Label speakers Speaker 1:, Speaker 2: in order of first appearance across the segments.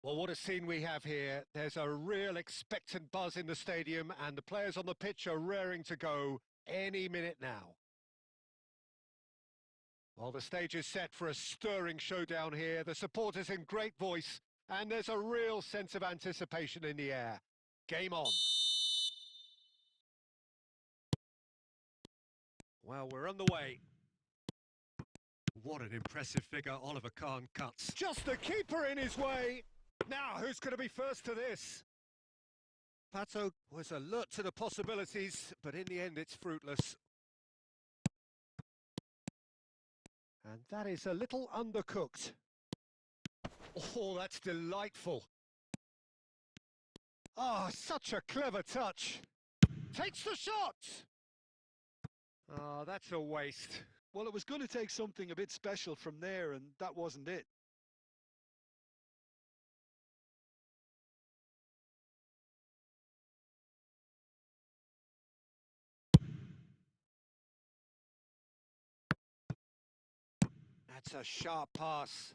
Speaker 1: Well, what a scene we have here. There's a real expectant buzz in the stadium, and the players on the pitch are raring to go any minute now. Well, the stage is set for a stirring showdown here. The supporters in great voice, and there's a real sense of anticipation in the air. Game on. Well, we're on the way. What an impressive figure Oliver Kahn cuts. Just the keeper in his way. Now, who's going to be first to this? Pato was alert to the possibilities, but in the end it's fruitless. And that is a little undercooked. Oh, that's delightful. Ah, such a clever touch. Takes the shot! Ah, that's a waste.
Speaker 2: Well, it was going to take something a bit special from there, and that wasn't it.
Speaker 1: That's a sharp pass.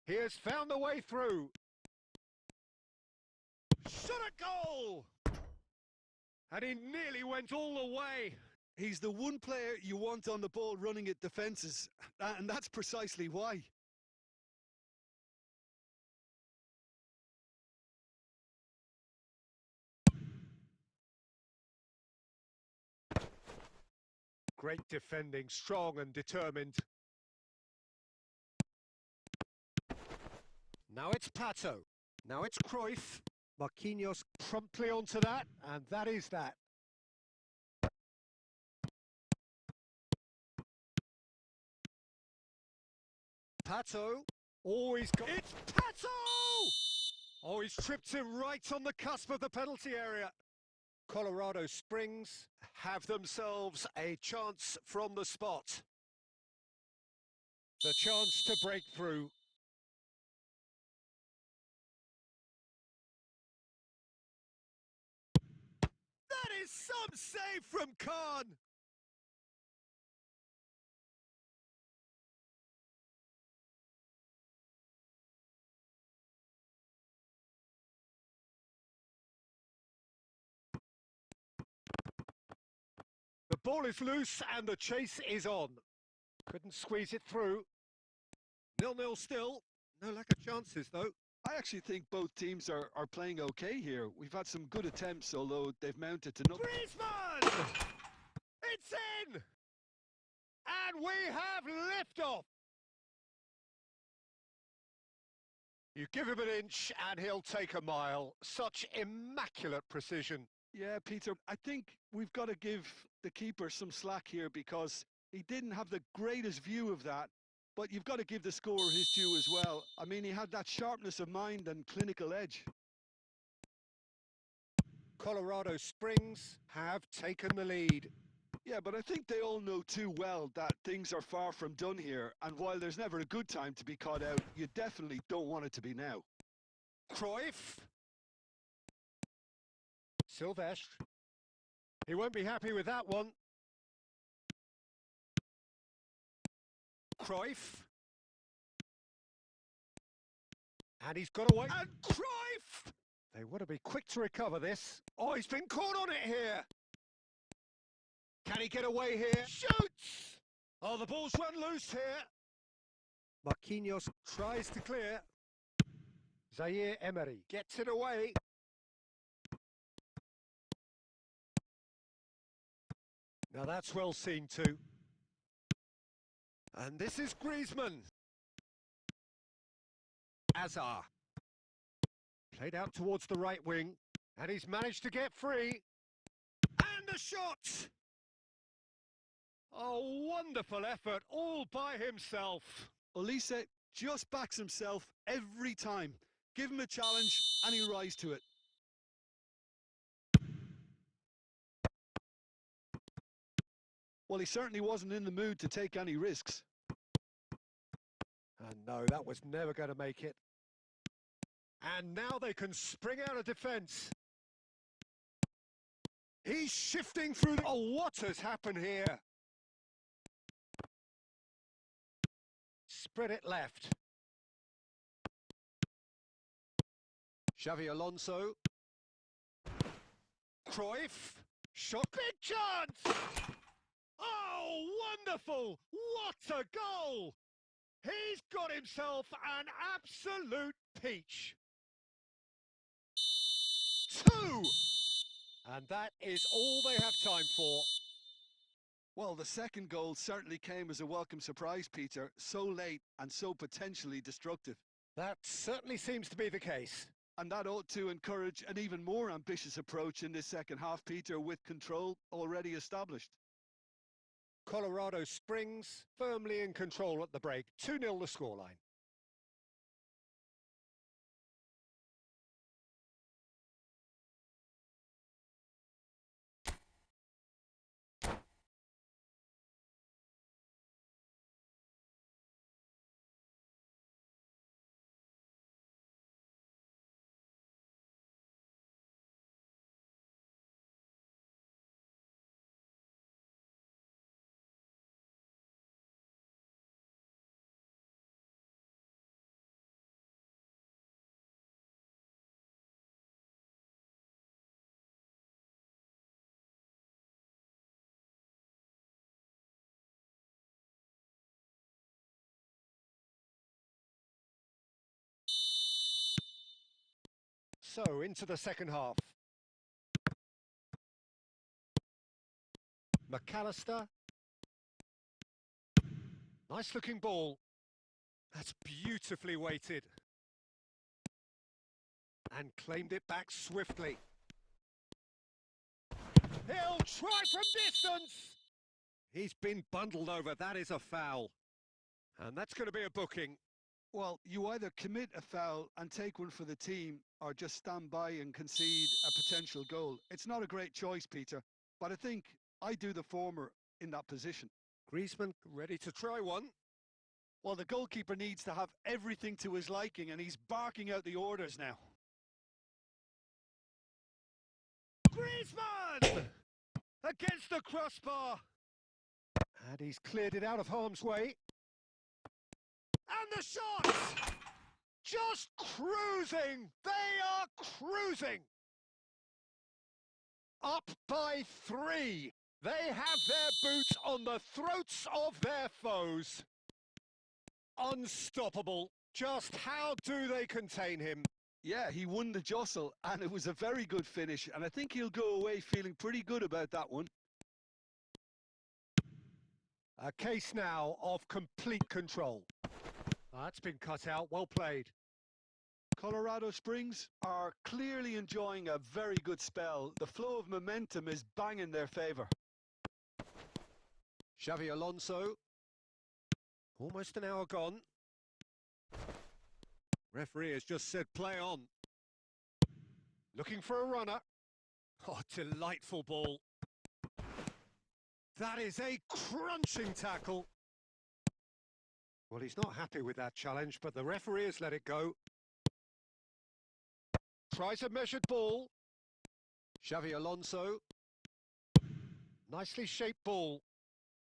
Speaker 1: He has found a way through. Shot a goal! And he nearly went all the way.
Speaker 2: He's the one player you want on the ball running at defences, and that's precisely why.
Speaker 1: Great defending, strong and determined. Now it's Pato. Now it's Cruyff. Marquinhos promptly onto that, and that is that. Pato. Oh, he's got... It's Pato! Oh, he's tripped him right on the cusp of the penalty area. Colorado Springs have themselves a chance from the spot. The chance to break through. That is some save from Kahn! The ball is loose and the chase is on. Couldn't squeeze it through. 0-0 still. No lack of chances, though.
Speaker 2: I actually think both teams are playing okay here. We've had some good attempts, although they've mounted to nothing.
Speaker 1: Griezmann! It's in! And we have liftoff! You give him an inch and he'll take a mile. Such immaculate precision.
Speaker 2: Yeah, Peter, I think we've got to give the keeper some slack here because he didn't have the greatest view of that, but you've got to give the scorer his due as well. I mean, he had that sharpness of mind and clinical edge.
Speaker 1: Colorado Springs have taken the lead.
Speaker 2: Yeah, but I think they all know too well that things are far from done here, and while there's never a good time to be caught out, you definitely don't want it to be now.
Speaker 1: Cruyff. Silvestre. He won't be happy with that one. Cruyff. And he's got away. And Cruyff! They want to be quick to recover this. Oh, he's been caught on it here. Can he get away here? Shoots! Oh, the ball's run loose here. Marquinhos tries to clear. Zaire Emery gets it away. Now that's well seen too. And this is Griezmann. Azar. Played out towards the right wing. And he's managed to get free. And a shot! Oh, wonderful effort, all by himself.
Speaker 2: Olise just backs himself every time. Give him a challenge and he'll rise to it. Well, he certainly wasn't in the mood to take any risks.
Speaker 1: And no, that was never going to make it. And now they can spring out of defence. He's shifting through the... Oh, what has happened here? Spread it left. Xavi Alonso. Cruyff. Shot. Big chance! Oh, wonderful! What a goal! He's got himself an absolute peach. 2! And that is all they have time for.
Speaker 2: Well, the second goal certainly came as a welcome surprise, Peter. So late and so potentially destructive.
Speaker 1: That certainly seems to be the case.
Speaker 2: And that ought to encourage an even more ambitious approach in this second half, Peter, with control already established.
Speaker 1: Colorado Springs firmly in control at the break. 2-0 the scoreline. So, into the second half. McAllister. Nice looking ball. That's beautifully weighted. And claimed it back swiftly. He'll try from distance! He's been bundled over, that is a foul. And that's going to be a booking.
Speaker 2: Well, you either commit a foul and take one for the team, or just stand by and concede a potential goal. It's not a great choice, Peter, but I think I do the former in that position.
Speaker 1: Griezmann ready to try one.
Speaker 2: Well, the goalkeeper needs to have everything to his liking, and he's barking out the orders now.
Speaker 1: Griezmann! Against the crossbar. And he's cleared it out of harm's way. And the shots! Just cruising! They are cruising! Up by 3. They have their boots on the throats of their foes. Unstoppable. Just how do they contain him?
Speaker 2: Yeah, he won the jostle, and it was a very good finish, and I think he'll go away feeling pretty good about that one.
Speaker 1: A case now of complete control. That's been cut out, well played.
Speaker 2: Colorado Springs are clearly enjoying a very good spell. The flow of momentum is bang in their favour.
Speaker 1: Xavi Alonso. Almost an hour gone. Referee has just said play on. Looking for a runner. Oh, delightful ball. That is a crunching tackle. Well, he's not happy with that challenge, but the referee has let it go. Tries a measured ball. Xavi Alonso. Nicely shaped ball.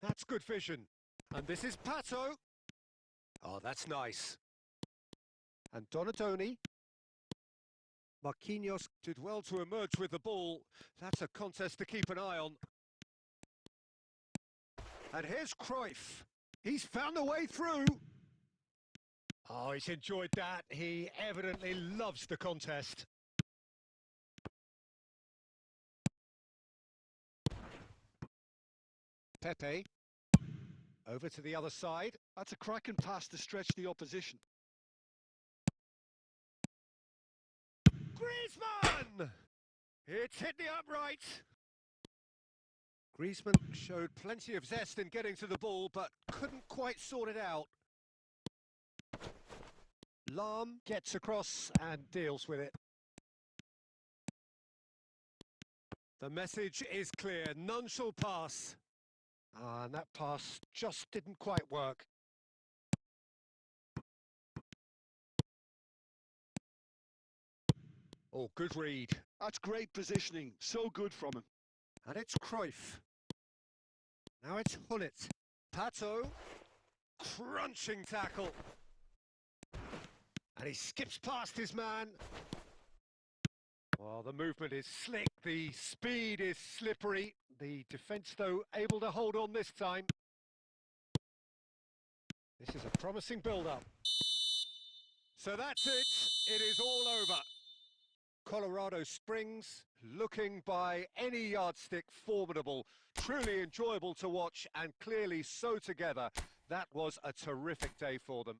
Speaker 1: That's good vision. And this is Pato. Oh, that's nice. And Donadoni. Marquinhos did well to emerge with the ball. That's a contest to keep an eye on. And here's Cruyff. He's found a way through. Oh, he's enjoyed that. He evidently loves the contest. Pepe. Over to the other side.
Speaker 2: That's a cracking pass to stretch the opposition.
Speaker 1: Griezmann! It's hit the upright. Griezmann showed plenty of zest in getting to the ball, but couldn't quite sort it out. Lahm gets across and deals with it. The message is clear, none shall pass. And that pass just didn't quite work. Oh, good read.
Speaker 2: That's great positioning, so good from him.
Speaker 1: And it's Cruyff. Now it's Hullet. Pato. Crunching tackle. And he skips past his man. Well, the movement is slick, the speed is slippery. The defence, though, able to hold on this time. This is a promising build-up. So that's it. It is all over. Colorado Springs, looking by any yardstick formidable, truly enjoyable to watch and clearly so together. That was a terrific day for them.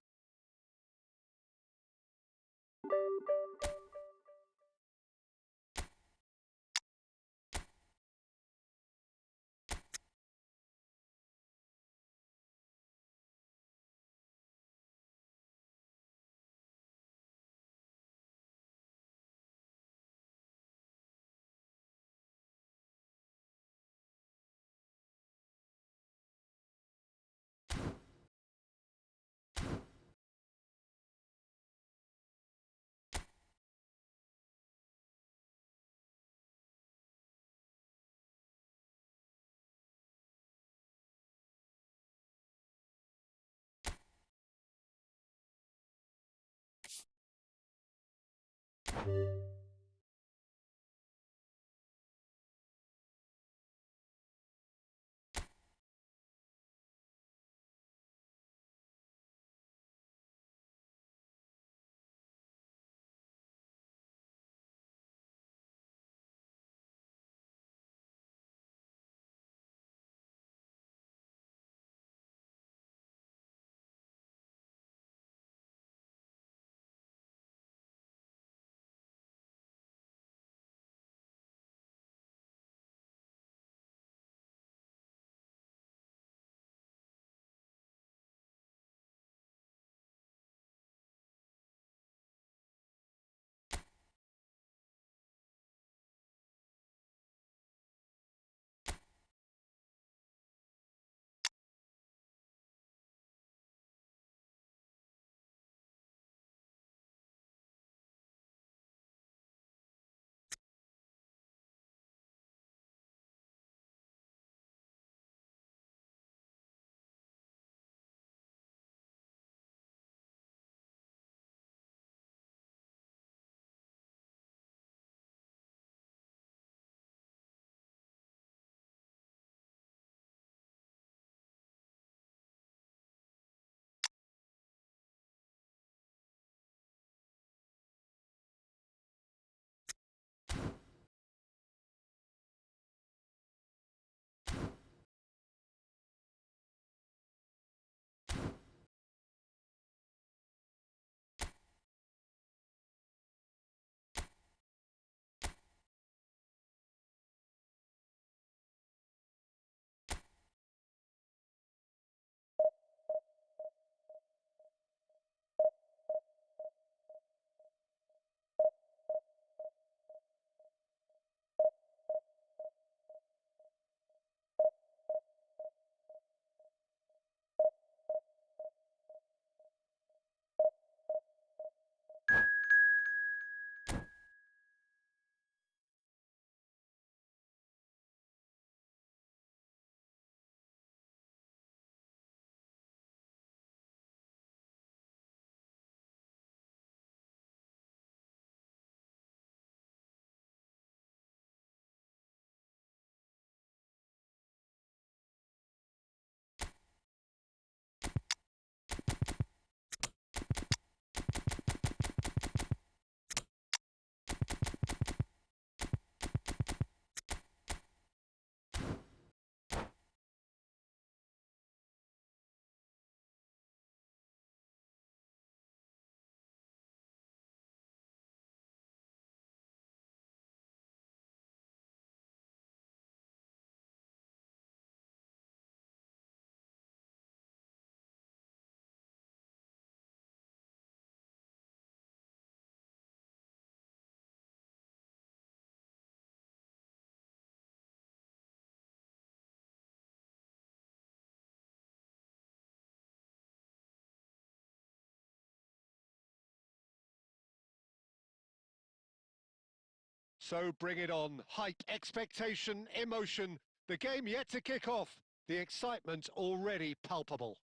Speaker 1: So bring it on. Hype, expectation, emotion. The game yet to kick off. The excitement already palpable.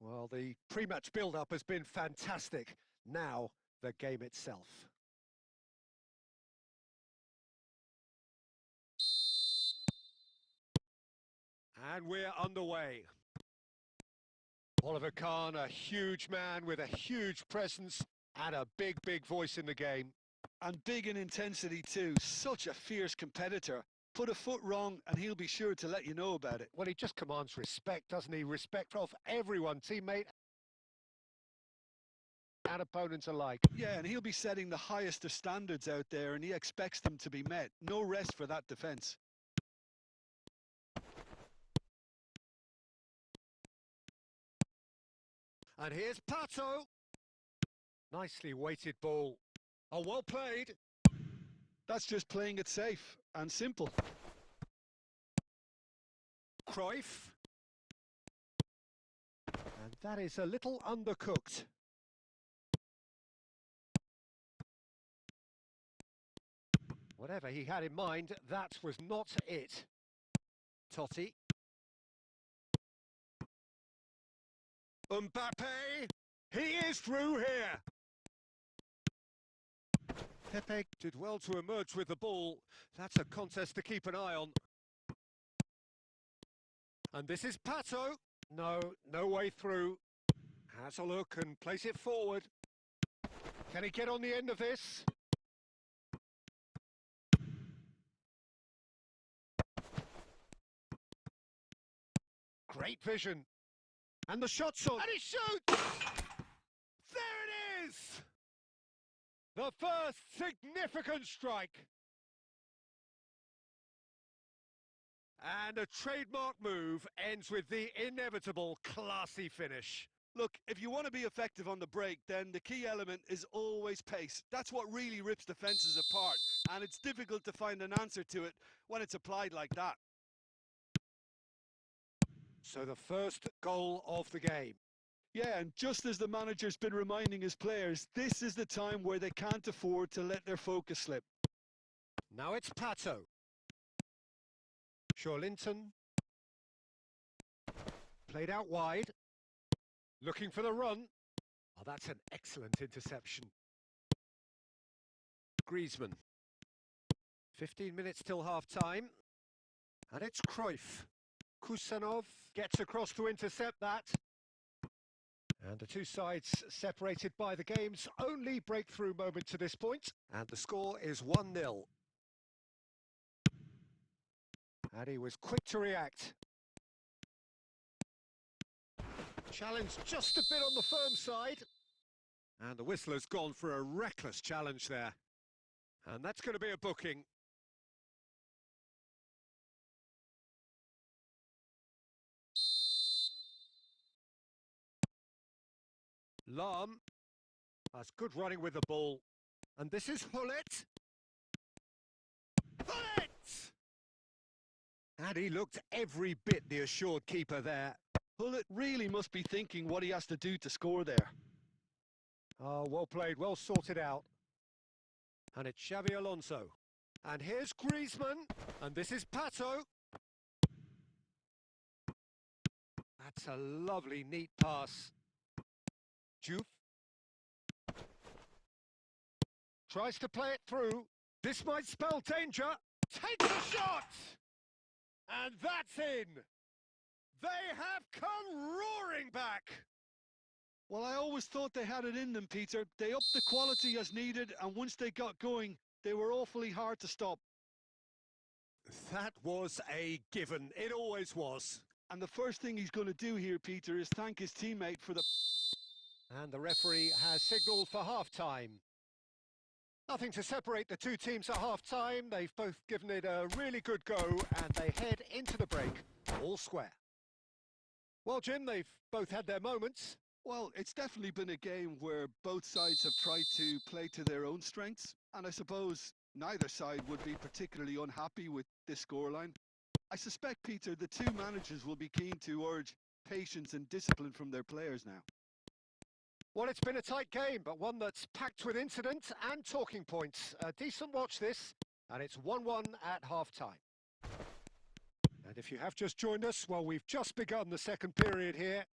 Speaker 1: Well, the pre-match build-up has been fantastic. Now, the game itself. And we're underway. Oliver Kahn, a huge man with a huge presence and a big, big voice in the game.
Speaker 2: And big in intensity too. Such a fierce competitor. Put a foot wrong and he'll be sure to let you know about it.
Speaker 1: Well, he just commands respect, doesn't he? Respect of everyone, teammate and opponents alike.
Speaker 2: Yeah, and he'll be setting the highest of standards out there, and he expects them to be met. No rest for that defence.
Speaker 1: And here's Pato. Nicely weighted ball. Oh, well played.
Speaker 2: That's just playing it safe and simple.
Speaker 1: Cruyff. And that is a little undercooked. Whatever he had in mind, that was not it. Totti. Mbappe. He is through here. Pepe did well to emerge with the ball. That's a contest to keep an eye on. And this is Pato. No way through. Has a look and plays it forward. Can he get on the end of this? Great vision. And the shot's on. And he shoots! There it is! The first significant strike. And a trademark move ends with the inevitable classy finish.
Speaker 2: Look, if you want to be effective on the break, then the key element is always pace. That's what really rips defences apart, and it's difficult to find an answer to it when it's applied like that.
Speaker 1: So the first goal of the game.
Speaker 2: Yeah, and just as the manager's been reminding his players, this is the time where they can't afford to let their focus slip.
Speaker 1: Now it's Pato. Linton. Played out wide. Looking for the run. Oh, that's an excellent interception. Griezmann. 15 minutes till half-time. And it's Cruyff. Kusanov gets across to intercept that. And the two sides separated by the game's only breakthrough moment to this point. And the score is 1-0. And he was quick to react. Challenge just a bit on the firm side. And the whistler's gone for a reckless challenge there. And that's going to be a booking. Lahm has good running with the ball. And this is Hullet. Hullet! And he looked every bit the assured keeper there.
Speaker 2: Hullet really must be thinking what he has to do to score there.
Speaker 1: Oh, well played, well sorted out. And it's Xabi Alonso. And here's Griezmann. And this is Pato. That's a lovely, neat pass. Juve. Tries to play it through. This might spell danger. Takes a shot! And that's in. They have come roaring back.
Speaker 2: Well, I always thought they had it in them, Peter. They upped the quality as needed, and once they got going, they were awfully hard to stop.
Speaker 1: That was a given. It always was.
Speaker 2: And the first thing he's going to do here, Peter, is thank his teammate for the...
Speaker 1: And the referee has signalled for half-time. Nothing to separate the two teams at half-time. They've both given it a really good go, and they head into the break all square. Well, Jim, they've both had their moments.
Speaker 2: Well, it's definitely been a game where both sides have tried to play to their own strengths, and I suppose neither side would be particularly unhappy with this scoreline. I suspect, Peter, the two managers will be keen to urge patience and discipline from their players now.
Speaker 1: Well, it's been a tight game, but one that's packed with incident and talking points. A decent watch this, and it's 1-1 at half-time. And if you have just joined us, well, we've just begun the second period here.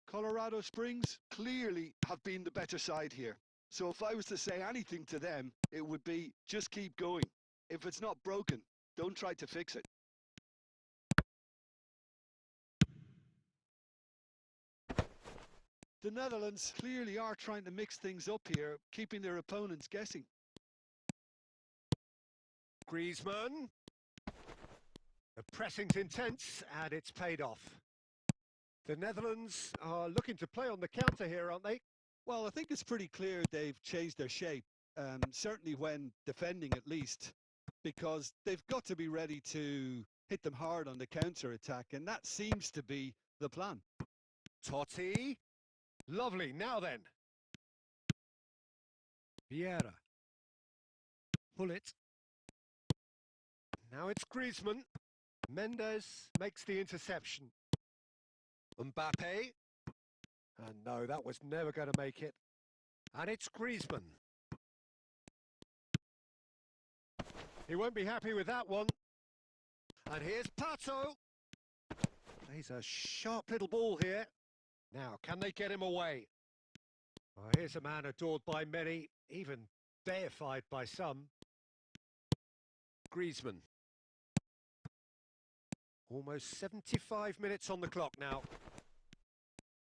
Speaker 2: Colorado Springs clearly have been the better side here. So if I was to say anything to them, it would be just keep going. If it's not broken, don't try to fix it. The Netherlands clearly are trying to mix things up here, keeping their opponents guessing.
Speaker 1: Griezmann. The pressing's intense, and it's paid off. The Netherlands are looking to play on the counter here, aren't they?
Speaker 2: Well, I think it's pretty clear they've changed their shape, certainly when defending at least, because they've got to be ready to hit them hard on the counter-attack, and that seems to be the plan.
Speaker 1: Totti. Lovely, now then. Vieira. Pullet. Now it's Griezmann. Mendes makes the interception. Mbappe. And no, that was never going to make it. And it's Griezmann. He won't be happy with that one. And here's Pato. Plays a sharp little ball here. Now, can they get him away? Oh, here's a man adored by many, even deified by some. Griezmann. Almost 75 minutes on the clock now.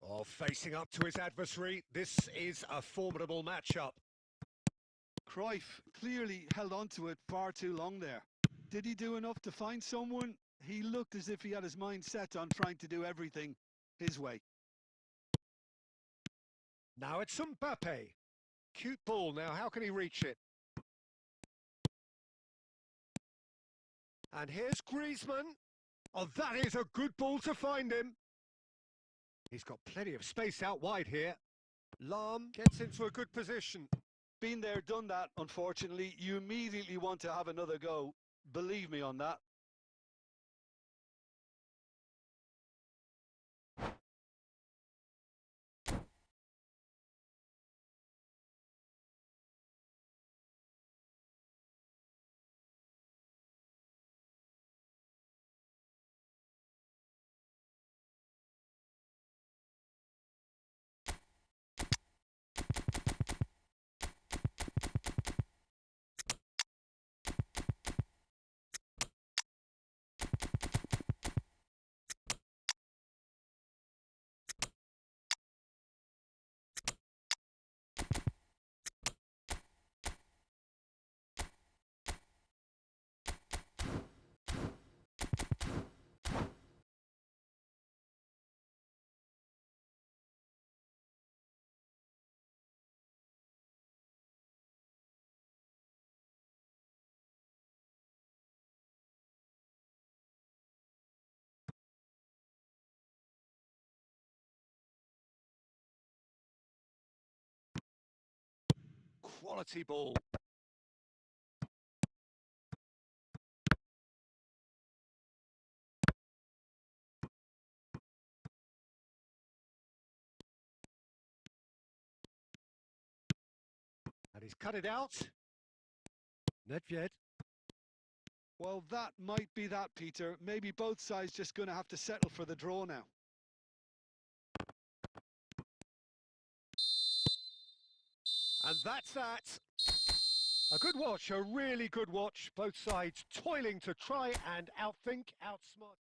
Speaker 1: Oh, facing up to his adversary, this is a formidable matchup.
Speaker 2: Cruyff clearly held on to it far too long there. Did he do enough to find someone? He looked as if he had his mind set on trying to do everything his way.
Speaker 1: Now it's Mbappe. Cute ball now, how can he reach it? And here's Griezmann. Oh, that is a good ball to find him. He's got plenty of space out wide here. Lahm gets into a good position.
Speaker 2: Been there, done that, unfortunately. You immediately want to have another go. Believe me on that.
Speaker 1: Quality ball. And he's cut it out. Nedved.
Speaker 2: Well, that might be that, Peter. Maybe both sides just going to have to settle for the draw now.
Speaker 1: And that's that. A good watch, a really good watch. Both sides toiling to try and outthink, outsmart.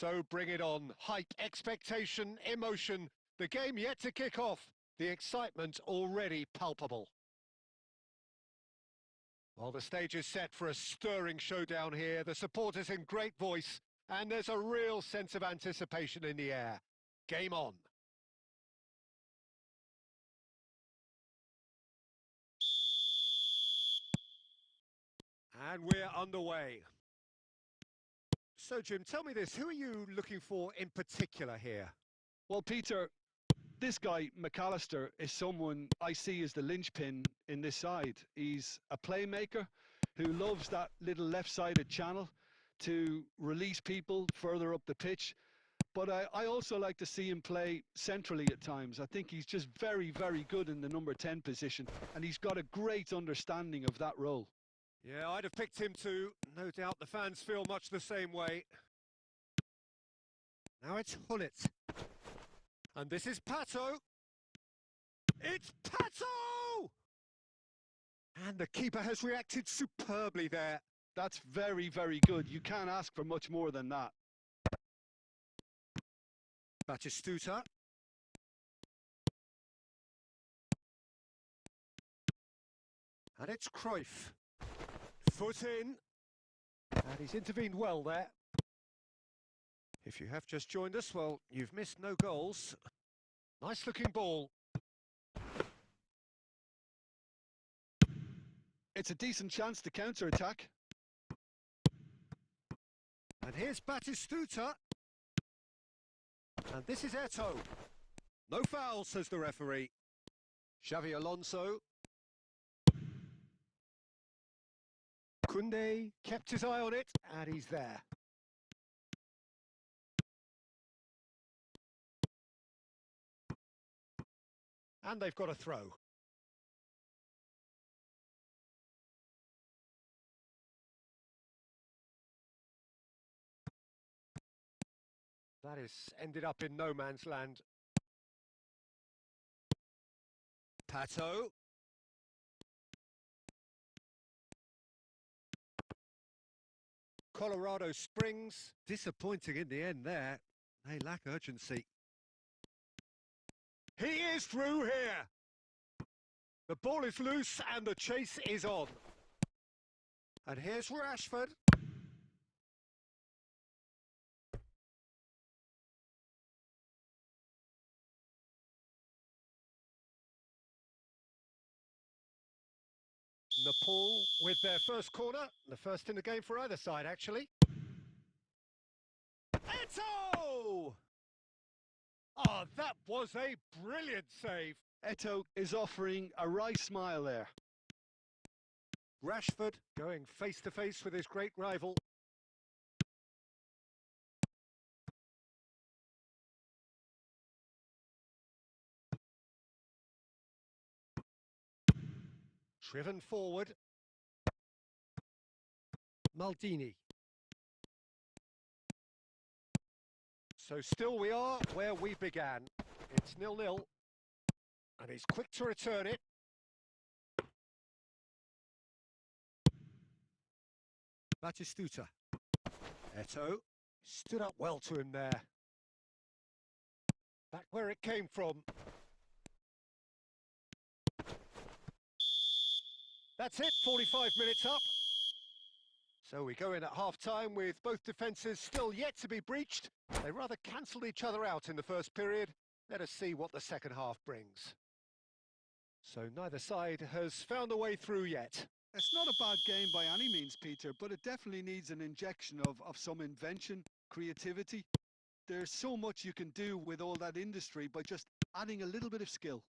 Speaker 1: So bring it on. Hype, expectation, emotion. The game yet to kick off. The excitement already palpable. Well, the stage is set for a stirring showdown here. The supporters in great voice, and there's a real sense of anticipation in the air. Game on. And we're underway. So, Jim, tell me this. Who are you looking for in particular here?
Speaker 2: Well, Peter, this guy, McAllister, is someone I see as the linchpin in this side. He's a playmaker who loves that little left-sided channel to release people further up the pitch. But I also like to see him play centrally at times. I think he's just very, very good in the number 10 position, and he's got a great understanding of that role.
Speaker 1: Yeah, I'd have picked him too. No doubt the fans feel much the same way. Now it's Hullet. And this is Pato. It's Pato! And the keeper has reacted superbly there.
Speaker 2: That's very, very good. You can't ask for much more than that.
Speaker 1: Batistuta. And it's Cruyff. Foot in. And he's intervened well there. If you have just joined us, well, you've missed no goals. Nice looking ball.
Speaker 2: It's a decent chance to counter-attack.
Speaker 1: And here's Batistuta. And this is Eto'o. No foul, says the referee. Xavi Alonso. Koundé kept his eye on it, and he's there. And they've got a throw. That has ended up in no man's land. Pato. Colorado Springs, disappointing in the end there. They lack urgency. He is through here. The ball is loose and the chase is on. And here's Rashford. Nepal with their first corner, the first in the game for either side, actually. Eto'o! Oh, that was a brilliant save.
Speaker 2: Eto'o is offering a wry smile there.
Speaker 1: Rashford going face-to-face with his great rival. Driven forward. Maldini. So still we are where we began. It's 0-0. And he's quick to return it. Batistuta. Eto'o stood up well to him there. Back where it came from. That's it, 45 minutes up. So we go in at half-time with both defences still yet to be breached. They rather cancelled each other out in the first period. Let us see what the second half brings. So neither side has found a way through yet.
Speaker 2: It's not a bad game by any means, Peter, but it definitely needs an injection of some invention, creativity. There's so much you can do with all that industry by just adding a little bit of skill.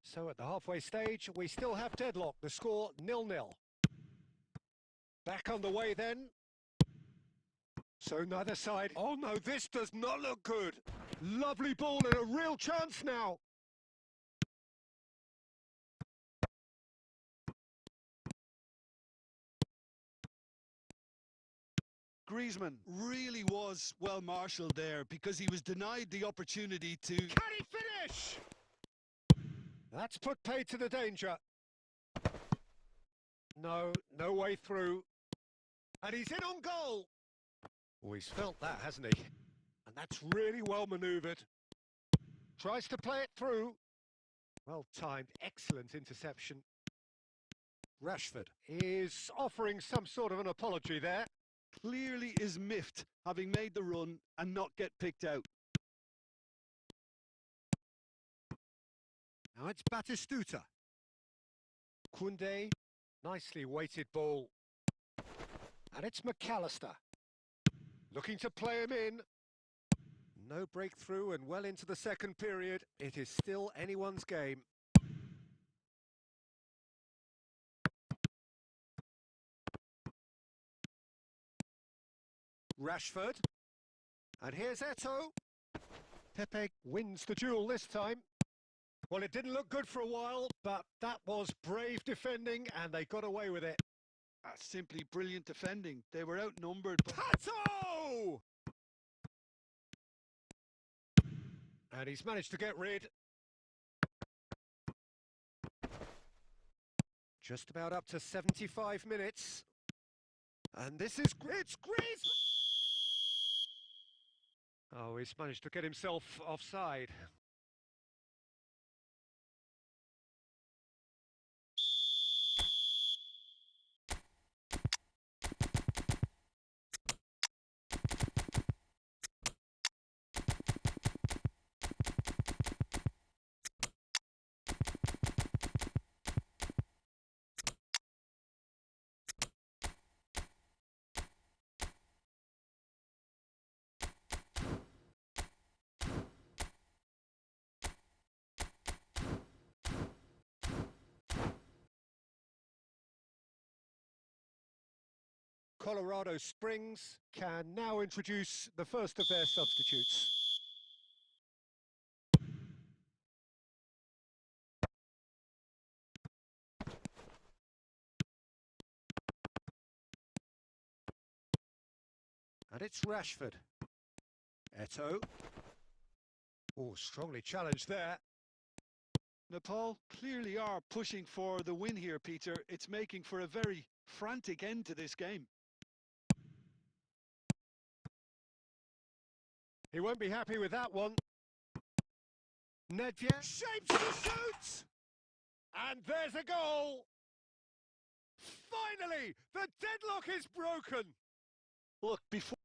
Speaker 1: So at the halfway stage, we still have deadlock. The score 0-0. Back on the way then. So neither side. Oh no, this does not look good. Lovely ball and a real chance now.
Speaker 2: Griezmann really was well marshalled there because he was denied the opportunity to...
Speaker 1: Can he finish? That's put paid to the danger. No way through. And he's in on goal. Oh, he's felt that, hasn't he? And that's really well manoeuvred. Tries to play it through. Well timed, excellent interception. Rashford is offering some sort of an apology there.
Speaker 2: Clearly is miffed, having made the run and not get picked out.
Speaker 1: Now it's Batistuta. Koundé, nicely weighted ball. And it's McAllister. Looking to play him in. No breakthrough and well into the second period. It is still anyone's game. Rashford. And here's Eto'o. Pepe wins the duel this time. Well, it didn't look good for a while, but that was brave defending and they got away with it.
Speaker 2: That's simply brilliant defending. They were outnumbered.
Speaker 1: Pato! And he's managed to get rid. Just about up to 75 minutes. And this is it's Grizz! Oh, he's managed to get himself offside. Colorado Springs can now introduce the first of their substitutes. And it's Rashford. Eto'o. Oh, strongly challenged there.
Speaker 2: Nepal clearly are pushing for the win here, Peter. It's making for a very frantic end to this game.
Speaker 1: He won't be happy with that one. Nedved shapes the shoot! And there's a goal! Finally, the deadlock is broken!
Speaker 2: Look, before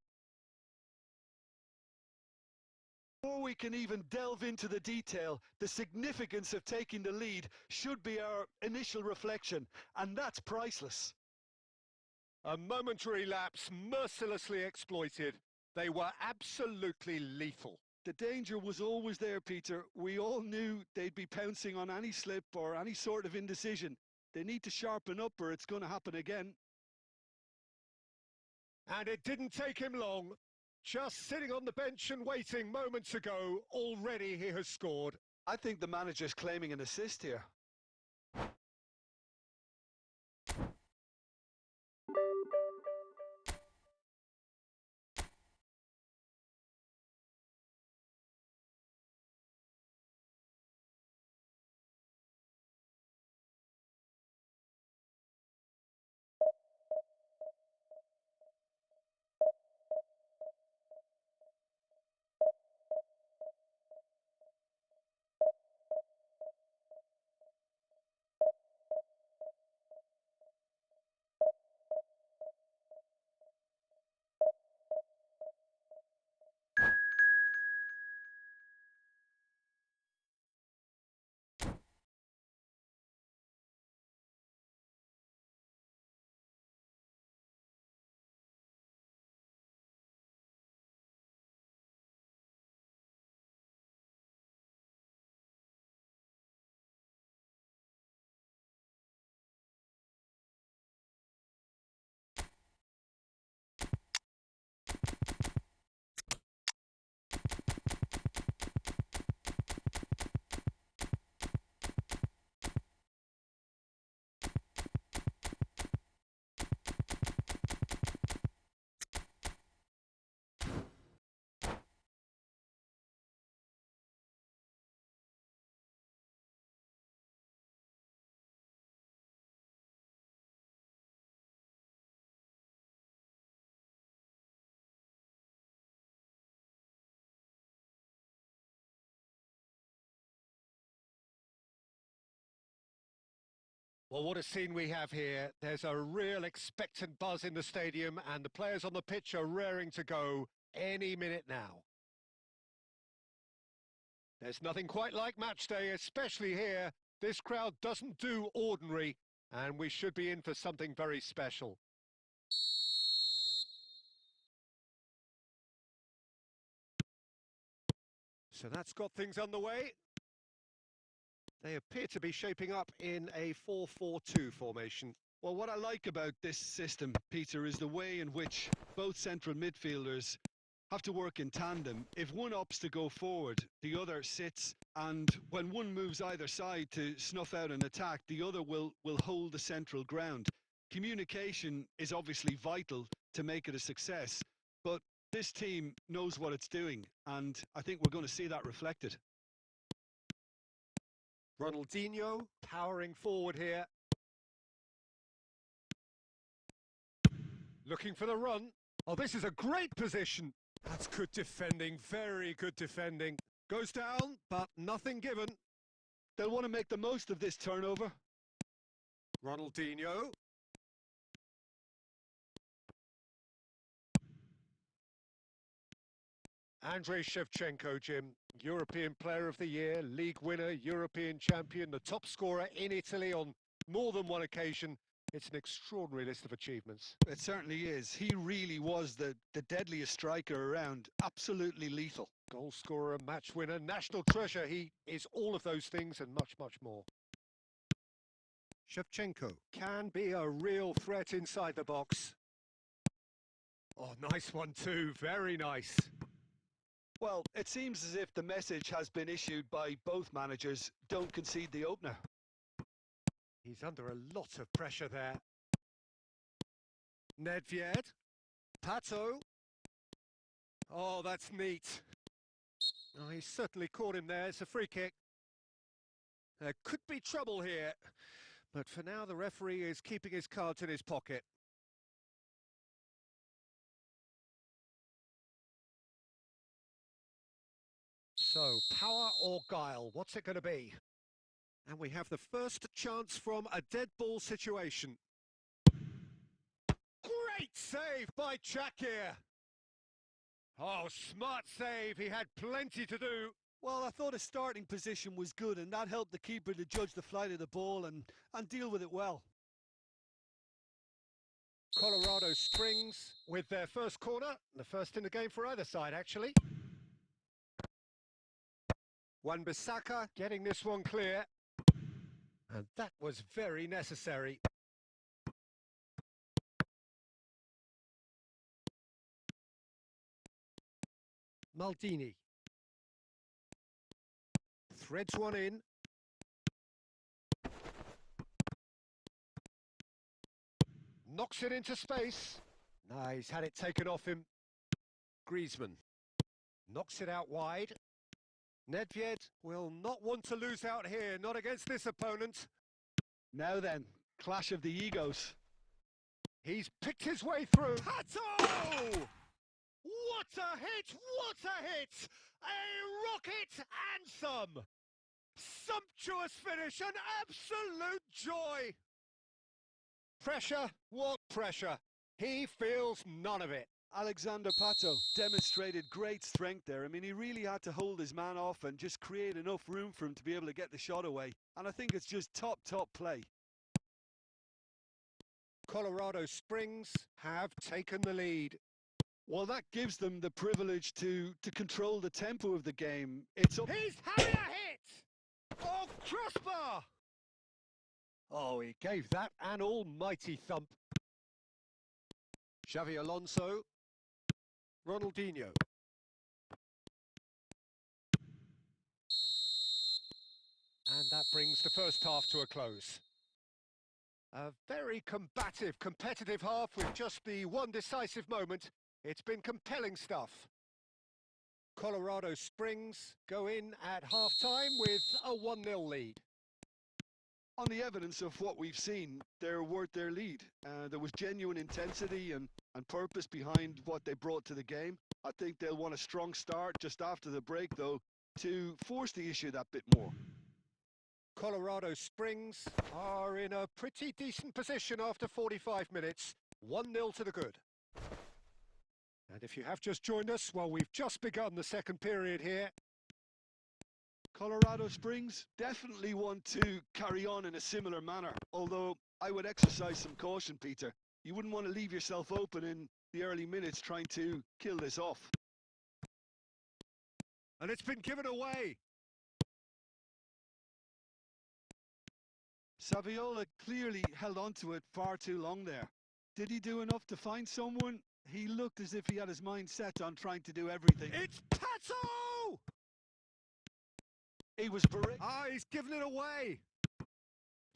Speaker 2: we can even delve into the detail, the significance of taking the lead should be our initial reflection, and that's priceless.
Speaker 1: A momentary lapse mercilessly exploited. They were absolutely lethal.
Speaker 2: The danger was always there, Peter. We all knew they'd be pouncing on any slip or any sort of indecision. They need to sharpen up or it's going to happen again.
Speaker 1: And it didn't take him long. Just sitting on the bench and waiting moments ago, already he has scored.
Speaker 2: I think the manager's claiming an assist here.
Speaker 1: Well, what a scene we have here. There's a real expectant buzz in the stadium, and the players on the pitch are raring to go any minute now. There's nothing quite like match day, especially here. This crowd doesn't do ordinary, and we should be in for something very special. So that's got things underway. They appear to be shaping up in a 4-4-2 formation.
Speaker 2: Well, what I like about this system, Peter, is the way in which both central midfielders have to work in tandem. If one opts to go forward, the other sits, and when one moves either side to snuff out an attack, the other will hold the central ground. Communication is obviously vital to make it a success, but this team knows what it's doing, and I think we're going to see that reflected.
Speaker 1: Ronaldinho powering forward here. Looking for the run. Oh, this is a great position. That's good defending, very good defending. Goes down, but nothing given.
Speaker 2: They'll want to make the most of this turnover.
Speaker 1: Ronaldinho. Andrei Shevchenko, Jim, European Player of the Year, League winner, European champion, the top scorer in Italy on more than one occasion. It's an extraordinary list of achievements.
Speaker 2: It certainly is. He really was the deadliest striker around. Absolutely lethal.
Speaker 1: Goal scorer, match winner, national treasure. He is all of those things and much, much more. Shevchenko can be a real threat inside the box. Oh, nice one too. Very nice.
Speaker 2: Well, it seems as if the message has been issued by both managers. Don't concede the opener.
Speaker 1: He's under a lot of pressure there. Nedved. Pato. Oh, that's neat. Oh, he's certainly caught him there. It's a free kick. There could be trouble here. But for now, the referee is keeping his cards in his pocket. So, power or guile? What's it going to be? And we have the first chance from a dead ball situation. Great save by Shakir. Oh, smart save. He had plenty to do.
Speaker 2: Well, I thought his starting position was good, and that helped the keeper to judge the flight of the ball and deal with it well.
Speaker 1: Colorado Springs with their first corner. The first in the game for either side, actually. Wan-Bissaka getting this one clear. And that was very necessary. Maldini. Threads one in. Knocks it into space. No, he's had it taken off him. Griezmann. Knocks it out wide. Nedved will not want to lose out here, not against this opponent.
Speaker 2: Now then, clash of the egos.
Speaker 1: He's picked his way through. Pato! What a hit! What a hit! A rocket and some! Sumptuous finish, an absolute joy! Pressure? What pressure? He feels none of it.
Speaker 2: Alexander Pato demonstrated great strength there. I mean, he really had to hold his man off and just create enough room for him to be able to get the shot away. And I think it's just top play.
Speaker 1: Colorado Springs have taken the lead.
Speaker 2: Well, that gives them the privilege to control the tempo of the game. It's up.
Speaker 1: He's having a hit! Oh, crossbar! Oh, he gave that an almighty thump. Xavi Alonso. Ronaldinho. And that brings the first half to a close. A very combative, competitive half with just the one decisive moment. It's been compelling stuff. Colorado Springs go in at half-time with a 1-0 lead.
Speaker 2: On the evidence of what we've seen, they're worth their lead. There was genuine intensity and purpose behind what they brought to the game. I think they'll want a strong start just after the break, though, to force the issue that bit more.
Speaker 1: Colorado Springs are in a pretty decent position after 45 minutes. 1-0 to the good. And if you have just joined us, well, we've just begun the second period here.
Speaker 2: Colorado Springs definitely want to carry on in a similar manner, although I would exercise some caution, Peter. You wouldn't want to leave yourself open in the early minutes trying to kill this off.
Speaker 1: And it's been given away.
Speaker 2: Saviola clearly held on to it far too long there. Did he do enough to find someone? He looked as if he had his mind set on trying to do everything.
Speaker 1: It's Pato!
Speaker 2: He was berate.
Speaker 1: Ah, he's given it away.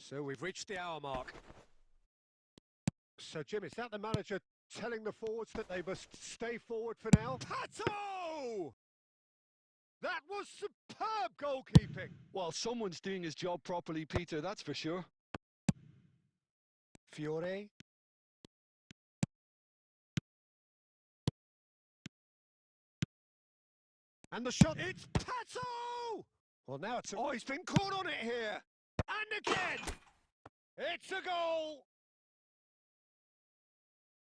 Speaker 1: So we've reached the hour mark. So, Jim, is that the manager telling the forwards that they must stay forward for now? Pato! That was superb goalkeeping.
Speaker 2: Well, someone's doing his job properly, Peter, that's for sure.
Speaker 1: Fiore. And the shot. It's Pato! Well, now it's... Oh, he's been caught on it here. And again! It's a goal!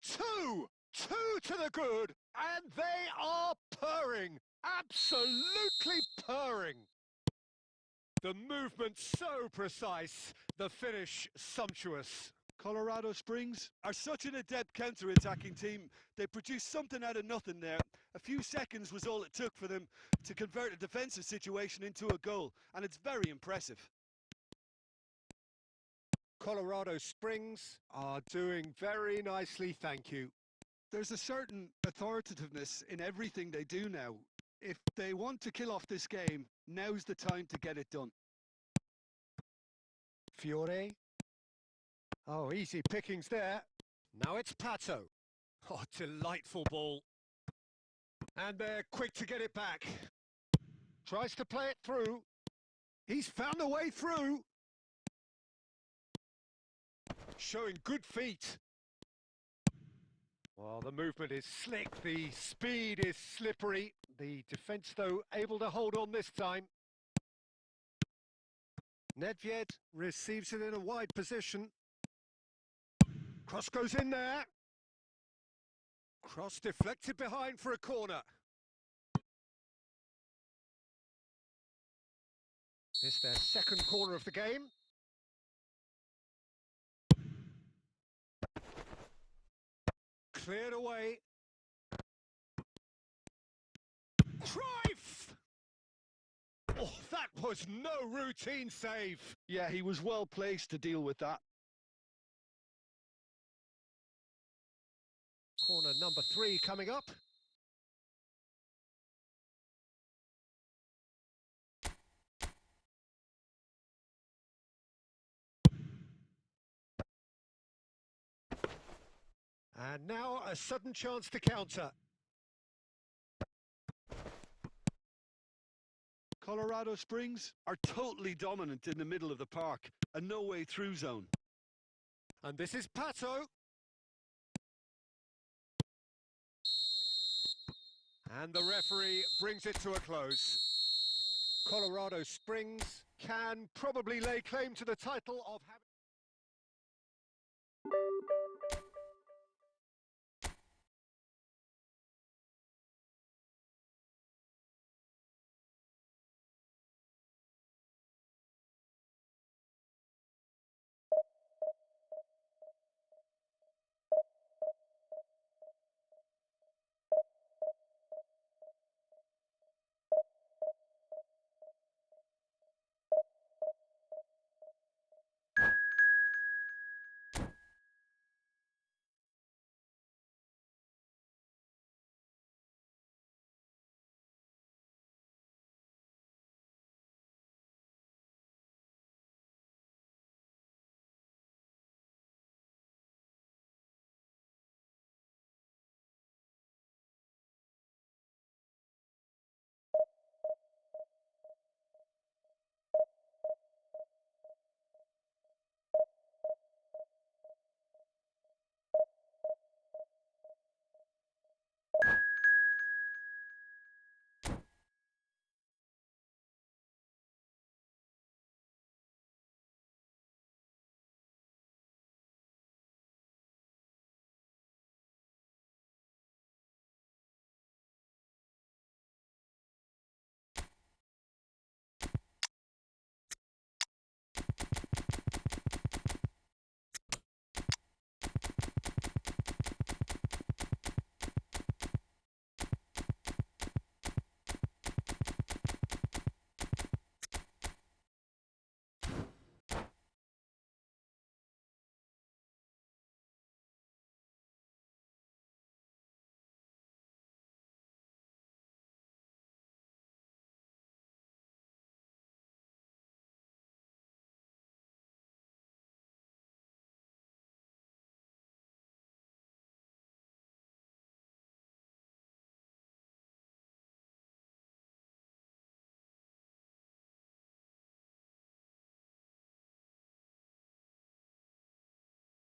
Speaker 1: 2 to the good, and they are purring. Absolutely purring. The movement so precise, the finish sumptuous.
Speaker 2: Colorado Springs are such an adept counter-attacking team. They produced something out of nothing there. A few seconds was all it took for them to convert a defensive situation into a goal, and it's very impressive.
Speaker 1: Colorado Springs are doing very nicely, thank you.
Speaker 2: There's a certain authoritativeness in everything they do now. If they want to kill off this game, now's the time to get it done.
Speaker 1: Fiore. Oh, easy pickings there. Now it's Pato. Oh, delightful ball. And they're quick to get it back. Tries to play it through. He's found a way through. Showing good feet. Well, the movement is slick, the speed is slippery. The defence, though, able to hold on this time. Nedved receives it in a wide position. Cross goes in there. Cross deflected behind for a corner. This their second corner of the game. Cleared away. Cruyff! Oh, that was no routine save.
Speaker 2: Yeah, he was well placed to deal with that.
Speaker 1: Corner number 3 coming up. And now a sudden chance to counter.
Speaker 2: Colorado Springs are totally dominant in the middle of the park, a no-way through zone.
Speaker 1: And this is Pato. And the referee brings it to a close. Colorado Springs can probably lay claim to the title of having...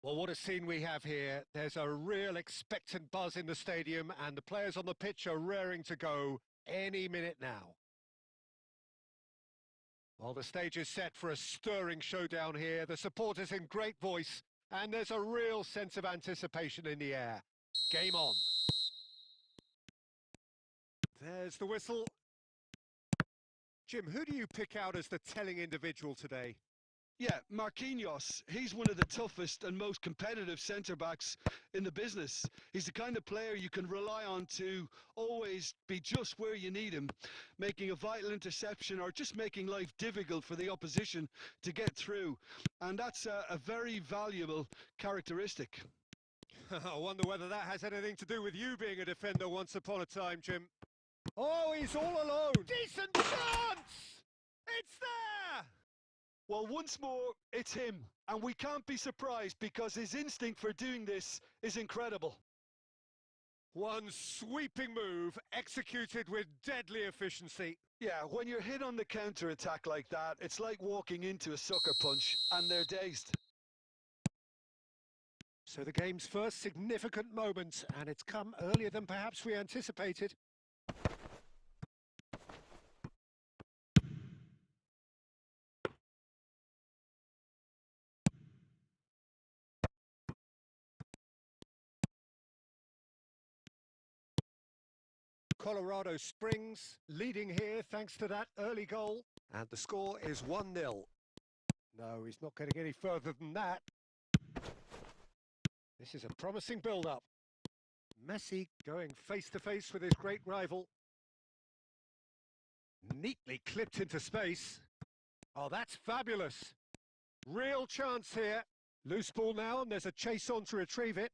Speaker 1: Well, what a scene we have here. There's a real expectant buzz in the stadium, and the players on the pitch are raring to go any minute now. Well, the stage is set for a stirring showdown here. The supporters in great voice, and there's a real sense of anticipation in the air. Game on. There's the whistle. Jim, who do you pick out as the telling individual today?
Speaker 2: Yeah, Marquinhos, he's one of the toughest and most competitive centre-backs in the business. He's the kind of player you can rely on to always be just where you need him, making a vital interception or just making life difficult for the opposition to get through. And that's a very valuable characteristic.
Speaker 1: I wonder whether that has anything to do with you being a defender once upon a time, Jim. Oh, he's all alone. Decent chance! It's there!
Speaker 2: Well, once more, it's him. And we can't be surprised because his instinct for doing this is incredible.
Speaker 1: One sweeping move executed with deadly efficiency.
Speaker 2: Yeah, when you're hit on the counter-attack like that, it's like walking into a sucker punch and they're dazed.
Speaker 1: So the game's first significant moment, and it's come earlier than perhaps we anticipated. Colorado Springs leading here thanks to that early goal. And the score is 1-0. No, he's not getting any further than that. This is a promising build-up. Messi going face-to-face with his great rival. Neatly clipped into space. Oh, that's fabulous. Real chance here. Loose ball now, and there's a chase on to retrieve it.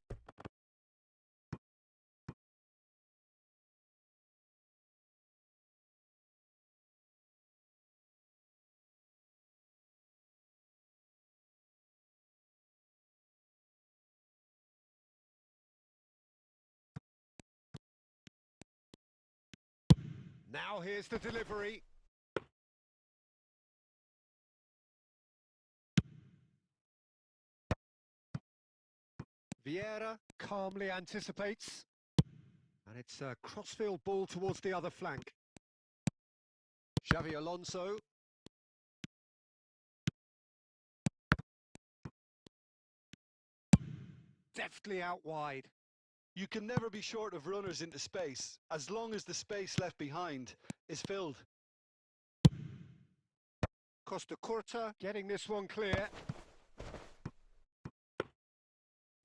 Speaker 1: Now here's the delivery. Vieira calmly anticipates. And it's a crossfield ball towards the other flank. Xavi Alonso. Deftly out wide.
Speaker 2: You can never be short of runners into space, as long as the space left behind is filled.
Speaker 1: Costa Curta getting this one clear.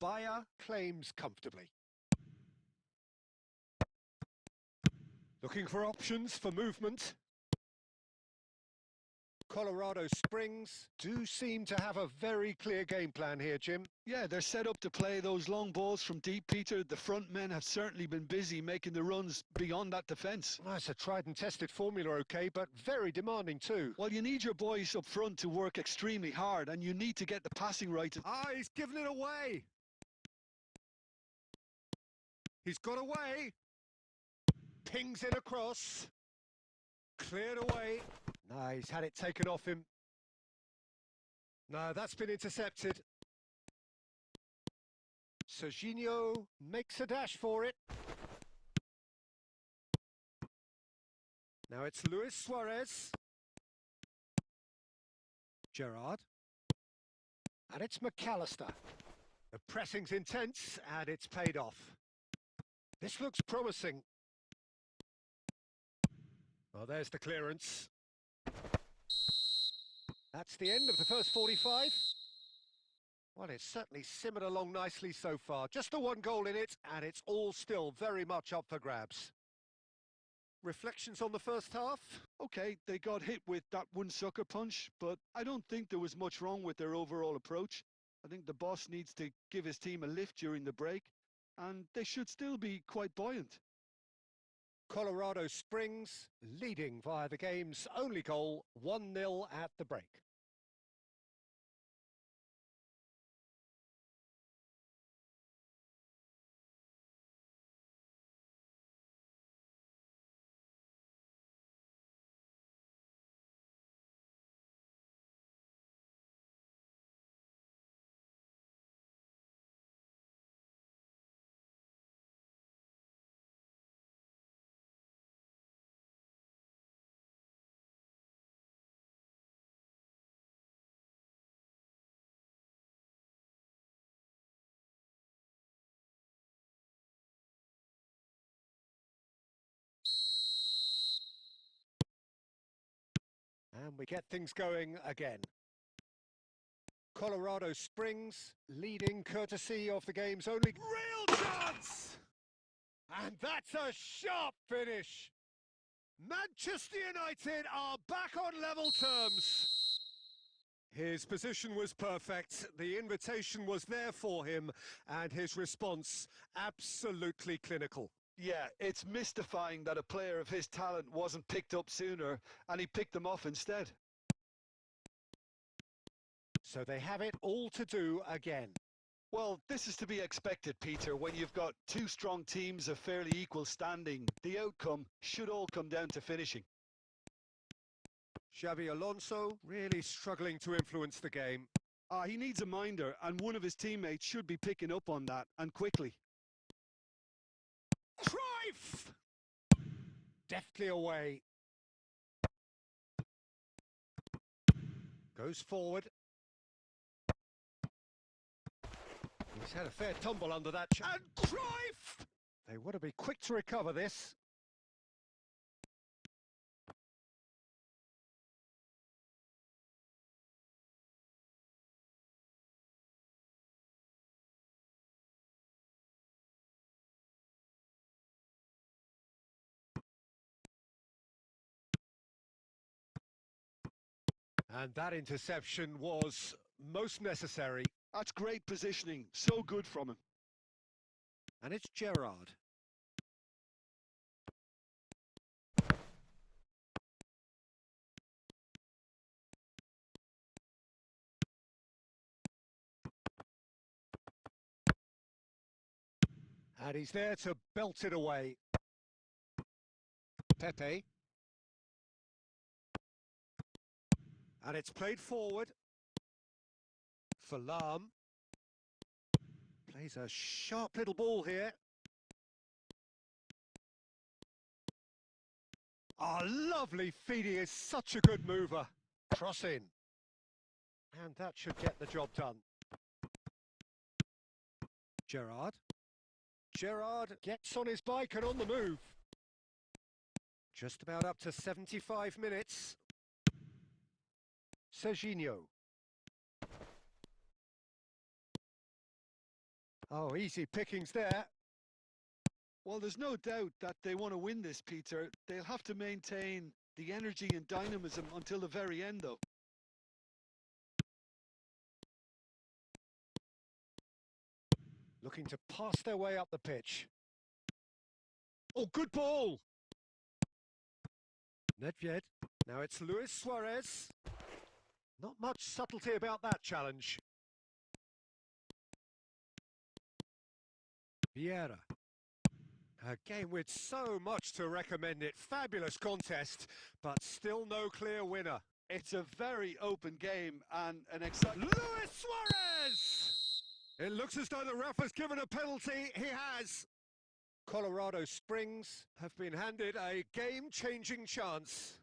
Speaker 1: Bayer claims comfortably. Looking for options for movement. Colorado Springs do seem to have a very clear game plan here, Jim.
Speaker 2: Yeah, they're set up to play those long balls from deep, Peter. The front men have certainly been busy making the runs beyond that defence.
Speaker 1: Well, it's a tried and tested formula, okay, but very demanding too.
Speaker 2: Well, you need your boys up front to work extremely hard, and you need to get the passing right.
Speaker 1: Ah, he's given it away. He's got away. Pings it across. Cleared away. No, he's had it taken off him. No, that's been intercepted. Serginho makes a dash for it. Now it's Luis Suarez. Gerrard. And it's McAllister. The pressing's intense and it's paid off. This looks promising. Well, there's the clearance. That's the end of the first 45. Well, it's certainly simmered along nicely so far. Just the one goal in it, and it's all still very much up for grabs. Reflections on the first half?
Speaker 2: Okay, they got hit with that one sucker punch, but I don't think there was much wrong with their overall approach. I think the boss needs to give his team a lift during the break, and they should still be quite buoyant.
Speaker 1: Colorado Springs leading via the game's only goal, 1-0 at the break. And we get things going again. Colorado Springs leading courtesy of the game's only real chance! And that's a sharp finish! Manchester United are back on level terms. His position was perfect, the invitation was there for him, and his response absolutely clinical.
Speaker 2: Yeah, it's mystifying that a player of his talent wasn't picked up sooner, and he picked them off instead.
Speaker 1: So they have it all to do again.
Speaker 2: Well, this is to be expected, Peter. When you've got two strong teams of fairly equal standing, the outcome should all come down to finishing.
Speaker 1: Xabi Alonso really struggling to influence the game.
Speaker 2: He needs a minder, and one of his teammates should be picking up on that, and quickly.
Speaker 1: Cruyff! Deftly away. Goes forward. He's had a fair tumble under that. And Cruyff! They want to be quick to recover this. And that interception was most necessary.
Speaker 2: That's great positioning, so good from him.
Speaker 1: And it's Gerrard. And he's there to belt it away. Pepe. And it's played forward. For Lam. Plays a sharp little ball here. Oh, lovely feed. He is such a good mover. Cross in. And that should get the job done. Gerrard. Gerrard gets on his bike and on the move. Just about up to 75 minutes. Serginho. Oh, easy pickings there.
Speaker 2: Well, there's no doubt that they want to win this, Peter. They'll have to maintain the energy and dynamism until the very end, though.
Speaker 1: Looking to pass their way up the pitch. Oh, good ball! Nedved. Now it's Luis Suarez. Not much subtlety about that challenge. Vieira. A game with so much to recommend it. Fabulous contest, but still no clear winner.
Speaker 2: It's a very open game and an exciting...
Speaker 1: Luis Suarez! It looks as though the ref has given a penalty. He has. Colorado Springs have been handed a game-changing chance.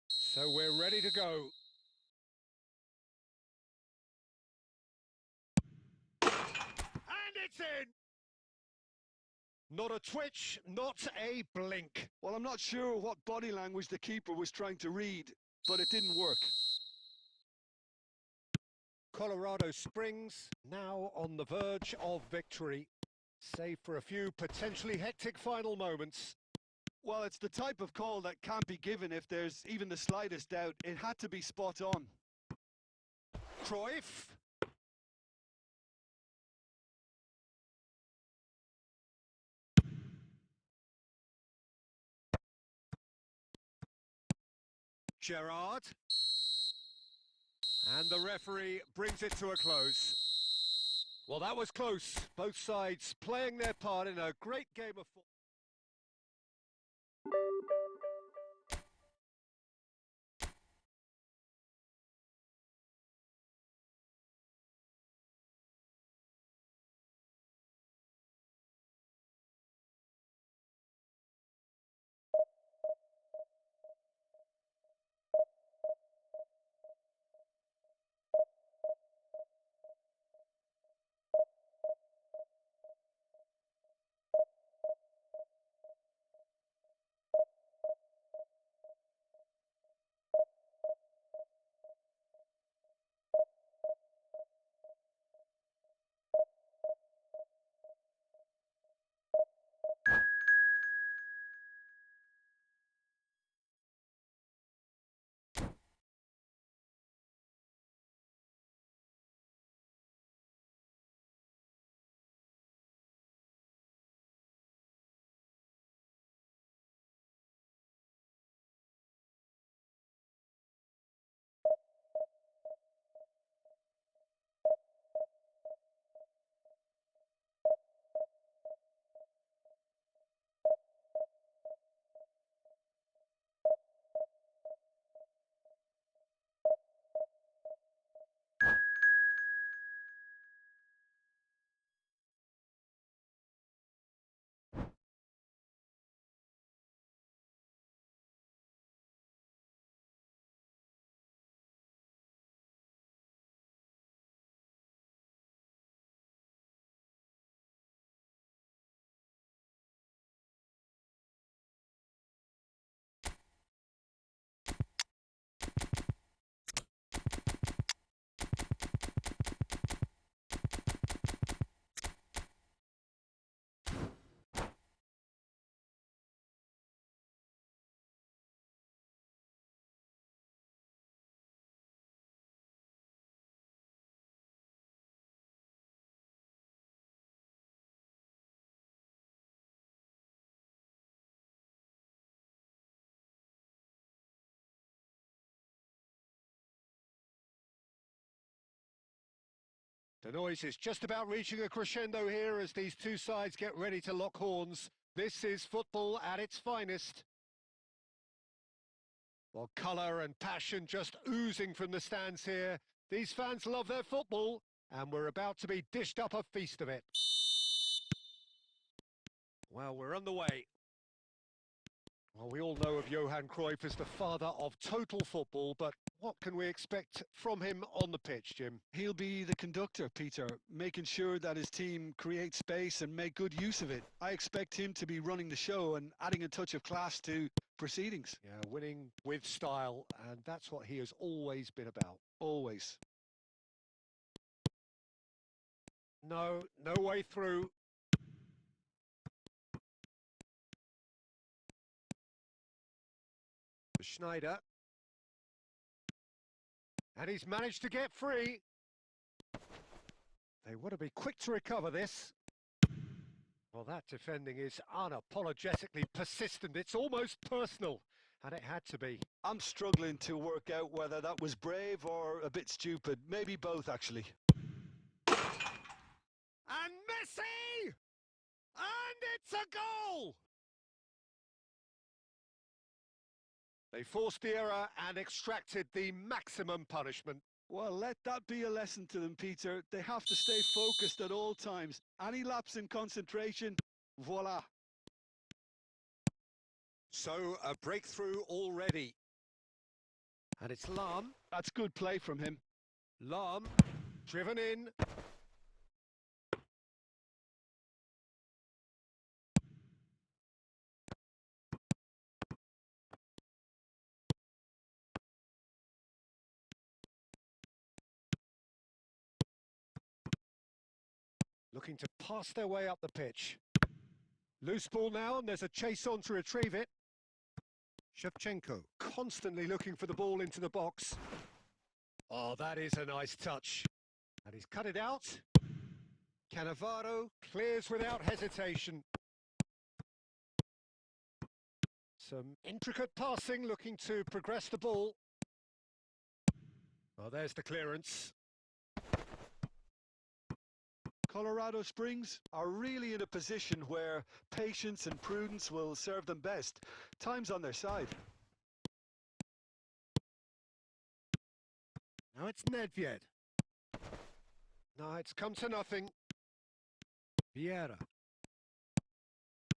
Speaker 1: So we're ready to go. And it's in! Not a twitch, not a blink.
Speaker 2: Well, I'm not sure what body language the keeper was trying to read, but it didn't work.
Speaker 1: Colorado Springs now on the verge of victory, save for a few potentially hectic final moments.
Speaker 2: Well, it's the type of call that can't be given if there's even the slightest doubt. It had to be spot on.
Speaker 1: Cruyff. Gerrard. And the referee brings it to a close. Well, that was close. Both sides playing their part in a great game of football. The noise is just about reaching a crescendo here as these two sides get ready to lock horns. This is football at its finest. Well, colour and passion just oozing from the stands here. These fans love their football, and we're about to be dished up a feast of it. Well, we're on the way. Well, we all know of Johan Cruyff as the father of total football, but what can we expect from him on the pitch, Jim?
Speaker 2: He'll be the conductor, Peter, making sure that his team creates space and make good use of it. I expect him to be running the show and adding a touch of class to proceedings.
Speaker 1: Yeah, winning with style, and that's what he has always been about.
Speaker 2: Always.
Speaker 1: No way through. Schneider. And he's managed to get free. They want to be quick to recover this. Well, that defending is unapologetically persistent. It's almost personal, and it had to be.
Speaker 2: I'm struggling to work out whether that was brave or a bit stupid. Maybe both, actually.
Speaker 1: And Messi! And it's a goal! They forced the error and extracted the maximum punishment.
Speaker 2: Well, let that be a lesson to them, Peter. They have to stay focused at all times. Any lapse in concentration, voila.
Speaker 1: So, a breakthrough already. And it's Lahm.
Speaker 2: That's good play from him.
Speaker 1: Lahm, driven in. Looking to pass their way up the pitch. Loose ball now, and there's a chase on to retrieve it. Shevchenko constantly looking for the ball into the box. Oh, that is a nice touch. And he's cut it out. Cannavaro clears without hesitation. Some intricate passing, looking to progress the ball. Oh, there's the clearance.
Speaker 2: Colorado Springs are really in a position where patience and prudence will serve them best. Time's on their side.
Speaker 1: Now it's Nedved. No, it's come to nothing. Vieira.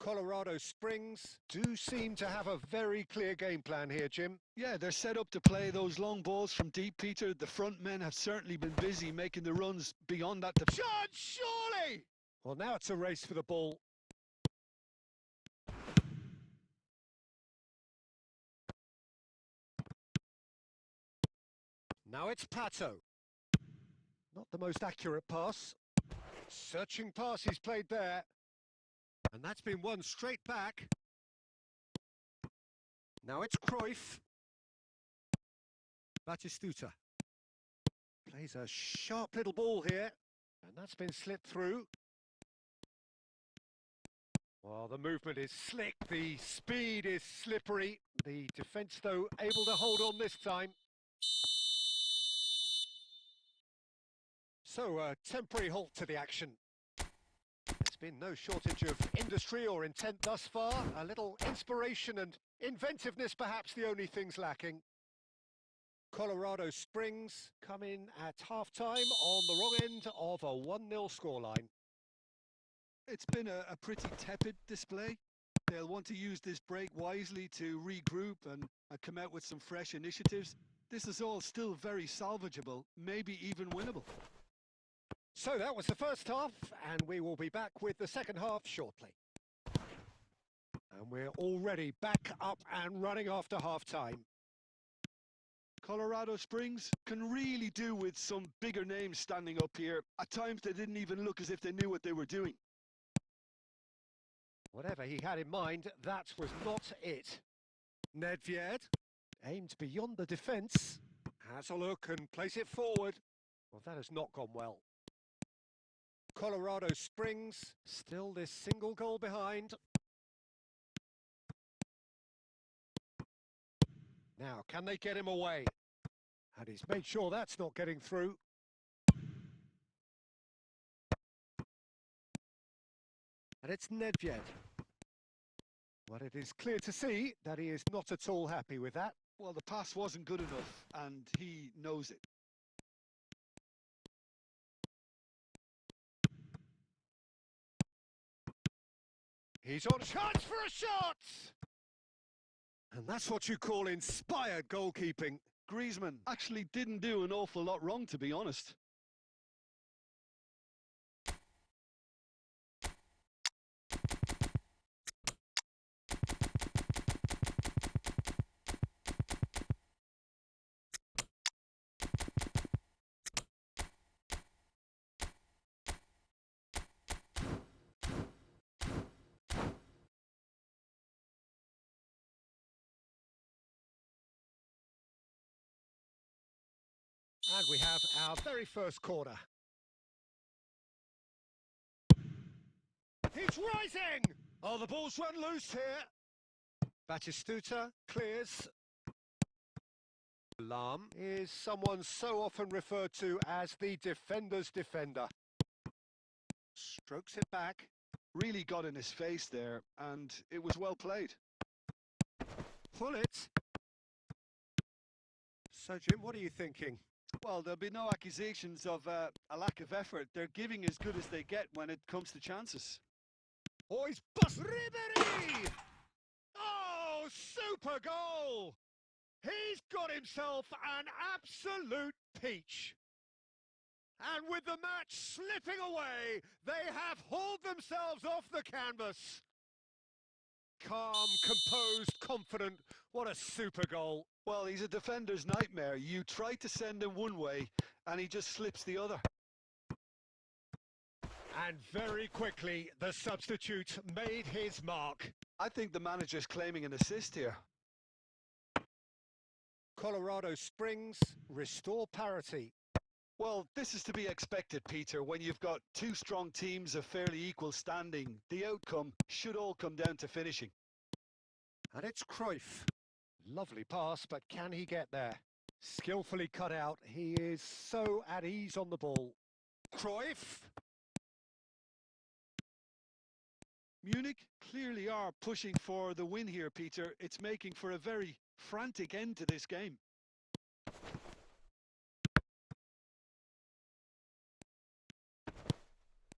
Speaker 1: Colorado Springs do seem to have a very clear game plan here, Jim.
Speaker 2: Yeah, they're set up to play those long balls from deep, Peter. The front men have certainly been busy making the runs beyond that.
Speaker 1: Shot, surely! Well, now it's a race for the ball. Now it's Pato. Not the most accurate pass. Searching pass he's played there. And that's been won straight back. Now it's Cruyff. Batistuta. Plays a sharp little ball here. And that's been slipped through. Well, the movement is slick. The speed is slippery. The defence, though, able to hold on this time. So, a temporary halt to the action. There's been no shortage of industry or intent thus far. A little inspiration and inventiveness, perhaps the only things lacking. Colorado Springs come in at half-time on the wrong end of a 1-0 scoreline.
Speaker 2: It's been a pretty tepid display. They'll want to use this break wisely to regroup and come out with some fresh initiatives. This is all still very salvageable, maybe even winnable.
Speaker 1: So that was the first half, and we will be back with the second half shortly. And we're already back up and running after half-time.
Speaker 2: Colorado Springs can really do with some bigger names standing up here. At times they didn't even look as if they knew what they were doing.
Speaker 1: Whatever he had in mind, that was not it. Nedved aimed beyond the defence. Has a look and plays it forward. Well, that has not gone well. Colorado Springs, still this single goal behind. Now, can they get him away? And he's made sure that's not getting through. And it's Nedved. Well, it is clear to see that he is not at all happy with that.
Speaker 2: Well, the pass wasn't good enough, and he knows it.
Speaker 1: He's on chance for a shot! And that's what you call inspired goalkeeping.
Speaker 2: Griezmann actually didn't do an awful lot wrong, to be honest.
Speaker 1: And we have our very first corner. He's rising! Oh, the ball's run loose here. Batistuta clears. Lam is someone so often referred to as the defender's defender. Strokes it back.
Speaker 2: Really got in his face there, and it was well played.
Speaker 1: Pull it. So, Jim, what are you thinking?
Speaker 2: Well, there'll be no accusations of a lack of effort. They're giving as good as they get when it comes to chances.
Speaker 1: Oh, he's bust Ribery! Oh, super goal! He's got himself an absolute peach. And with the match slipping away, they have hauled themselves off the canvas. Calm, composed, confident. What a super goal.
Speaker 2: Well, he's a defender's nightmare. You try to send him one way, and he just slips the other.
Speaker 1: And very quickly, the substitute made his mark.
Speaker 2: I think the manager's claiming an assist here.
Speaker 1: Colorado Springs restore parity.
Speaker 2: Well, this is to be expected, Peter. When you've got two strong teams of fairly equal standing, the outcome should all come down to finishing.
Speaker 1: And it's Cruyff. Lovely pass, but can he get there? Skillfully cut out. He is so at ease on the ball. Cruyff.
Speaker 2: Munich clearly are pushing for the win here, Peter. It's making for a very frantic end to this game.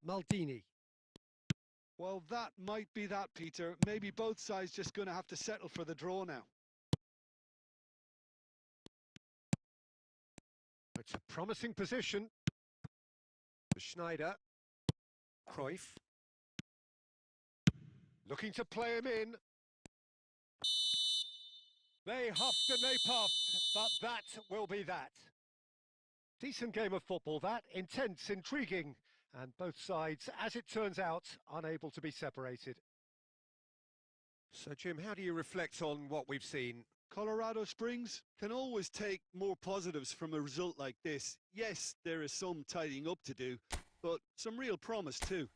Speaker 1: Maldini.
Speaker 2: Well, that might be that, Peter. Maybe both sides just going to have to settle for the draw now.
Speaker 1: It's a promising position. Schneider. Cruyff. Looking to play him in. They huffed and they puffed, but that will be that. Decent game of football, that. Intense, intriguing, and both sides, as it turns out, unable to be separated. So, Jim, how do you reflect on what we've seen?
Speaker 2: Colorado Springs can always take more positives from a result like this. Yes, there is some tidying up to do, but some real promise too.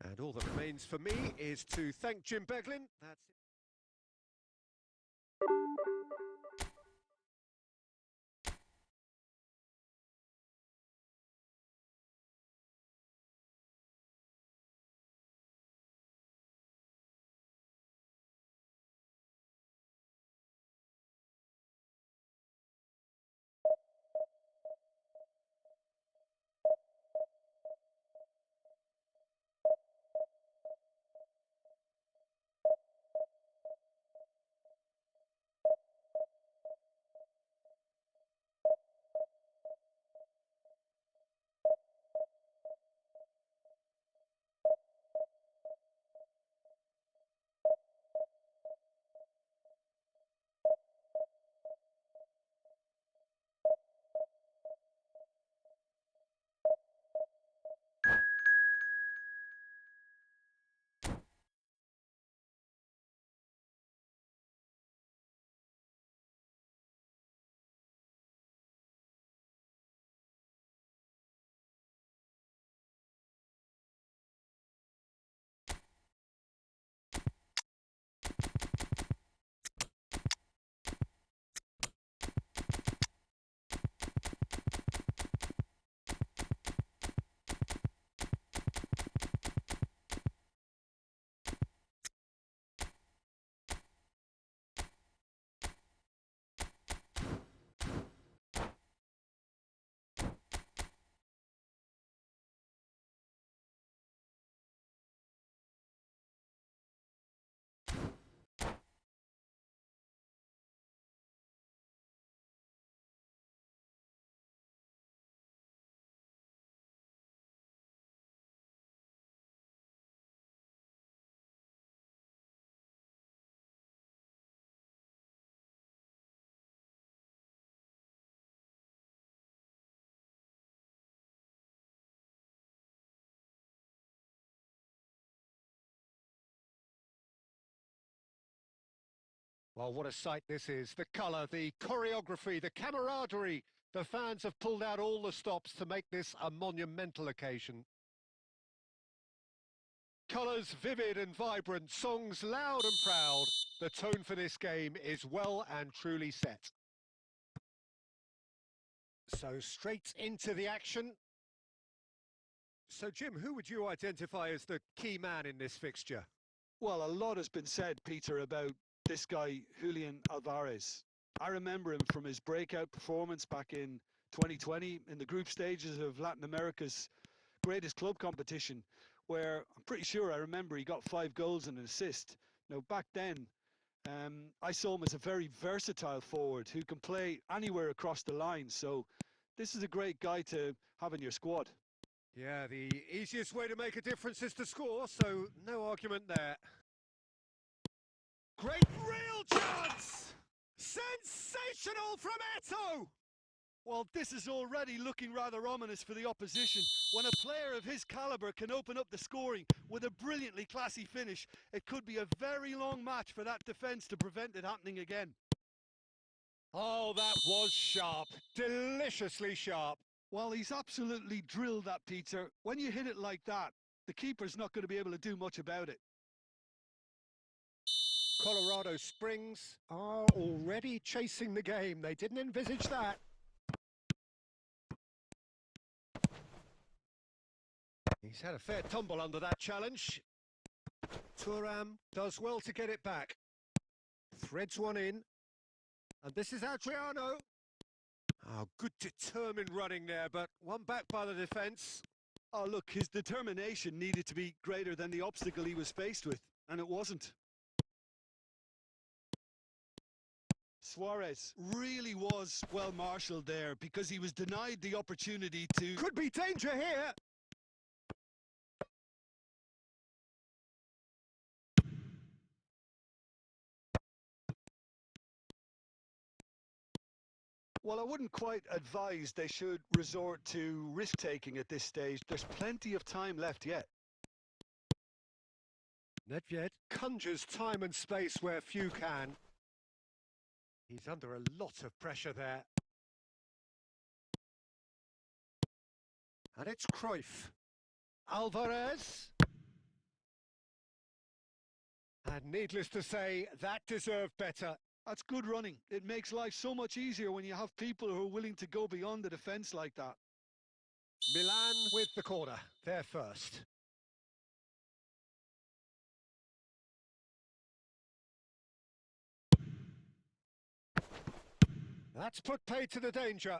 Speaker 1: And all that remains for me is to thank Jim Beglin. That's it. Well, what a sight this is. The colour, the choreography, the camaraderie. The fans have pulled out all the stops to make this a monumental occasion. Colours vivid and vibrant, songs loud and proud. The tone for this game is well and truly set. So straight into the action. So Jim, who would you identify as the key man in this fixture?
Speaker 2: Well, a lot has been said, Peter, about this guy, Julian Alvarez. I remember him from his breakout performance back in 2020 in the group stages of Latin America's greatest club competition, where I'm pretty sure I remember he got 5 goals and an assist. Now, back then, I saw him as a very versatile forward who can play anywhere across the line. So this is a great guy to have in your squad.
Speaker 1: Yeah, the easiest way to make a difference is to score, so no argument there. Great real chance! Sensational from Eto!
Speaker 2: Well, this is already looking rather ominous for the opposition. When a player of his calibre can open up the scoring with a brilliantly classy finish, it could be a very long match for that defence to prevent it happening again.
Speaker 1: Oh, that was sharp. Deliciously sharp.
Speaker 2: Well, he's absolutely drilled that, Peter. When you hit it like that, the keeper's not going to be able to do much about it.
Speaker 1: Colorado Springs are already chasing the game. They didn't envisage that. He's had a fair tumble under that challenge. Thuram does well to get it back. Threads one in. And this is Adriano. Oh, good determined running there, but one back by the defence.
Speaker 2: Oh, look, his determination needed to be greater than the obstacle he was faced with, and it wasn't. Suarez really was well marshalled there because he was denied the opportunity to...
Speaker 1: Could be danger here!
Speaker 2: Well, I wouldn't quite advise they should resort to risk-taking at this stage. There's plenty of time left yet.
Speaker 1: Nedved conjures time and space where few can. He's under a lot of pressure there. And it's Cruyff. Alvarez. And needless to say, that deserved better.
Speaker 2: That's good running. It makes life so much easier when you have people who are willing to go beyond the defence like that.
Speaker 1: Milan with the corner. They're first. That's put paid to the danger.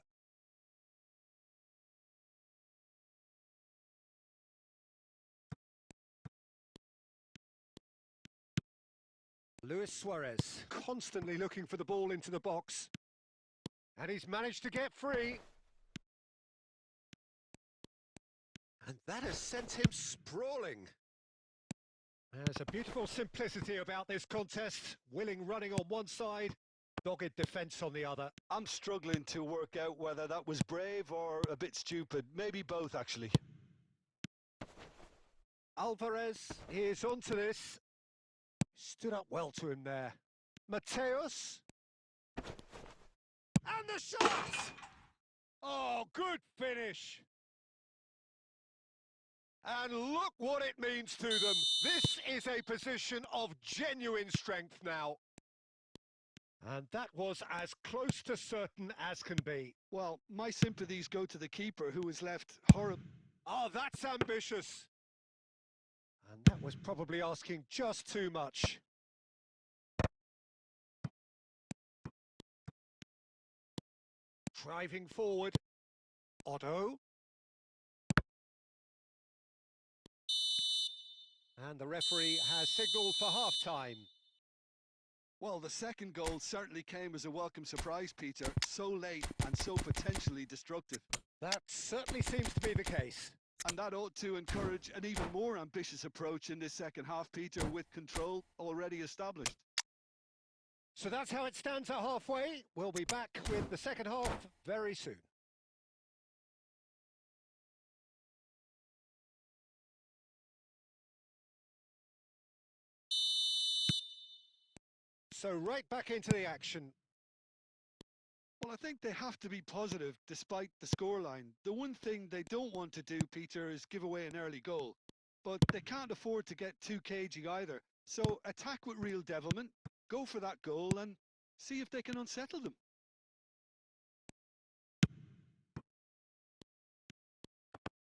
Speaker 1: Luis Suarez, constantly looking for the ball into the box. And he's managed to get free. And that has sent him sprawling. There's a beautiful simplicity about this contest. Willing running on one side, dogged defence on the other.
Speaker 2: I'm struggling to work out whether that was brave or a bit stupid. Maybe both, actually.
Speaker 1: Alvarez is onto this. Stood up well to him there. Mateus. And the shot! Oh, good finish. And look what it means to them. This is a position of genuine strength now. And that was as close to certain as can be.
Speaker 2: Well, my sympathies go to the keeper, who was left horrible.
Speaker 1: Oh, that's ambitious. And that was probably asking just too much. Driving forward. Otto. And the referee has signalled for half-time.
Speaker 2: Well, the second goal certainly came as a welcome surprise, Peter. So late and so potentially destructive.
Speaker 1: That certainly seems to be the case.
Speaker 2: And that ought to encourage an even more ambitious approach in this second half, Peter, with control already established.
Speaker 1: So that's how it stands at halfway. We'll be back with the second half very soon. So right back into the action.
Speaker 2: Well, I think they have to be positive despite the scoreline. The one thing they don't want to do, Peter, is give away an early goal. But they can't afford to get too cagey either. So attack with real devilment, go for that goal and see if they can unsettle them.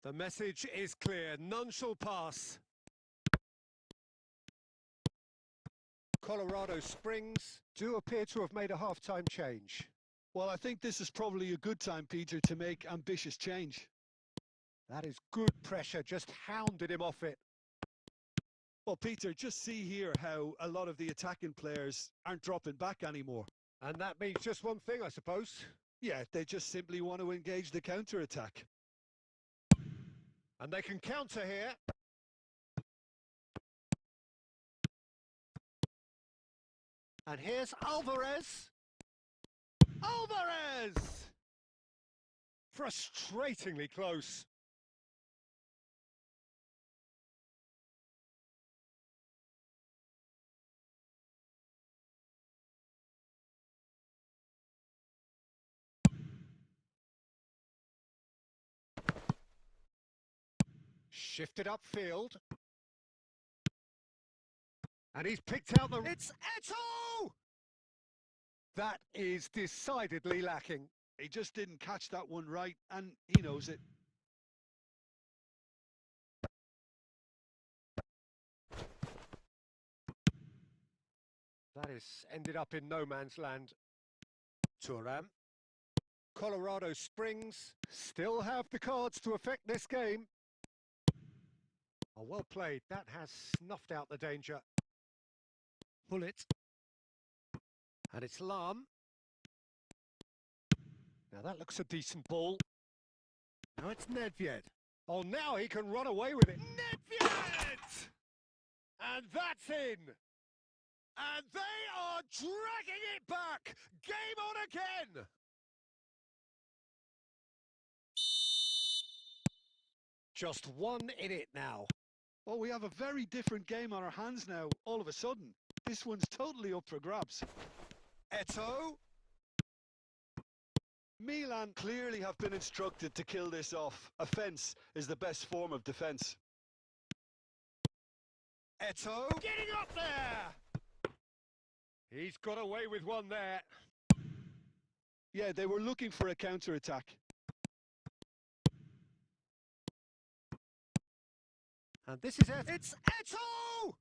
Speaker 1: The message is clear. None shall pass. Colorado Springs do appear to have made a half-time change.
Speaker 2: Well, I think this is probably a good time, Peter, to make ambitious change.
Speaker 1: That is good pressure, just hounded him off it.
Speaker 2: Well, Peter, just see here how a lot of the attacking players aren't dropping back anymore.
Speaker 1: And that means just one thing, I suppose.
Speaker 2: Yeah, they just simply want to engage the counter-attack.
Speaker 1: And they can counter here. And here's Alvarez. Alvarez! Frustratingly close. Shifted upfield. And he's picked out the... It's Eto! That is decidedly lacking.
Speaker 2: He just didn't catch that one right, and he knows it.
Speaker 1: That is ended up in no man's land. Turam. Colorado Springs still have the cards to affect this game. Oh, well played. That has snuffed out the danger. Bullet. And it's Lam. Now that looks a decent ball. Now it's Nedved. Oh, now he can run away with it. Nedved! And that's in. And they are dragging it back. Game on again. Just one in it now.
Speaker 2: Well, we have a very different game on our hands now, all of a sudden. This one's totally up for grabs.
Speaker 1: Eto.
Speaker 2: Milan clearly have been instructed to kill this off. Offence is the best form of defence.
Speaker 1: Eto getting up there. He's got away with one there.
Speaker 2: Yeah, they were looking for a counter-attack.
Speaker 1: And this is it. It's Eto!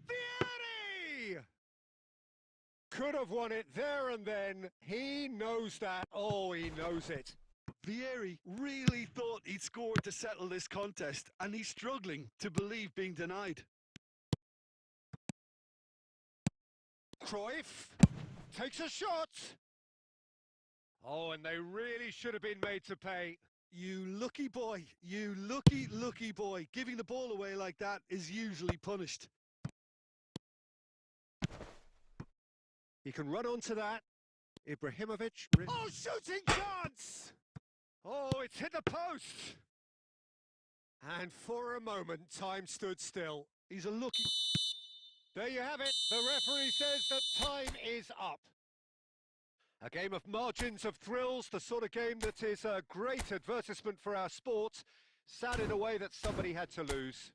Speaker 1: Vieri! Could have won it there and then. He knows that. Oh, he knows it.
Speaker 2: Vieri really thought he'd scored to settle this contest, and he's struggling to believe being denied.
Speaker 1: Cruyff takes a shot. Oh, and they really should have been made to pay.
Speaker 2: You lucky boy, you lucky boy. Giving the ball away like that is usually punished.
Speaker 1: He can run onto that. Ibrahimovic. Oh, shooting chance! Oh, it's hit the post. And for a moment, time stood still.
Speaker 2: He's a lucky...
Speaker 1: There you have it. The referee says that time is up. A game of margins of thrills, the sort of game that is a great advertisement for our sport. Sad in a way that somebody had to lose.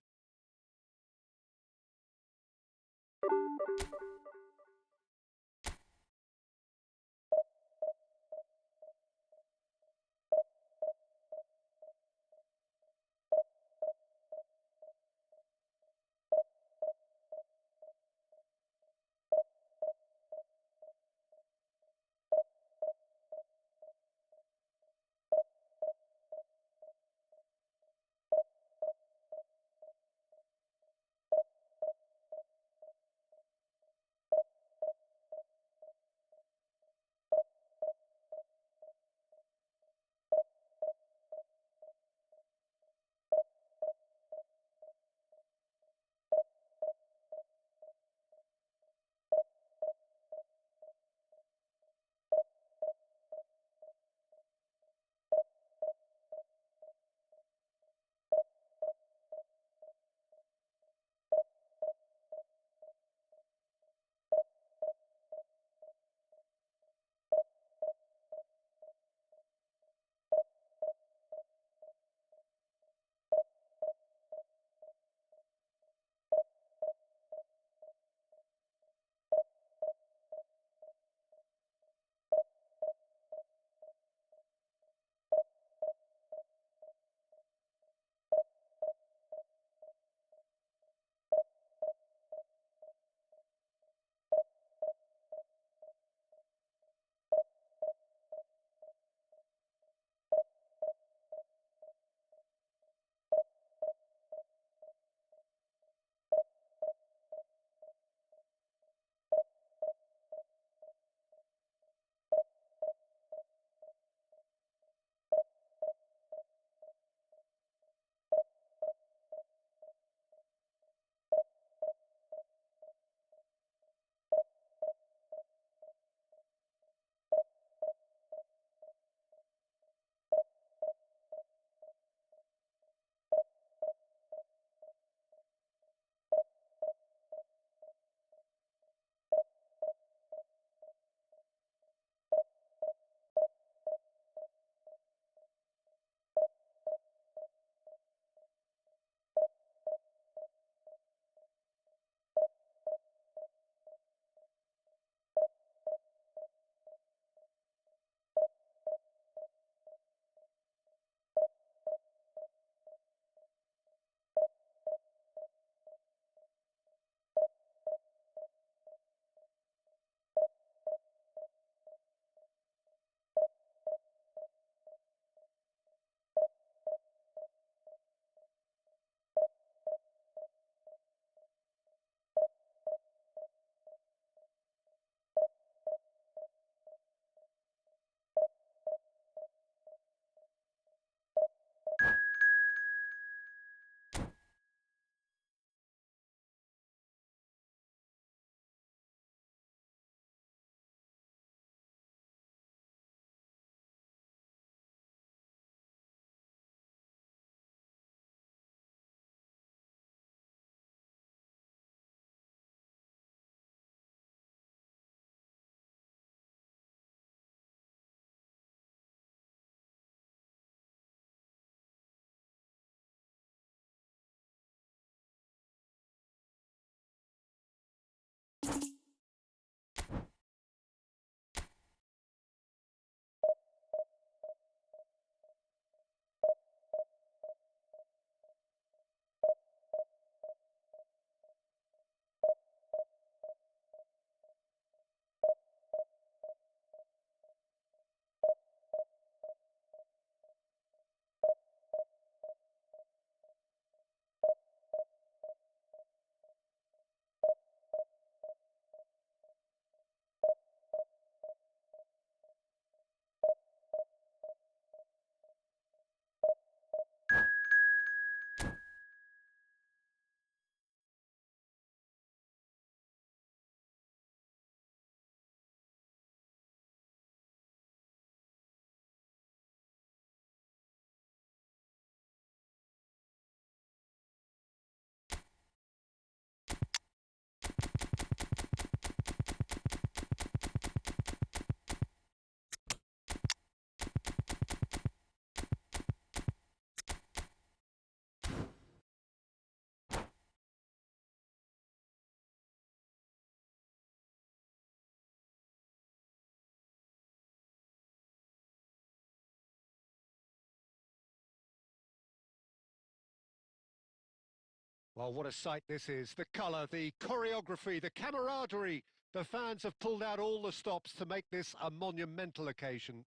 Speaker 1: Well, what a sight this is. The colour, the choreography, the camaraderie. The fans have pulled out all the stops to make this a monumental occasion.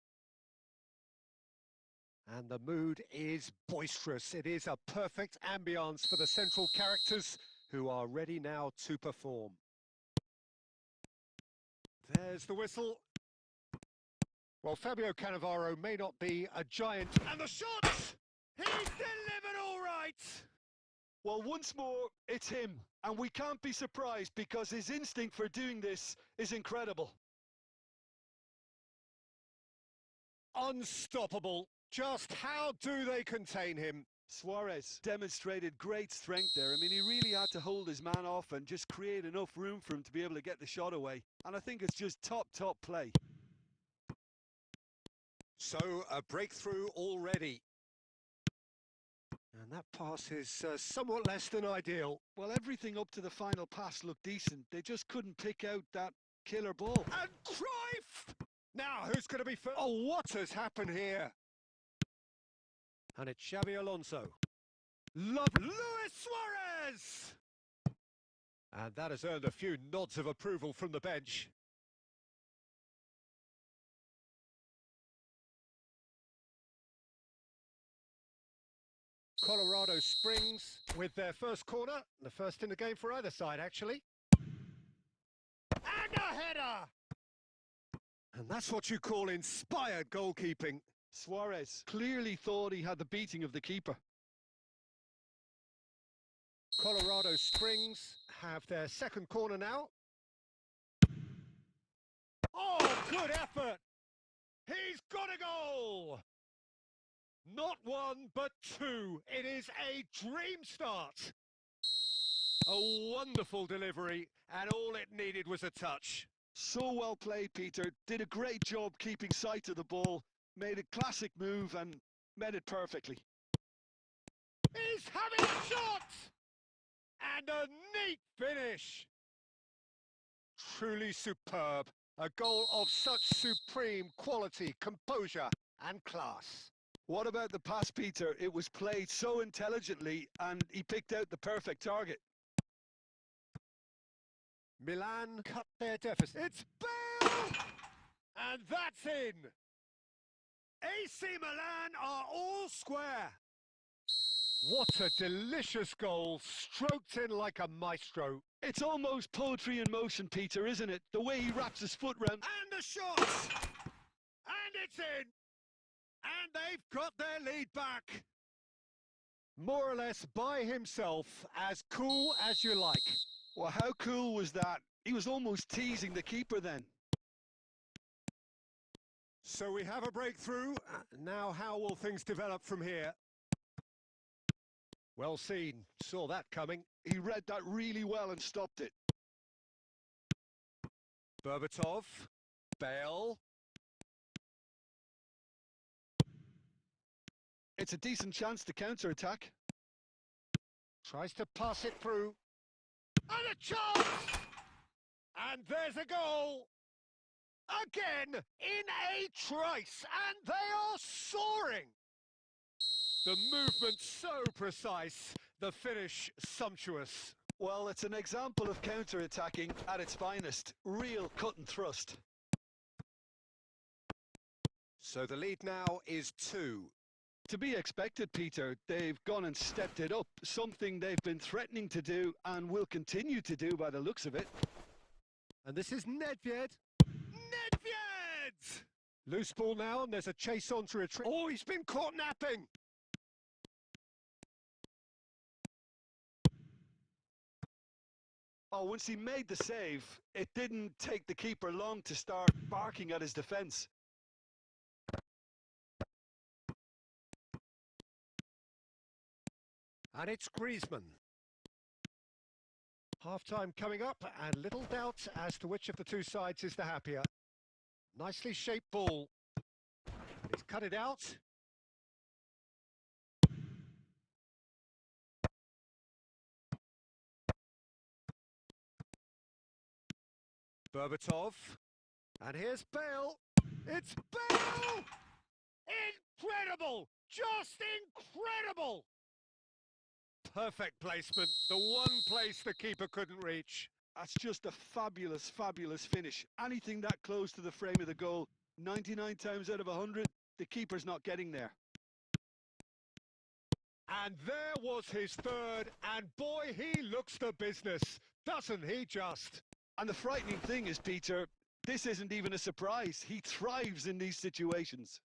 Speaker 1: And the mood is boisterous. It is a perfect ambience for the central characters who are ready now to perform. There's the whistle. Well, Fabio Cannavaro may not be a giant. And the shots! He's delivered all right!
Speaker 2: Well, once more, it's him. And we can't be surprised because his instinct for doing this is incredible.
Speaker 1: Unstoppable. Just how do they contain him?
Speaker 2: Suarez demonstrated great strength there. I mean, he really had to hold his man off and just create enough room for him to be able to get the shot away. And I think it's just top play.
Speaker 1: So, a breakthrough already. And that pass is somewhat less than ideal.
Speaker 2: Well, everything up to the final pass looked decent. They just couldn't pick out that killer ball.
Speaker 1: And Cruyff! Now, who's going to be first? Oh, what has happened here? And it's Xabi Alonso. Love Luis Suarez! And that has earned a few nods of approval from the bench. Colorado Springs with their first corner. The first in the game for either side, actually. And a header! And that's what you call inspired goalkeeping.
Speaker 2: Suarez clearly thought he had the beating of the keeper.
Speaker 1: Colorado Springs have their second corner now. Oh, good effort! He's got a goal! Not one, but two. It is a dream start. A wonderful delivery, and all it needed was a touch.
Speaker 2: So well played, Peter. Did a great job keeping sight of the ball. Made a classic move and met it perfectly.
Speaker 1: He's having a shot! And a neat finish. Truly superb. A goal of such supreme quality, composure and class.
Speaker 2: What about the pass, Peter? It was played so intelligently and he picked out the perfect target.
Speaker 1: Milan cut their deficit. It's Bale! And that's in. AC Milan are all square. What a delicious goal, stroked in like a maestro.
Speaker 2: It's almost poetry in motion, Peter, isn't it? The way he wraps his foot round.
Speaker 1: And the shots! And it's in! And they've got their lead back. More or less by himself, as cool as you like.
Speaker 2: Well, how cool was that? He was almost teasing the keeper then.
Speaker 1: So we have a breakthrough. Now how will things develop from here? Well seen. Saw that coming.
Speaker 2: He read that really well and stopped it.
Speaker 1: Berbatov. Bale.
Speaker 2: It's a decent chance to counter-attack.
Speaker 1: Tries to pass it through. And a chance! And there's a goal! Again, in a trice, and they are soaring! The movement so precise, the finish sumptuous.
Speaker 2: Well, it's an example of counter-attacking at its finest. Real cut and thrust.
Speaker 1: So the lead now is 2.
Speaker 2: To be expected, Peter. They've gone and stepped it up, something they've been threatening to do and will continue to do by the looks of it.
Speaker 1: And this is Nedved. Nedved! Loose ball now, and there's a chase on to retrieve. Oh, he's been caught napping!
Speaker 2: Oh, once he made the save, it didn't take the keeper long to start barking at his defence.
Speaker 1: And it's Griezmann. Half-time coming up, and little doubt as to which of the two sides is the happier. Nicely shaped ball. He's cut it out. Berbatov. And here's Bale. It's Bale! Incredible! Just incredible! perfect placement. The one place the keeper couldn't reach.
Speaker 2: That's just a fabulous, fabulous finish. Anything that close to the frame of the goal, 99 times out of 100, the keeper's not getting there.
Speaker 1: And there was his third, and boy, he looks the business, doesn't he just?
Speaker 2: And the frightening thing is, Peter, this isn't even a surprise. He thrives in these situations.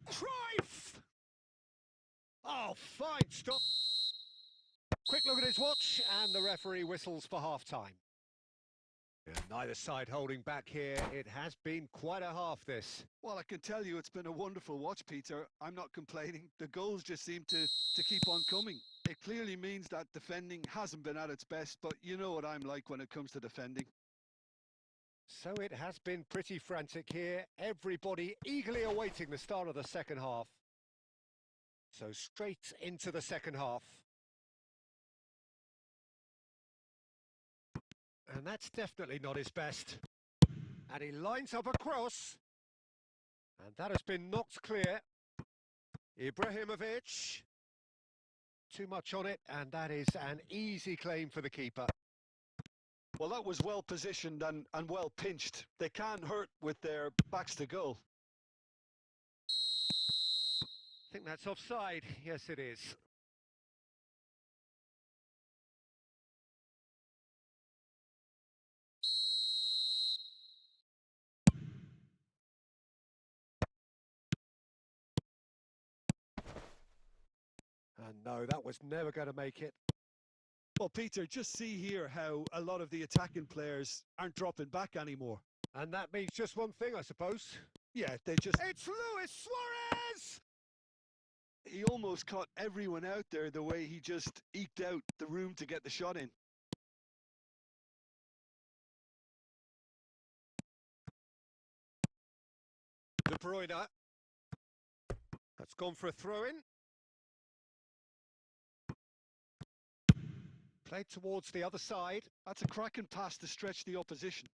Speaker 1: Cruyff! Oh, fine stop. Quick look at his watch, and the referee whistles for half-time. Neither side holding back here. It has been quite a half, this.
Speaker 2: Well, I can tell you it's been a wonderful watch, Peter. I'm not complaining. The goals just seem to keep on coming. It clearly means that defending hasn't been at its best, but you know what I'm like when it comes to defending.
Speaker 1: So it has been pretty frantic here. Everybody eagerly awaiting the start of the second half. So straight into the second half. And that's definitely not his best. And he lines up a cross. And that has been knocked clear. Ibrahimovic. Too much on it, and that is an easy claim for the keeper.
Speaker 2: Well, that was well positioned and well pinched. They can't hurt with their backs to goal.
Speaker 1: I think that's offside. Yes, it is. And no, that was never going to make it.
Speaker 2: Well, Peter, just see here how a lot of the attacking players aren't dropping back anymore.
Speaker 1: And that means just one thing, I suppose.
Speaker 2: Yeah, they just...
Speaker 1: It's Luis Suarez!
Speaker 2: He almost caught everyone out there the way he just eked out the room to get the shot in.
Speaker 1: De Bruyne. That's gone for a throw-in. Played towards the other side.
Speaker 2: That's a cracking pass to stretch the opposition.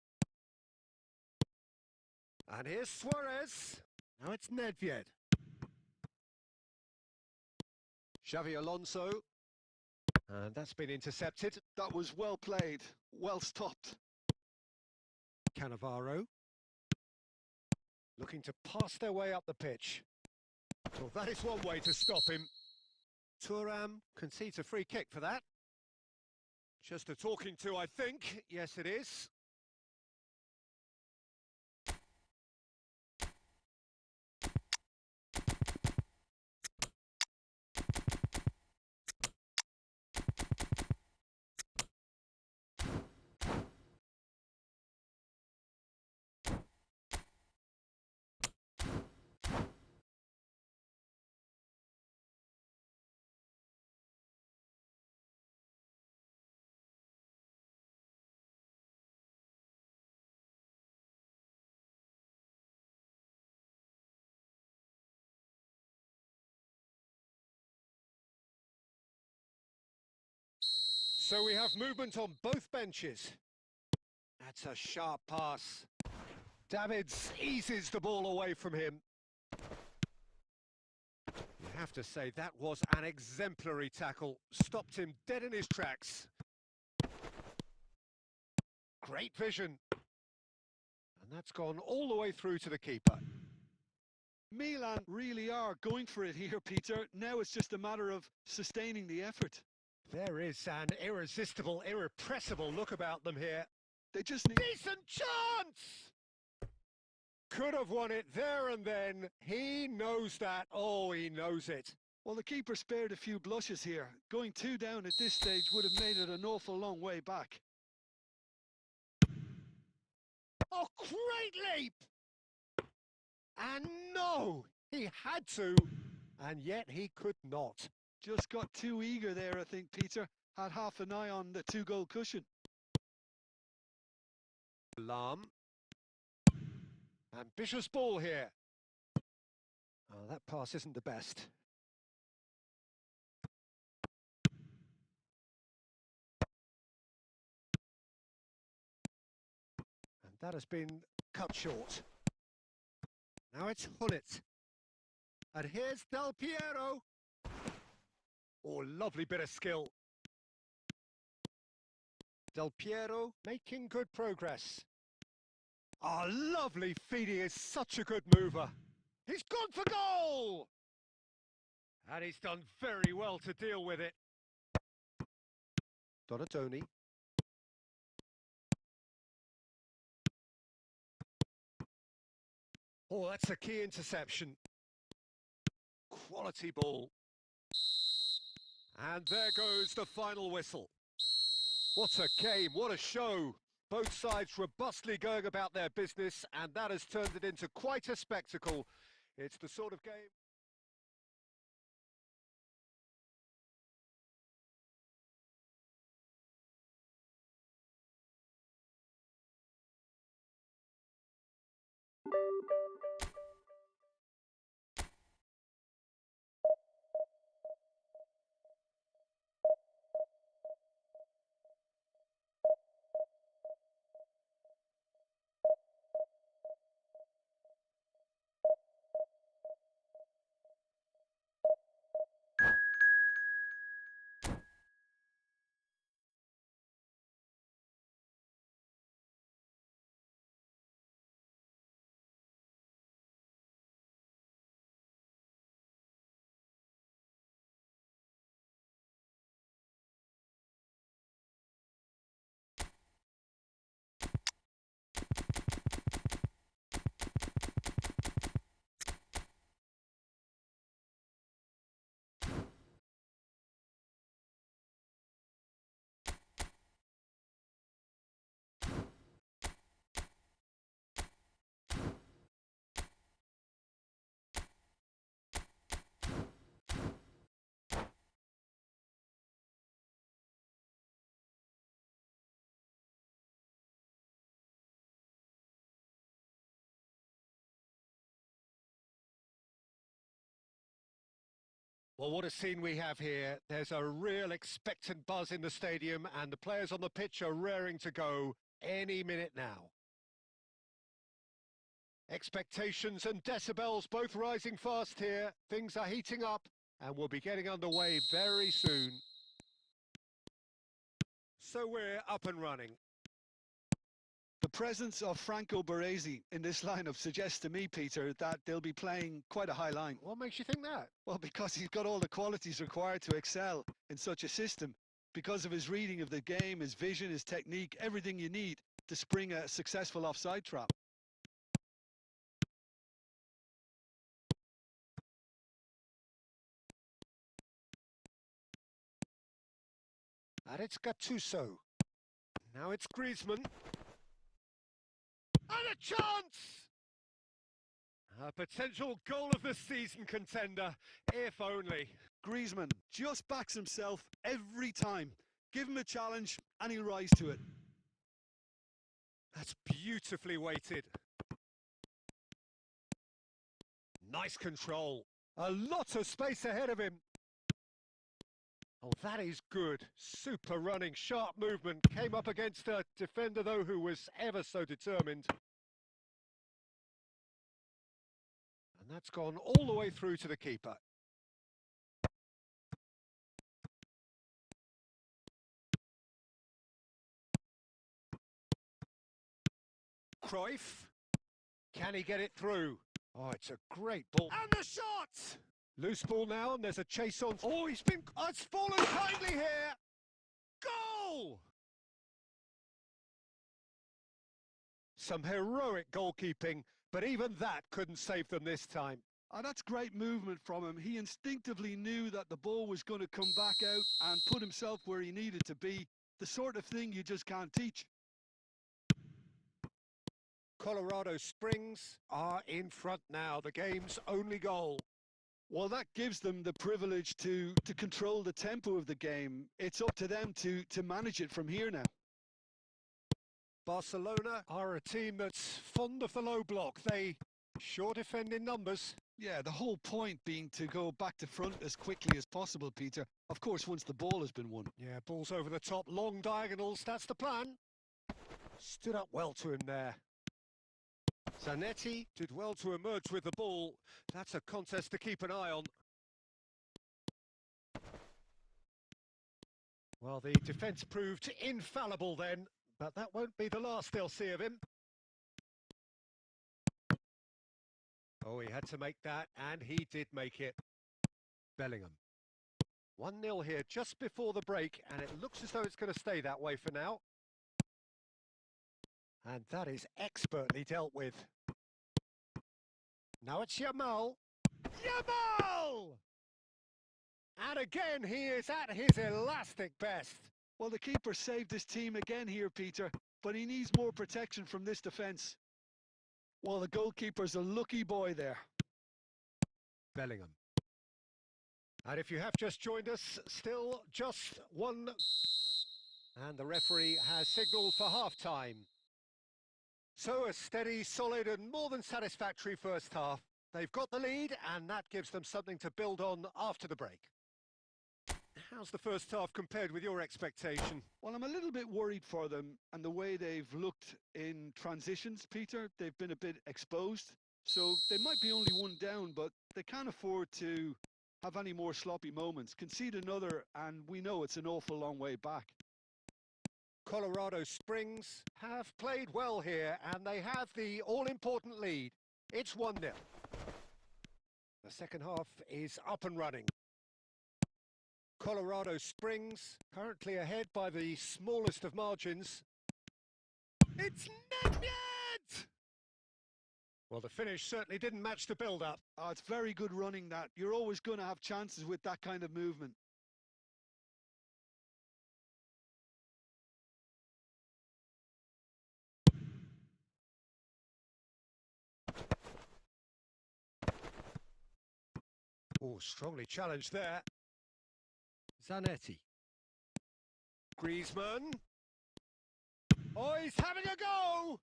Speaker 1: And here's Suarez. Now it's Nedved. Xavi Alonso. And that's been intercepted.
Speaker 2: That was well played, well stopped.
Speaker 1: Cannavaro. Looking to pass their way up the pitch. Well, that is one way to stop him. Thuram concedes a free kick for that. Just a talking to, I think. Yes, it is. So we have movement on both benches. That's a sharp pass. Davids eases the ball away from him. You have to say that was an exemplary tackle. Stopped him dead in his tracks. Great vision. And that's gone all the way through to the keeper.
Speaker 2: Milan really are going for it here, Peter. Now it's just a matter of sustaining the effort.
Speaker 1: There is an irresistible, irrepressible look about them here.
Speaker 2: They just need...
Speaker 1: Decent chance! Could have won it there and then. He knows that. Oh, he knows it.
Speaker 2: Well, the keeper spared a few blushes here. Going 2 down at this stage would have made it an awful long way back.
Speaker 1: Oh, great leap! And no, he had to, and yet he could not.
Speaker 2: Just got too eager there, I think, Peter. Had half an eye on the 2-goal cushion.
Speaker 1: Lam. Ambitious ball here. Oh, that pass isn't the best. And that has been cut short. Now it's Hullet. And here's Del Piero. Oh, lovely bit of skill. Del Piero making good progress. Ah, lovely feeding, is such a good mover. He's gone for goal! And he's done very well to deal with it. Donatoni. Oh, that's a key interception. Quality ball. And there goes the final whistle. What a game, what a show. Both sides robustly going about their business, and that has turned it into quite a spectacle. It's the sort of game... Well, what a scene we have here. There's a real expectant buzz in the stadium, and the players on the pitch are raring to go any minute now. Expectations and decibels both rising fast here. Things are heating up, and we'll be getting underway very soon. So we're up and running.
Speaker 2: The presence of Franco Baresi in this lineup suggests to me, Peter, that they'll be playing quite a high line.
Speaker 1: What makes you think that?
Speaker 2: Well, because he's got all the qualities required to excel in such a system. Because of his reading of the game, his vision, his technique, everything you need to spring a successful offside trap.
Speaker 1: And it's Gattuso. Now it's Griezmann. And a chance! A potential goal of the season contender, if only.
Speaker 2: Griezmann just backs himself every time. Give him a challenge and he'll rise to it.
Speaker 1: That's beautifully weighted. Nice control. A lot of space ahead of him. Oh, that is good. Super running, sharp movement. Came up against a defender, though, who was ever so determined. And that's gone all the way through to the keeper. Cruyff. Can he get it through? Oh, it's a great ball. And the shot! Loose ball now, and there's a chase on. Oh, it's fallen kindly here. Goal! Some heroic goalkeeping, but even that couldn't save them this time.
Speaker 2: Oh, that's great movement from him. He instinctively knew that the ball was going to come back out and put himself where he needed to be. The sort of thing you just can't teach.
Speaker 1: Colorado Springs are in front now, the game's only goal.
Speaker 2: Well, that gives them the privilege to control the tempo of the game. It's up to them to manage it from here now.
Speaker 1: Barcelona are a team that's fond of the low block. They sure defend in numbers.
Speaker 2: Yeah, the whole point being to go back to front as quickly as possible, Peter. Of course, once the ball has been won.
Speaker 1: Yeah, balls over the top, long diagonals, that's the plan. Stood up well to him there. Zanetti did well to emerge with the ball. That's a contest to keep an eye on. Well, the defence proved infallible then, but that won't be the last they'll see of him. Oh, he had to make that, and he did make it. Bellingham. 1-0 here just before the break, and it looks as though it's going to stay that way for now. And that is expertly dealt with. Now it's Yamal. Yamal! And again, he is at his elastic best.
Speaker 2: Well, the keeper saved his team again here, Peter, but he needs more protection from this defence. Well, the goalkeeper's a lucky boy there.
Speaker 1: Bellingham. And if you have just joined us, still just one. And the referee has signalled for half-time. So a steady, solid and more than satisfactory first half. They've got the lead and that gives them something to build on after the break. How's the first half compared with your expectation?
Speaker 2: Well, I'm a little bit worried for them and the way they've looked in transitions, Peter. They've been a bit exposed, so they might be only one down, but they can't afford to have any more sloppy moments. Concede another and we know it's an awful long way back.
Speaker 1: Colorado Springs have played well here and they have the all-important lead. It's 1-0. The second half is up and running. Colorado Springs currently ahead by the smallest of margins. It's net! Well, the finish certainly didn't match the build-up.
Speaker 2: Oh, it's very good running that. You're always going to have chances with that kind of movement.
Speaker 1: Oh, strongly challenged there. Zanetti. Griezmann. Oh, he's having a go!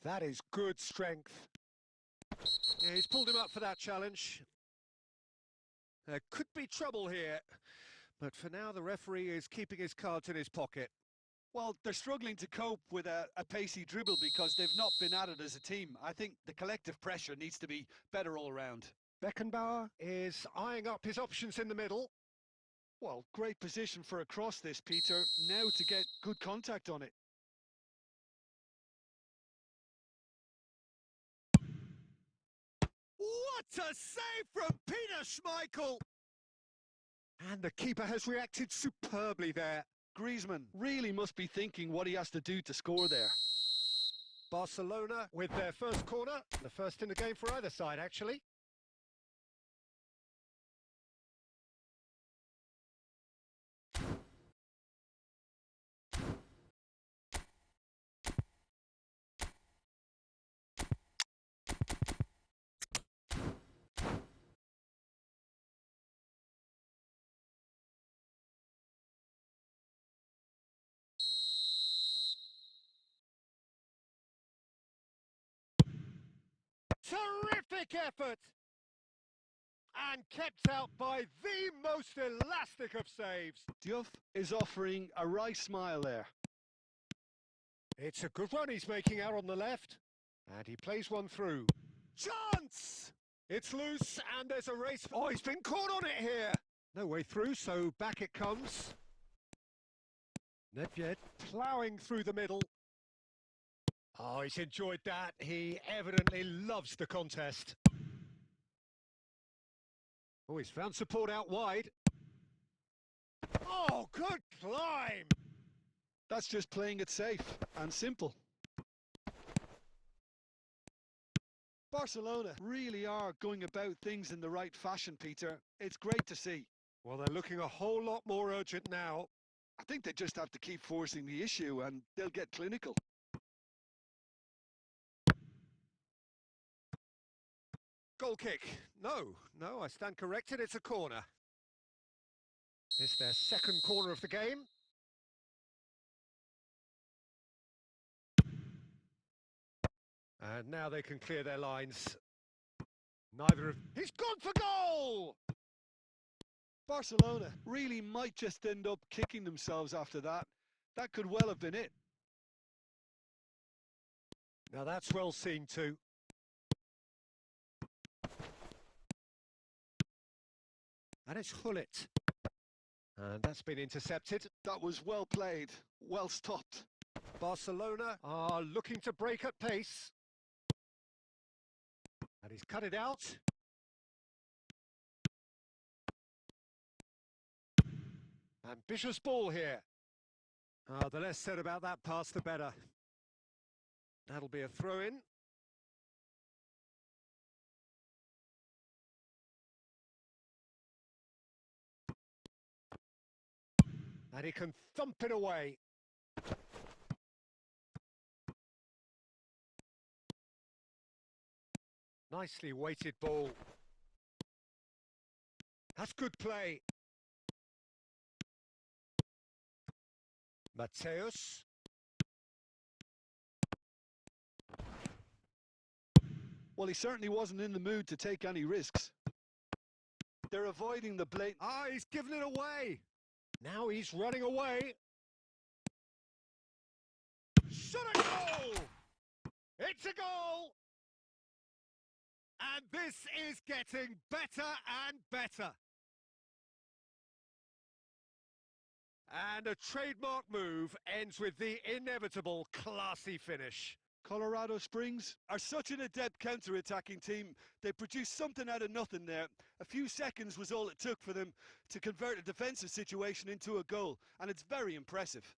Speaker 1: That is good strength. Yeah, he's pulled him up for that challenge. There could be trouble here, but for now the referee is keeping his cards in his pocket.
Speaker 2: Well, they're struggling to cope with a pacey dribble because they've not been at it as a team. I think the collective pressure needs to be better all round.
Speaker 1: Beckenbauer is eyeing up his options in the middle.
Speaker 2: Well, great position for a cross this, Peter. Now to get good contact on it.
Speaker 1: What a save from Peter Schmeichel! And the keeper has reacted superbly there.
Speaker 2: Griezmann really must be thinking what he has to do to score there.
Speaker 1: Barcelona with their first corner, the first in the game for either side, actually. Terrific effort! And kept out by the most elastic of saves.
Speaker 2: Diouf is offering a wry smile there.
Speaker 1: It's a good run he's making out on the left. And he plays one through. Chance! It's loose and there's a race. Oh, he's been caught on it here. No way through, so back it comes. Nedved ploughing through the middle. Oh, he's enjoyed that. He evidently loves the contest. Oh, he's found support out wide. Oh, good climb!
Speaker 2: That's just playing it safe and simple. Barcelona really are going about things in the right fashion, Peter. It's great to see.
Speaker 1: Well, they're looking a whole lot more urgent now.
Speaker 2: I think they just have to keep forcing the issue and they'll get clinical.
Speaker 1: Goal kick. No, I stand corrected. It's a corner. It's their second corner of the game. And now they can clear their lines. Neither of... He's gone for goal!
Speaker 2: Barcelona really might just end up kicking themselves after that. That could well have been it.
Speaker 1: Now that's well seen too. And it's Hullet. And that's been intercepted.
Speaker 2: That was well played, well stopped.
Speaker 1: Barcelona are looking to break at pace. And he's cut it out. Ambitious ball here. The less said about that pass, the better. That'll be a throw-in. And he can thump it away. Nicely weighted ball. That's good play. Mateus.
Speaker 2: Well, he certainly wasn't in the mood to take any risks. They're avoiding the blatant...
Speaker 1: He's given it away. Now he's running away. Shot a goal! It's a goal! And this is getting better and better. And a trademark move ends with the inevitable classy finish.
Speaker 2: Colorado Springs are such an adept counter-attacking team. They produced something out of nothing there. A few seconds was all it took for them to convert a defensive situation into a goal, and it's very impressive.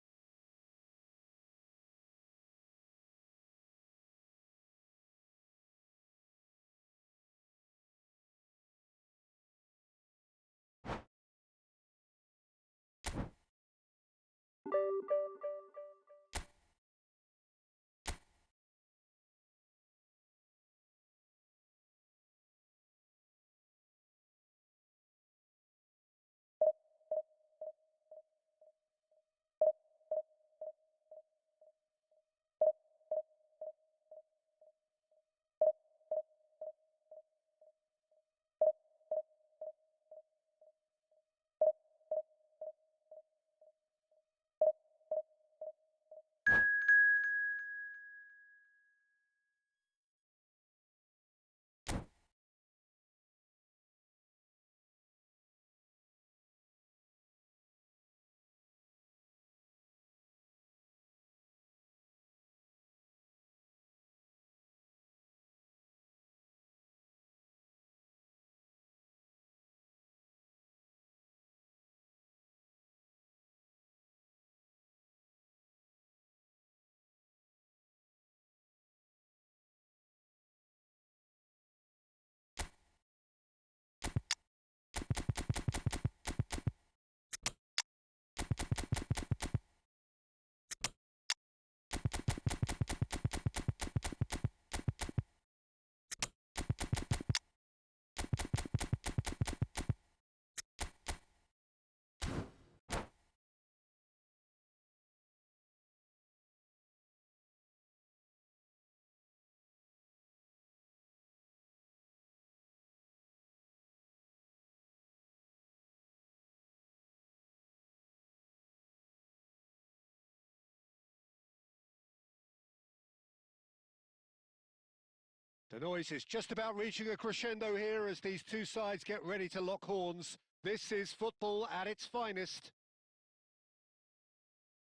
Speaker 1: The noise is just about reaching a crescendo here as these two sides get ready to lock horns. This is football at its finest.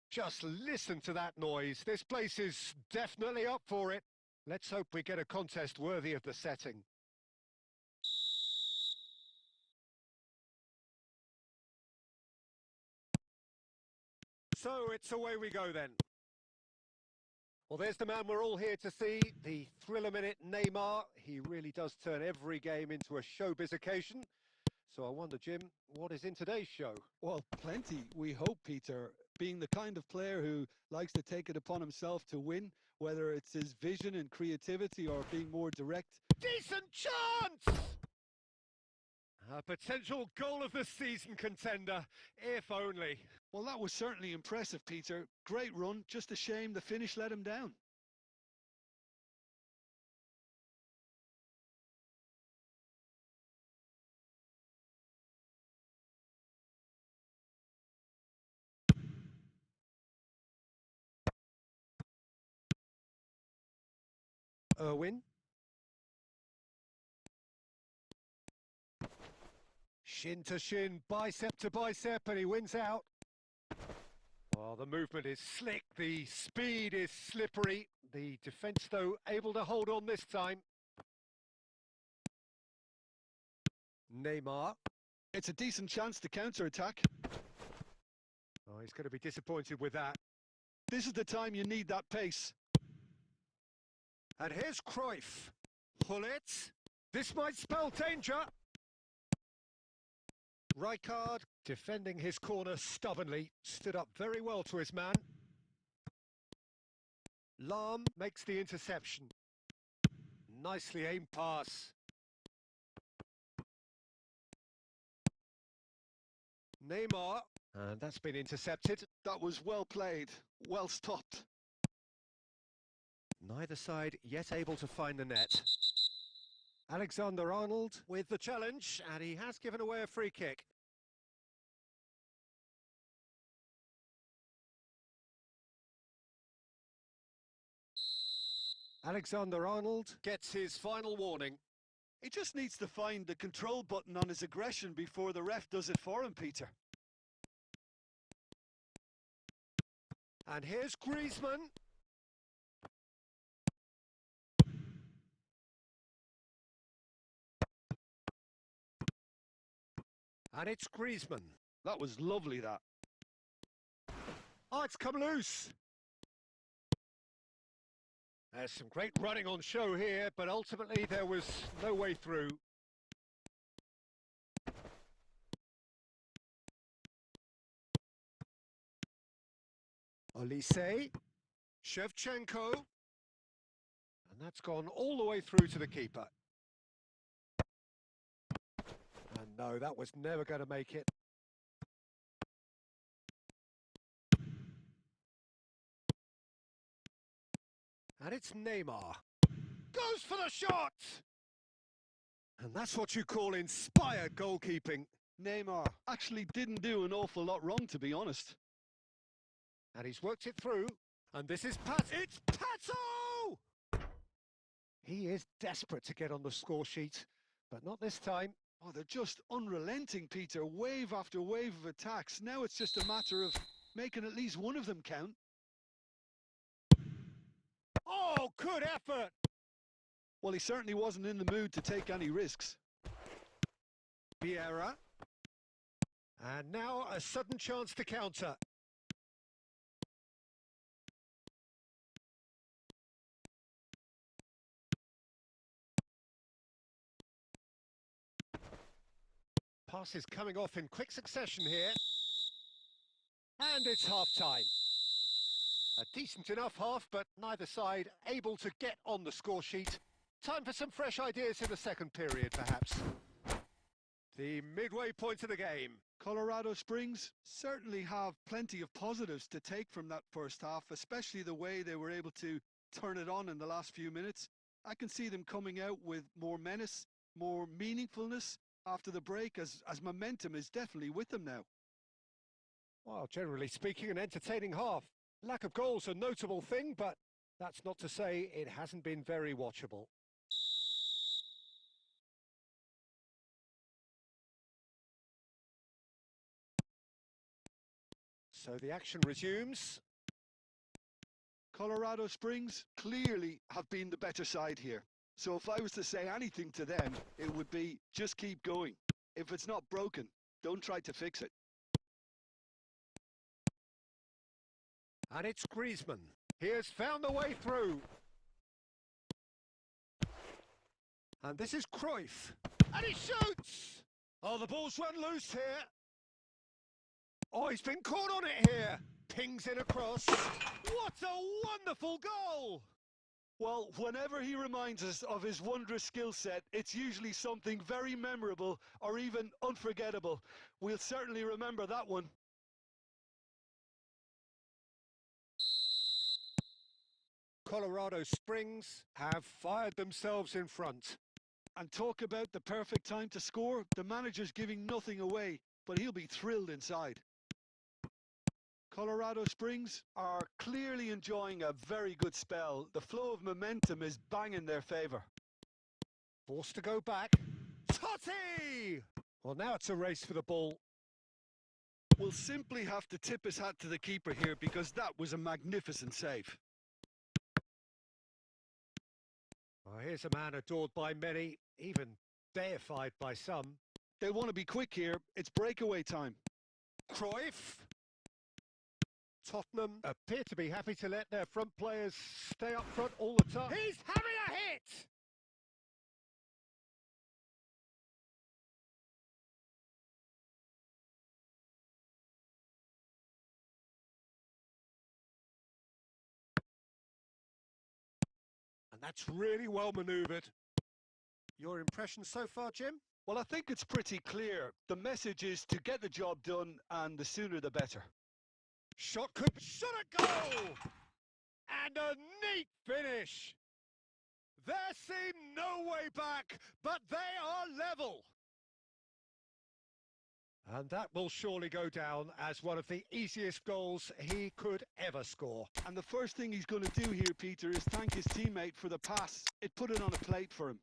Speaker 1: Just listen to that noise. This place is definitely up for it. Let's hope we get a contest worthy of the setting. So it's away we go then. Well, there's the man we're all here to see, the thriller-minute Neymar. He really does turn every game into a showbiz occasion. So I wonder, Jim, what is in today's show?
Speaker 2: Well, plenty, we hope, Peter. Being the kind of player who likes to take it upon himself to win, whether it's his vision and creativity or being more direct.
Speaker 1: Decent chance! A potential goal of the season contender, if only.
Speaker 2: Well, that was certainly impressive, Peter. Great run, just a shame the finish let him down.
Speaker 1: Irwin. Shin to shin, bicep to bicep, and he wins out. Oh, the movement is slick, the speed is slippery. The defence, though, able to hold on this time. Neymar.
Speaker 2: It's a decent chance to counter-attack.
Speaker 1: Oh, he's going to be disappointed with that.
Speaker 2: This is the time you need that pace.
Speaker 1: And here's Cruyff. Pull it. This might spell danger. Rijkaard, defending his corner stubbornly, stood up very well to his man. Lahm makes the interception. Nicely aimed pass. Neymar, and that's been intercepted.
Speaker 2: That was well played, well stopped.
Speaker 1: Neither side yet able to find the net. Alexander-Arnold with the challenge, and he has given away a free kick. Alexander-Arnold gets his final warning.
Speaker 2: He just needs to find the control button on his aggression before the ref does it for him, Peter.
Speaker 1: And here's Griezmann. And it's Griezmann.
Speaker 2: That was lovely, that.
Speaker 1: Oh, it's come loose. There's some great running on show here, but ultimately there was no way through. Olise, Shevchenko, and that's gone all the way through to the keeper. And no, that was never going to make it. And it's Neymar. Goes for the shot! And that's what you call inspired goalkeeping.
Speaker 2: Neymar actually didn't do an awful lot wrong, to be honest.
Speaker 1: And he's worked it through. And this is Pat. It's Pato! He is desperate to get on the score sheet, but not this time.
Speaker 2: Oh, they're just unrelenting, Peter. Wave after wave of attacks. Now it's just a matter of making at least one of them count.
Speaker 1: Oh, good effort!
Speaker 2: Well, he certainly wasn't in the mood to take any risks.
Speaker 1: Vieira. And now a sudden chance to counter. Passes coming off in quick succession here. And it's half-time. A decent enough half, but neither side able to get on the score sheet. Time for some fresh ideas in the second period, perhaps. The midway point of the game.
Speaker 2: Colorado Springs certainly have plenty of positives to take from that first half, especially the way they were able to turn it on in the last few minutes. I can see them coming out with more menace, more meaningfulness after the break, as momentum is definitely with them now.
Speaker 1: Well, generally speaking, an entertaining half. Lack of goals a notable thing, but that's not to say it hasn't been very watchable. So the action resumes.
Speaker 2: Colorado Springs clearly have been the better side here. So if I was to say anything to them, it would be just keep going. If it's not broken, don't try to fix it.
Speaker 1: And it's Griezmann. He has found the way through. And this is Cruyff. And he shoots! Oh, the ball's run loose here. Oh, he's been caught on it here. Pings it across. What a wonderful goal!
Speaker 2: Well, whenever he reminds us of his wondrous skill set, it's usually something very memorable or even unforgettable. We'll certainly remember that one.
Speaker 1: Colorado Springs have fired themselves in front.
Speaker 2: And talk about the perfect time to score. The manager's giving nothing away, but he'll be thrilled inside. Colorado Springs are clearly enjoying a very good spell. The flow of momentum is bang in their favour.
Speaker 1: Forced to go back. Totty! Well, now it's a race for the ball.
Speaker 2: We'll simply have to tip his hat to the keeper here because that was a magnificent save.
Speaker 1: Oh, here's a man adored by many, even deified by some.
Speaker 2: They'll want to be quick here. It's breakaway time.
Speaker 1: Cruyff. Tottenham appear to be happy to let their front players stay up front all the time. He's having a hit! And that's really well manoeuvred. Your impression so far, Jim?
Speaker 2: Well, I think it's pretty clear. The message is to get the job done, and the sooner the better.
Speaker 1: Shot could a goal! And a neat finish! There seemed no way back, but they are level. And that will surely go down as one of the easiest goals he could ever score.
Speaker 2: And the first thing he's going to do here, Peter, is thank his teammate for the pass. It put it on a plate for him.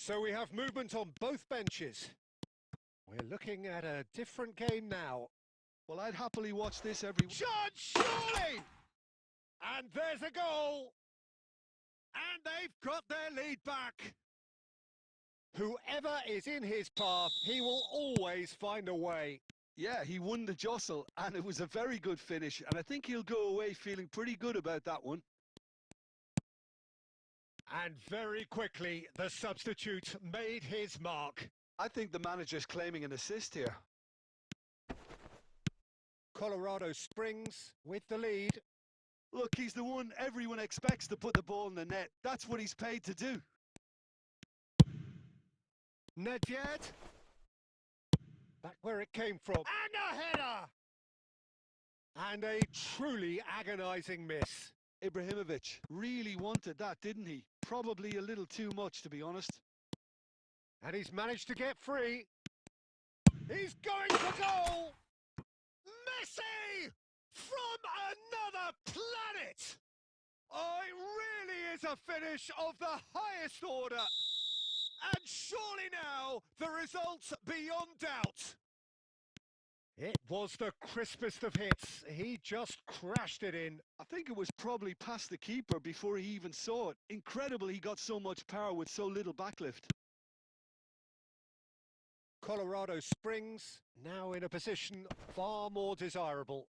Speaker 1: So we have movement on both benches. We're looking at a different game now.
Speaker 2: Well, I'd happily watch this every week.
Speaker 1: Shot, surely! And there's a goal! And they've got their lead back. Whoever is in his path, he will always find a way.
Speaker 2: Yeah, he won the jostle, and it was a very good finish, and I think he'll go away feeling pretty good about that one.
Speaker 1: And very quickly, the substitute made his mark.
Speaker 2: I think the manager's claiming an assist here.
Speaker 1: Colorado Springs with the lead.
Speaker 2: Look, he's the one everyone expects to put the ball in the net. That's what he's paid to do.
Speaker 1: Nedved. Back where it came from. And a header! And a truly agonising miss.
Speaker 2: Ibrahimovic really wanted that, didn't he? Probably a little too much, to be honest.
Speaker 1: And he's managed to get free. He's going for goal! Messi! From another planet! Oh, it really is a finish of the highest order. And surely now, the result's beyond doubt. It was the crispest of hits. He just crashed it in.
Speaker 2: I think it was probably past the keeper before he even saw it. Incredible he got so much power with so little backlift.
Speaker 1: Colorado Springs now in a position far more desirable.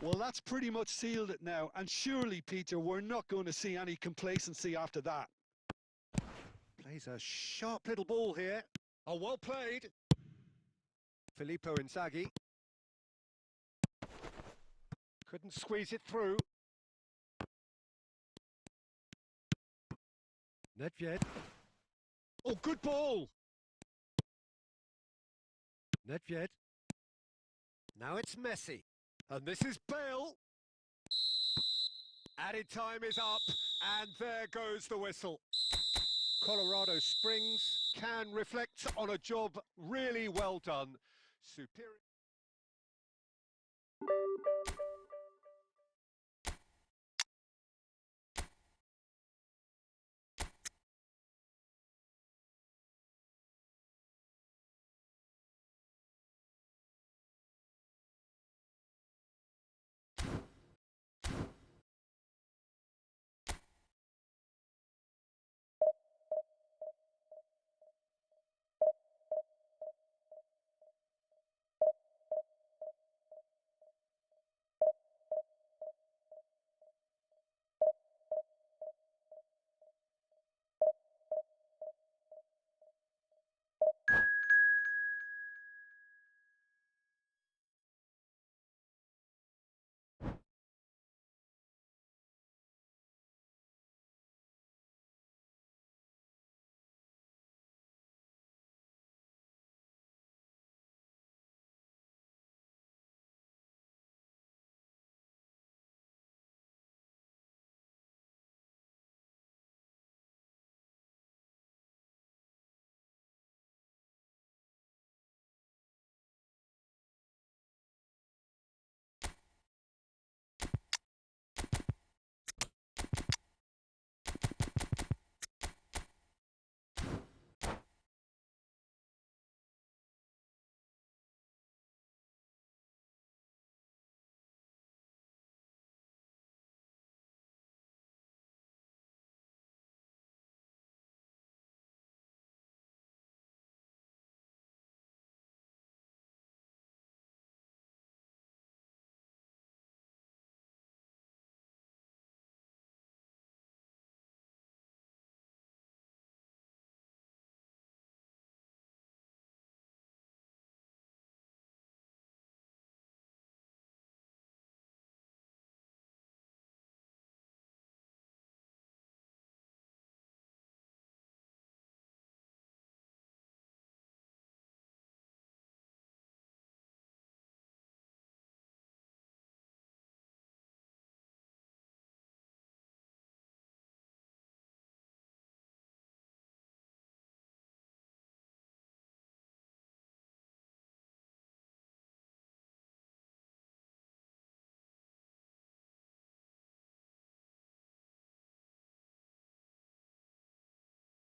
Speaker 2: Well, that's pretty much sealed it now. And surely, Peter, we're not going to see any complacency after that.
Speaker 1: Plays a sharp little ball here. Oh, well played. Filippo Inzaghi. Couldn't squeeze it through. Nedved. Oh, good ball. Nedved. Now it's Messi. And this is Bale. Added time is up. And there goes the whistle. Colorado Springs can reflect on a job really well done. Superior.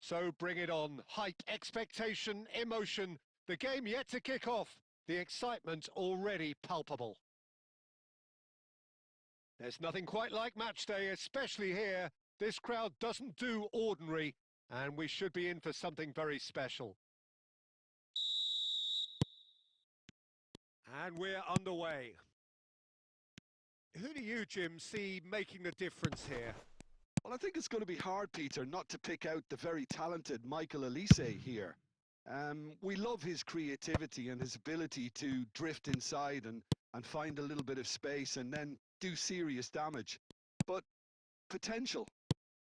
Speaker 1: So bring it on. Hype, expectation, emotion. The game yet to kick off. The excitement already palpable. There's nothing quite like match day, especially here. This crowd doesn't do ordinary, and we should be in for something very special. And we're underway. Who do you, Jim, see making the difference here?
Speaker 2: Well, I think it's going to be hard, Peter, not to pick out the very talented Michael Elise here. We love his creativity and his ability to drift inside and find a little bit of space and then do serious damage. But potential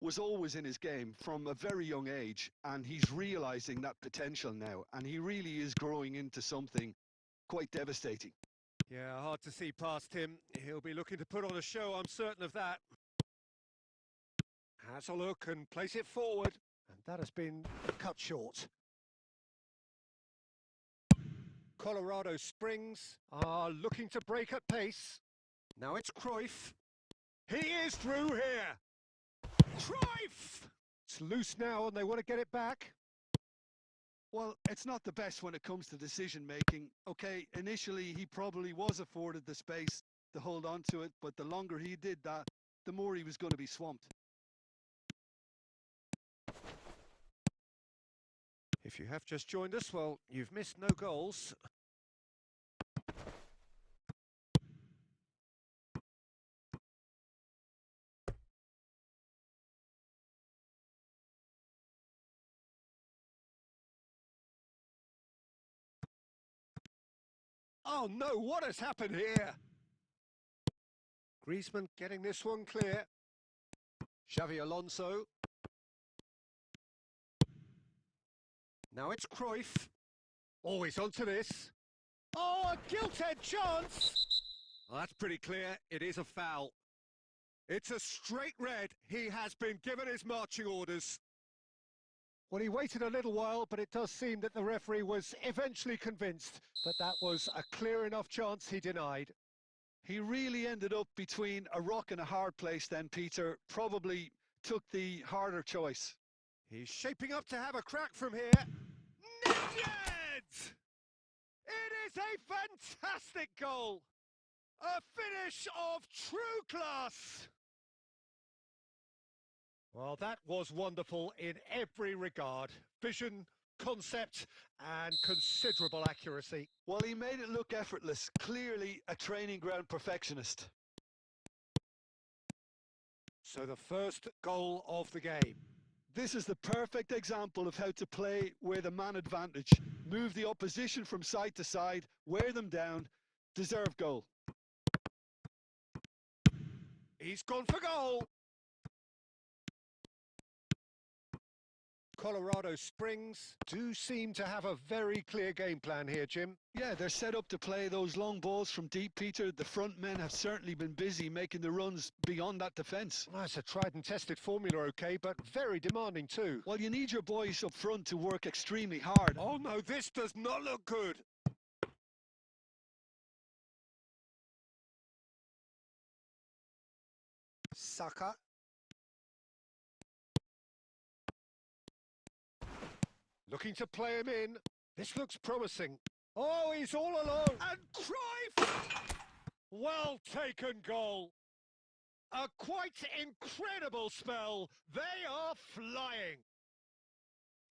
Speaker 2: was always in his game from a very young age, and he's realising that potential now, and he really is growing into something quite devastating.
Speaker 1: Yeah, hard to see past him. He'll be looking to put on a show, I'm certain of that. Has a look and place it forward, and that has been cut short. Colorado Springs are looking to break at pace. Now it's Cruyff. He is through here. Cruyff! It's loose now and they want to get it back.
Speaker 2: Well, it's not the best when it comes to decision-making. Okay, initially he probably was afforded the space to hold on to it, but the longer he did that, the more he was going to be swamped.
Speaker 1: If you have just joined us, well, you've missed no goals. Oh no, what has happened here? Griezmann getting this one clear. Xavi Alonso. Now it's Cruyff. Always onto this. Oh, a gilt-edged chance! Well, that's pretty clear. It is a foul. It's a straight red. He has been given his marching orders. Well, he waited a little while, but it does seem that the referee was eventually convinced that that was a clear enough chance he denied.
Speaker 2: He really ended up between a rock and a hard place then, Peter. Probably took the harder choice.
Speaker 1: He's shaping up to have a crack from here. Netted! It is a fantastic goal! A finish of true class! Well, that was wonderful in every regard. Vision, concept, and considerable accuracy.
Speaker 2: Well, he made it look effortless. Clearly a training ground perfectionist.
Speaker 1: So the first goal of the game.
Speaker 2: This is the perfect example of how to play with a man advantage. Move the opposition from side to side, wear them down, deserve goal.
Speaker 1: He's gone for goal. Colorado Springs do seem to have a very clear game plan here, Jim.
Speaker 2: Yeah, they're set up to play those long balls from deep, Peter. The front men have certainly been busy making the runs beyond that defence.
Speaker 1: Well, it's a tried and tested formula, okay, but very demanding too.
Speaker 2: Well, you need your boys up front to work extremely hard.
Speaker 1: Oh no, this does not look good. Saka. Looking to play him in. This looks promising. Oh, he's all alone. And Cruyff! Well taken goal. A quite incredible spell. They are flying.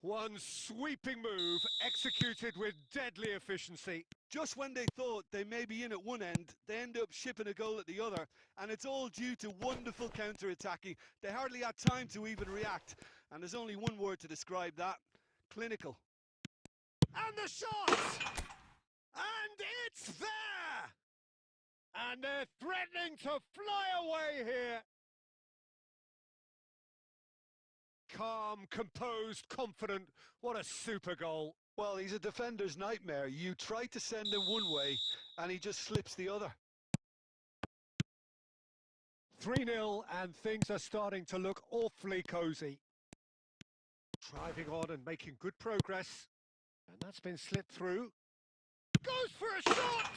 Speaker 1: One sweeping move executed with deadly efficiency.
Speaker 2: Just when they thought they may be in at one end, they end up shipping a goal at the other, and it's all due to wonderful counter-attacking. They hardly had time to even react, and there's only one word to describe that: clinical.
Speaker 1: And the shot! And it's there! And they're threatening to fly away here. Calm, composed, confident. What a super goal.
Speaker 2: Well, he's a defender's nightmare. You try to send him one way, and he just slips the other.
Speaker 1: 3-0, and things are starting to look awfully cosy. Driving on and making good progress. And that's been slipped through. Goes for a shot!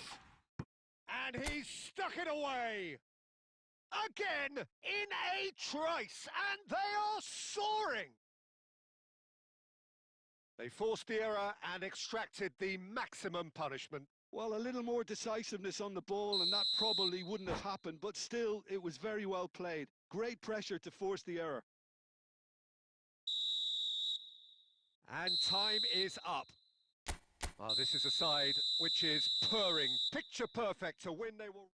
Speaker 1: And he's stuck it away. Again, in a trice, and they are soaring. They forced the error and extracted the maximum punishment.
Speaker 2: Well, a little more decisiveness on the ball and that probably wouldn't have happened, but still, it was very well played. Great pressure to force the error.
Speaker 1: And time is up. This is a side which is purring, picture perfect to win. They will...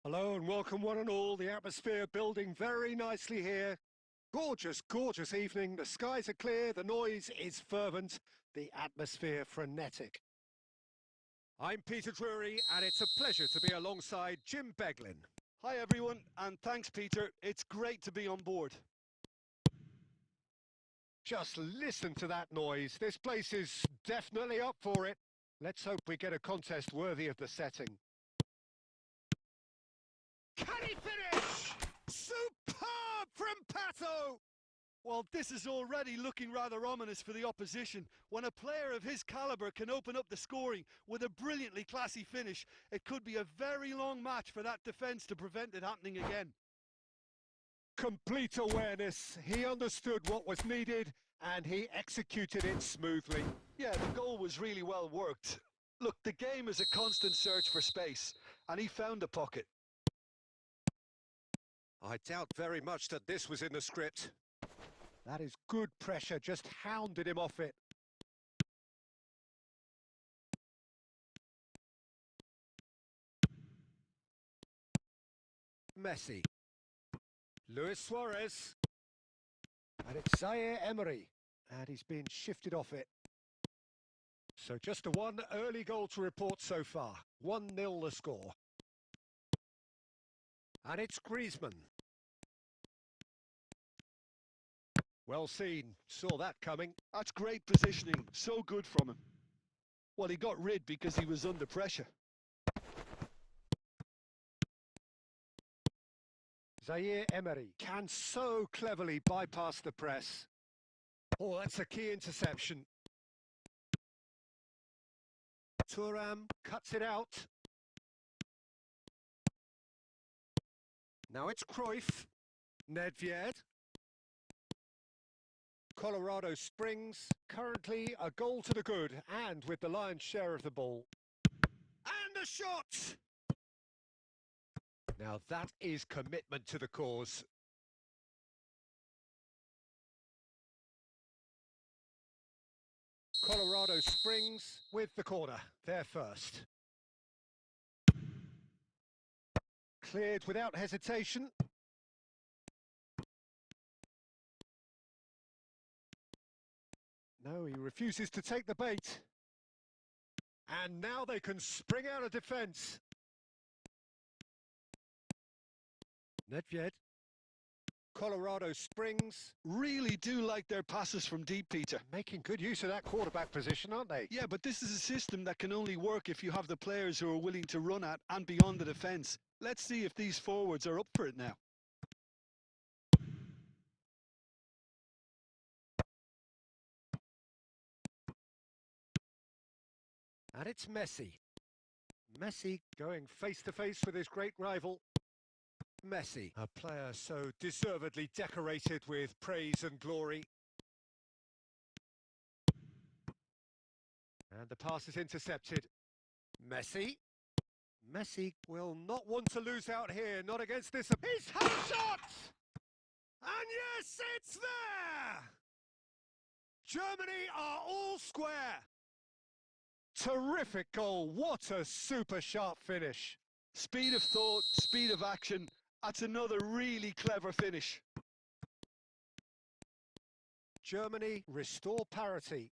Speaker 1: Hello and welcome one and all. The atmosphere building very nicely here. Gorgeous, gorgeous evening. The skies are clear, the noise is fervent, the atmosphere frenetic. I'm Peter Drury and it's a pleasure to be alongside Jim Beglin.
Speaker 2: Hi everyone, and thanks Peter. It's great to be on board.
Speaker 1: Just listen to that noise. This place is definitely up for it. Let's hope we get a contest worthy of the setting. Can he finish? Superb from Patton! so.
Speaker 2: Well, this is already looking rather ominous for the opposition. When a player of his caliber can open up the scoring with a brilliantly classy finish, it could be a very long match for that defence to prevent it happening again.
Speaker 1: Complete awareness. He understood what was needed and he executed it smoothly.
Speaker 2: Yeah, the goal was really well worked. Look, the game is a constant search for space, and he found the pocket.
Speaker 1: I doubt very much that this was in the script. That is good pressure, just hounded him off it. Messi. Luis Suarez. And it's Zaire Emery. And he's been shifted off it. So just a one early goal to report so far. 1-0 the score. And it's Griezmann. Well seen. Saw that coming.
Speaker 2: That's great positioning. So good from him. Well, he got rid because he was under pressure.
Speaker 1: Zaire Emery can so cleverly bypass the press. Oh, that's a key interception. Thuram cuts it out. Now it's Cruyff. Nedved. Colorado Springs, currently a goal to the good, and with the lion's share of the ball. And a shot! Now that is commitment to the cause. Colorado Springs with the corner, there first. Cleared without hesitation. No, he refuses to take the bait. And now they can spring out of defence. Nedved. Colorado Springs.
Speaker 2: Really do like their passes from deep, Peter.
Speaker 1: Making good use of that quarterback position, aren't they?
Speaker 2: Yeah, but this is a system that can only work if you have the players who are willing to run at and beyond the defence. Let's see if these forwards are up for it now.
Speaker 1: And it's Messi. Messi going face-to-face with his great rival. Messi, a player so deservedly decorated with praise and glory. And the pass is intercepted. Messi. Messi will not want to lose out here, not against this. He's had a shot! And yes, it's there! Germany are all square. Terrific goal. What a super sharp finish.
Speaker 2: Speed of thought, speed of action. That's another really clever finish.
Speaker 1: Germany restore parity.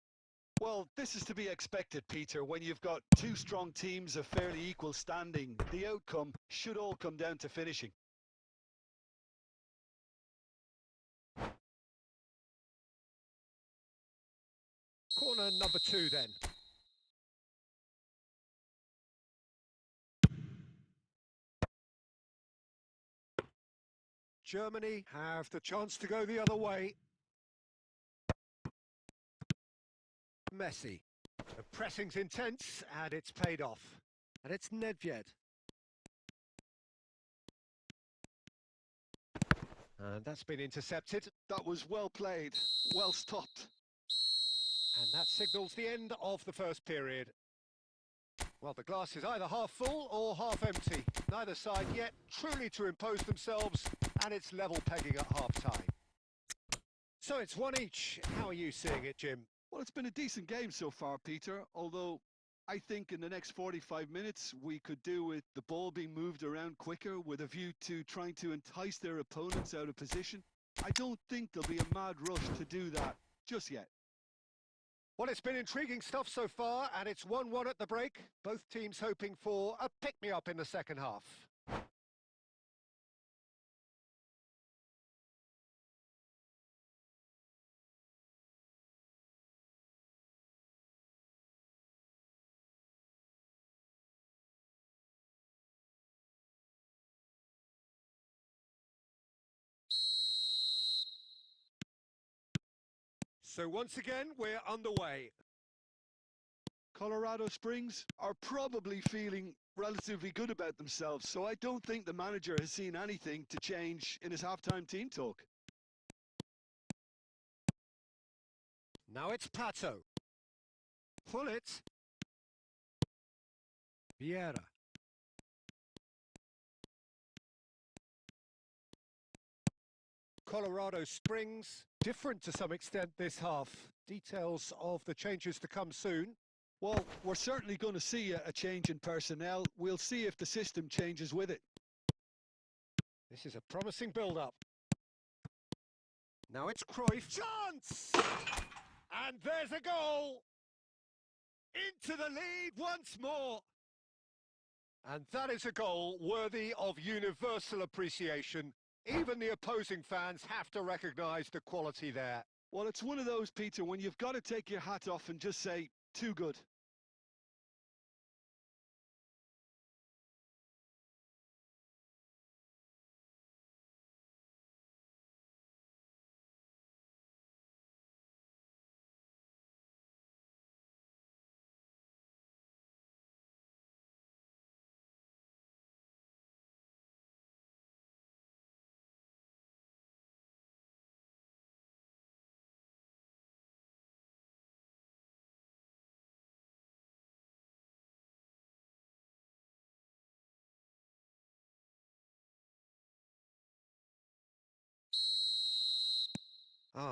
Speaker 2: Well, this is to be expected, Peter. When you've got two strong teams of fairly equal standing, the outcome should all come down to finishing.
Speaker 1: Corner number 2 then. Germany have the chance to go the other way. Messi. The pressing's intense and it's paid off. And it's Nedved. And that's been intercepted.
Speaker 2: That was well played, well stopped.
Speaker 1: And that signals the end of the first period. Well, the glass is either half full or half empty. Neither side yet truly to impose themselves, and it's level pegging at half-time. So it's one each. How are you seeing it, Jim?
Speaker 2: Well, it's been a decent game so far, Peter, although I think in the next 45 minutes we could do with the ball being moved around quicker with a view to trying to entice their opponents out of position. I don't think there'll be a mad rush to do that just yet.
Speaker 1: Well, it's been intriguing stuff so far, and it's 1-1 at the break. Both teams hoping for a pick-me-up in the second half. So once again, we're underway.
Speaker 2: Colorado Springs are probably feeling relatively good about themselves, so I don't think the manager has seen anything to change in his halftime team talk.
Speaker 1: Now it's Pato. Pull it. Vieira. Colorado Springs, different to some extent this half. Details of the changes to come soon.
Speaker 2: Well, we're certainly going to see a change in personnel. We'll see if the system changes with it.
Speaker 1: This is a promising build-up. Now it's Cruyff. Chance! And there's a goal! Into the lead once more! And that is a goal worthy of universal appreciation. Even the opposing fans have to recognise the quality there.
Speaker 2: Well, it's one of those, Peter, when you've got to take your hat off and just say, too good.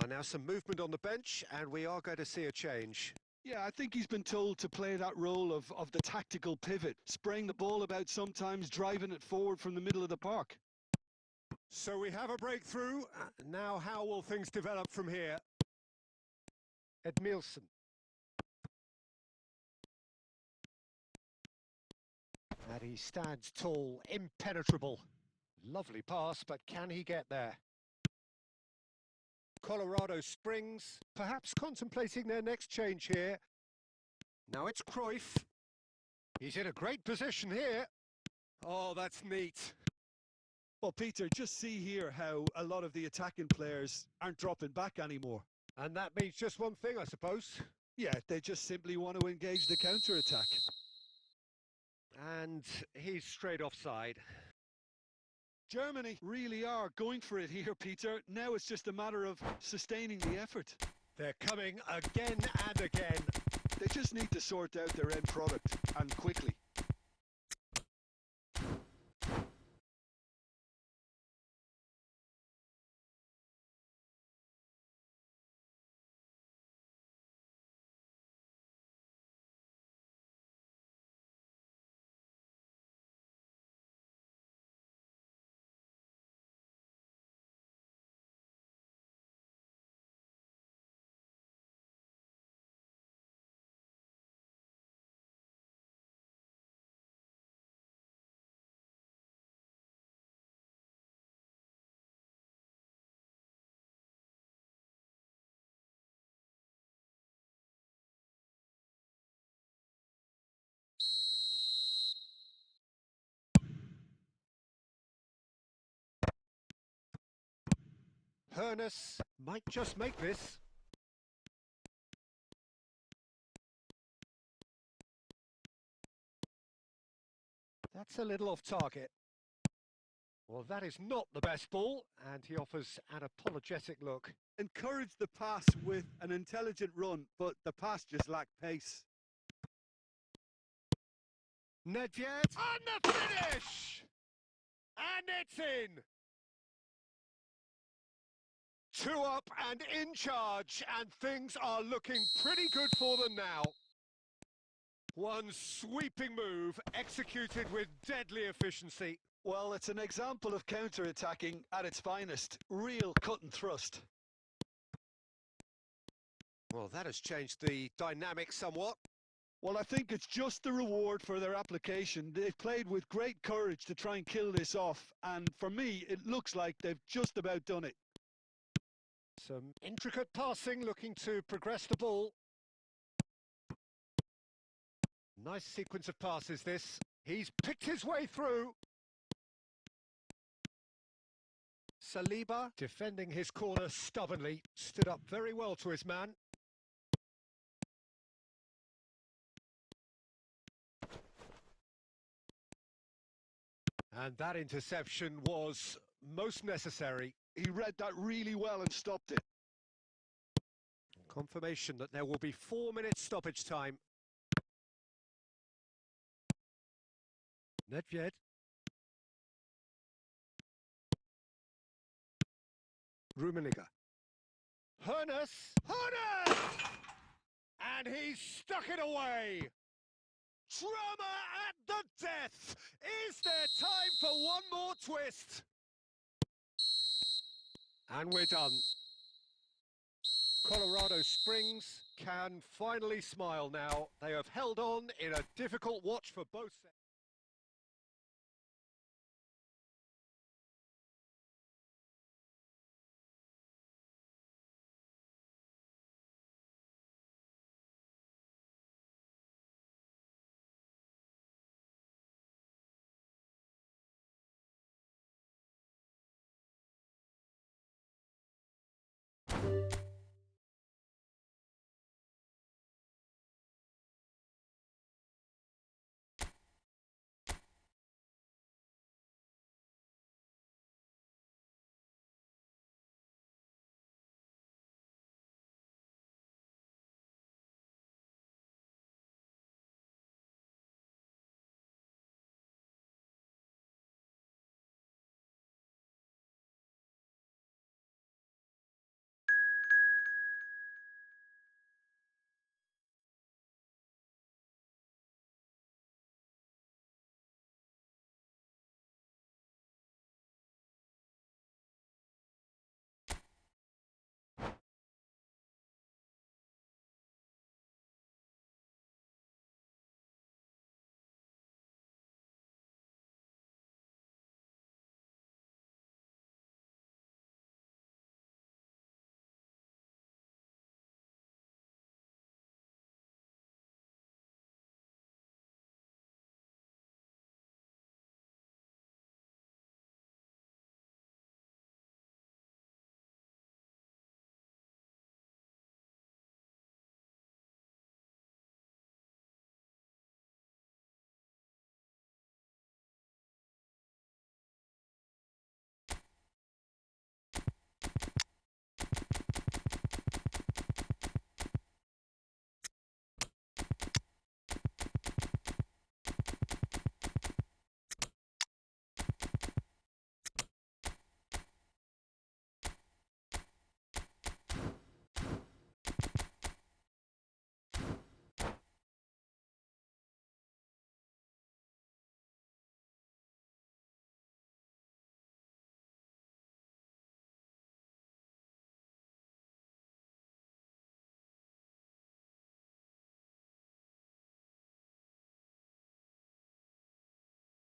Speaker 1: Now some movement on the bench, and we are going to see a change.
Speaker 2: Yeah, I think he's been told to play that role of the tactical pivot, spraying the ball about sometimes, driving it forward from the middle of the park.
Speaker 1: So we have a breakthrough. Now how will things develop from here? Edmilson. And he stands tall, impenetrable. Lovely pass, but can he get there? Colorado Springs, perhaps contemplating their next change here. Now it's Cruyff. He's in a great position here. Oh, that's neat.
Speaker 2: Well, Peter, just see here how a lot of the attacking players aren't dropping back anymore.
Speaker 1: And that means just one thing, I suppose.
Speaker 2: Yeah, they just simply want to engage the counter-attack.
Speaker 1: And he's straight offside.
Speaker 2: Germany really are going for it here, Peter. Now it's just a matter of sustaining the effort.
Speaker 1: They're coming again and again.
Speaker 2: They just need to sort out their end product, and quickly.
Speaker 1: Hernus might just make this. That's a little off target. Well, that is not the best ball, and he offers an apologetic look.
Speaker 2: Encourage the pass with an intelligent run, but the pass just lacked pace.
Speaker 1: Nedved, and the finish! And it's in! 2 up and in charge, and things are looking pretty good for them now. One sweeping move, executed with deadly efficiency.
Speaker 2: Well, it's an example of counter-attacking at its finest. Real cut and thrust.
Speaker 1: Well, that has changed the dynamic somewhat.
Speaker 2: Well, I think it's just the reward for their application. They've played with great courage to try and kill this off, and for me, it looks like they've just about done it.
Speaker 1: Some intricate passing, looking to progress the ball. Nice sequence of passes, this. He's picked his way through. Saliba, defending his corner stubbornly, stood up very well to his man. And that interception was most necessary.
Speaker 2: He read that really well and stopped it.
Speaker 1: Confirmation that there will be 4 minutes stoppage time. Nedved. Rummenigge. Hoeneß! And he's stuck it away! Drama at the death! Is there time for one more twist? And we're done. Colorado Springs can finally smile now. They have held on in a difficult watch for both sets.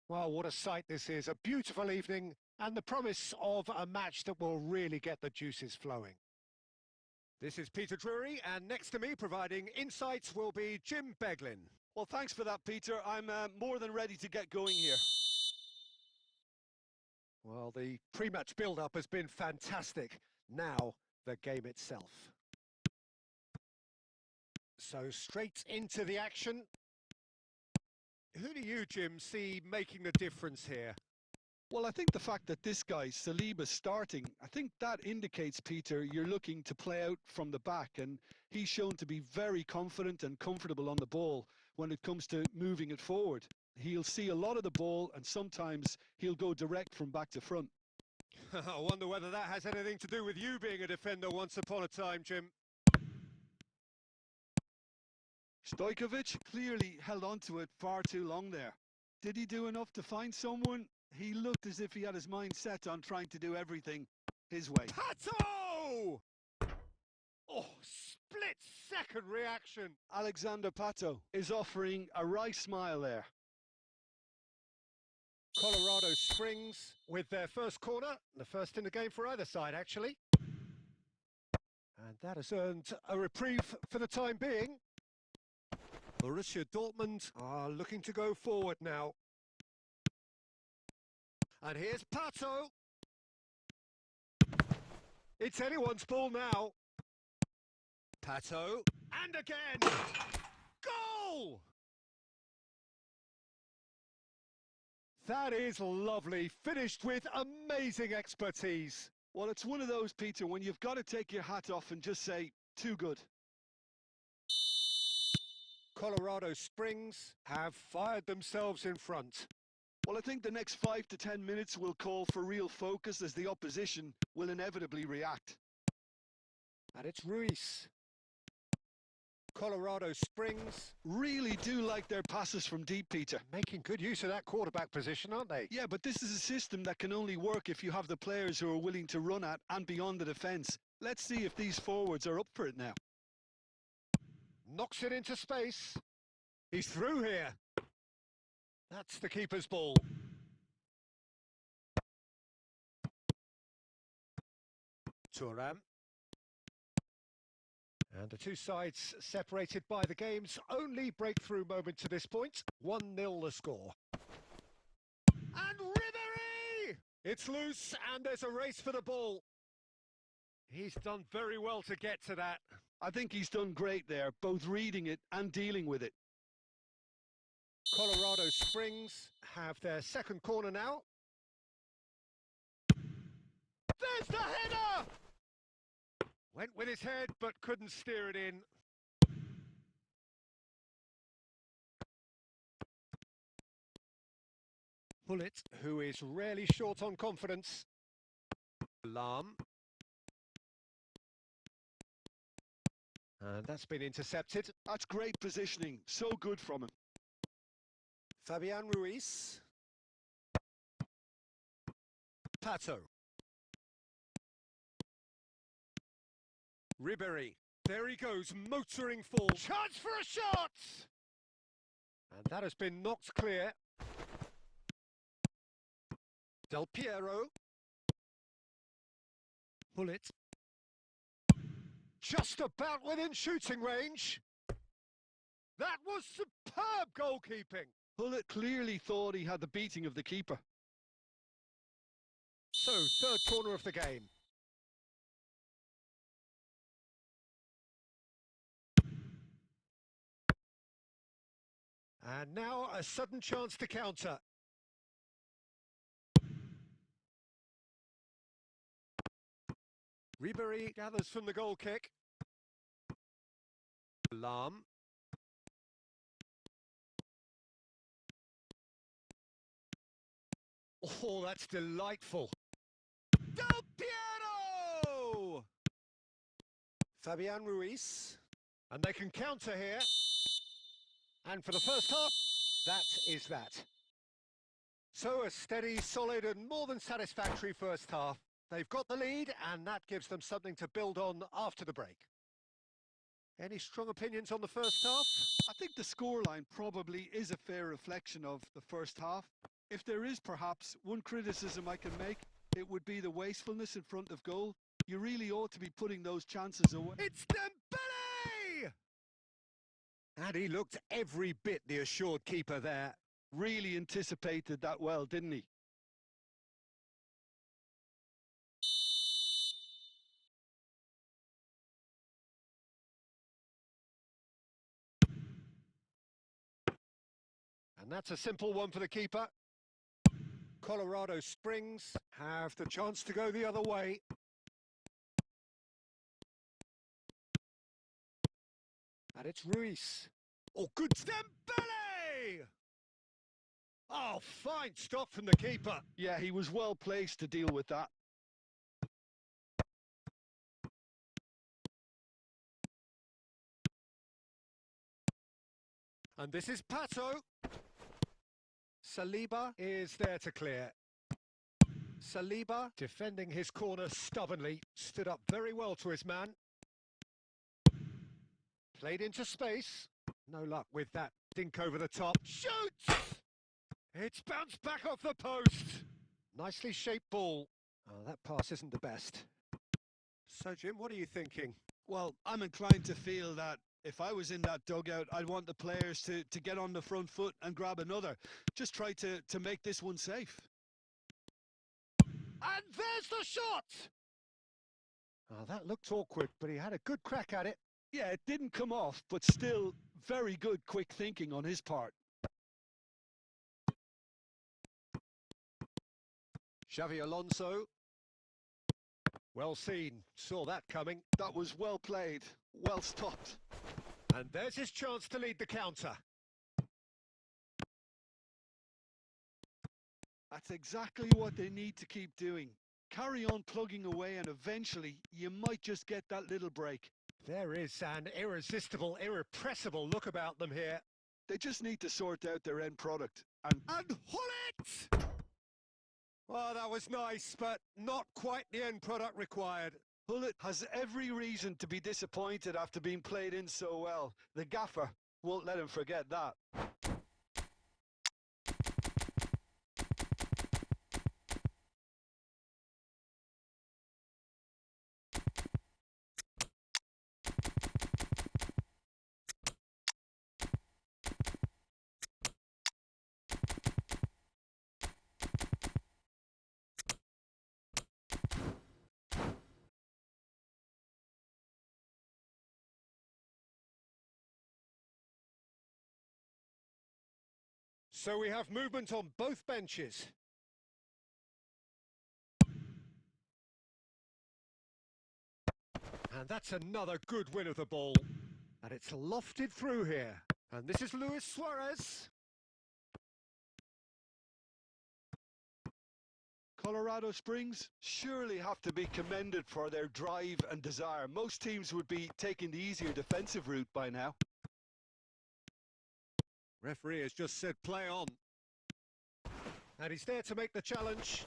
Speaker 1: Well, what a sight this is. A beautiful evening and the promise of a match that will really get the juices flowing. This is Peter Drury, and next to me providing insights will be Jim Beglin.
Speaker 2: Well, thanks for that, Peter. I'm more than ready to get going here.
Speaker 1: Well, the pre-match build-up has been fantastic. Now, the game itself. So straight into the action. Who do you, Jim, see making the difference here?
Speaker 2: Well, I think the fact that this guy, Saliba's starting, I think that indicates, Peter, you're looking to play out from the back, and he's shown to be very confident and comfortable on the ball when it comes to moving it forward. He'll see a lot of the ball, and sometimes he'll go direct from back to front.
Speaker 1: I wonder whether that has anything to do with you being a defender once upon a time, Jim.
Speaker 2: Stojkovic clearly held on to it far too long there. Did he do enough to find someone? He looked as if he had his mind set on trying to do everything his way.
Speaker 1: Pato! Oh, split-second reaction.
Speaker 2: Alexander Pato is offering a wry smile there.
Speaker 1: Colorado Springs with their first corner, the first in the game for either side, actually. And that has earned a reprieve for the time being. Borussia Dortmund are looking to go forward now. And here's Pato. It's anyone's ball now. Pato. And again. Goal! That is lovely. Finished with amazing expertise.
Speaker 2: Well, it's one of those, Peter, when you've got to take your hat off and just say, too good.
Speaker 1: Colorado Springs have fired themselves in front.
Speaker 2: Well, I think the next 5 to 10 minutes will call for real focus as the opposition will inevitably react.
Speaker 1: And it's Ruiz. Colorado Springs
Speaker 2: really do like their passes from deep, Peter.
Speaker 1: Making good use of that quarterback position, aren't they?
Speaker 2: Yeah, but this is a system that can only work if you have the players who are willing to run at and beyond the defence. Let's see if these forwards are up for it now.
Speaker 1: Knocks it into space. He's through here. That's the keeper's ball. Thuram. And the two sides separated by the game's only breakthrough moment to this point. 1-0 the score. And Ribery! It's loose and there's a race for the ball. He's done very well to get to that.
Speaker 2: I think he's done great there, both reading it and dealing with it.
Speaker 1: Colorado Springs have their second corner now. There's the header! Went with his head, but couldn't steer it in. Bullet, who is rarely short on confidence. Lam. And that's been intercepted.
Speaker 2: That's great positioning. So good from him.
Speaker 1: Fabian Ruiz. Pato. Ribery. There he goes, motoring forward. Chance for a shot! And that has been knocked clear. Del Piero. Bullet. Just about within shooting range. That was superb goalkeeping.
Speaker 2: Bullet clearly thought he had the beating of the keeper.
Speaker 1: So, third corner of the game. And now a sudden chance to counter. Ribery gathers from the goal kick. Lam. Oh, that's delightful. Del Piero! Fabian Ruiz. And they can counter here. And for the first half, that is that. So a steady, solid and more than satisfactory first half. They've got the lead and that gives them something to build on after the break. Any strong opinions on the first half?
Speaker 2: I think the scoreline probably is a fair reflection of the first half. If there is perhaps one criticism I can make, it would be the wastefulness in front of goal. You really ought to be putting those chances away.
Speaker 1: It's Dembele! And he looked every bit the assured keeper there.
Speaker 2: Really anticipated that well, didn't he?
Speaker 1: And that's a simple one for the keeper. Colorado Springs have the chance to go the other way. And it's Ruiz. Oh, good Dembele! Oh, fine stop from the keeper.
Speaker 2: Yeah, he was well placed to deal with that.
Speaker 1: And this is Pato. Saliba is there to clear. Saliba, defending his corner stubbornly, stood up very well to his man. Played into space. No luck with that dink over the top. Shoots! It's bounced back off the post. Nicely shaped ball. Oh, that pass isn't the best. So, Jim, what are you thinking?
Speaker 2: Well, I'm inclined to feel that if I was in that dugout, I'd want the players to get on the front foot and grab another. Just try to make this one safe.
Speaker 1: And there's the shot! Oh, that looked awkward, but he had a good crack at it.
Speaker 2: Yeah, it didn't come off, but still very good quick thinking on his part.
Speaker 1: Xavi Alonso. Well seen, saw that coming.
Speaker 2: That was well played, well stopped.
Speaker 1: And there's his chance to lead the counter.
Speaker 2: That's exactly what they need to keep doing. Carry on plugging away and eventually you might just get that little break.
Speaker 1: There is an irresistible, irrepressible look about them here.
Speaker 2: They just need to sort out their end product. And
Speaker 1: Hullet! Well, that was nice, but not quite the end product required.
Speaker 2: Hullet has every reason to be disappointed after being played in so well. The gaffer won't let him forget that.
Speaker 1: So we have movement on both benches. And that's another good win of the ball. And it's lofted through here. And this is Luis Suarez.
Speaker 2: Colorado Springs surely have to be commended for their drive and desire. Most teams would be taking the easier defensive route by now.
Speaker 1: Referee has just said play on. And he's there to make the challenge.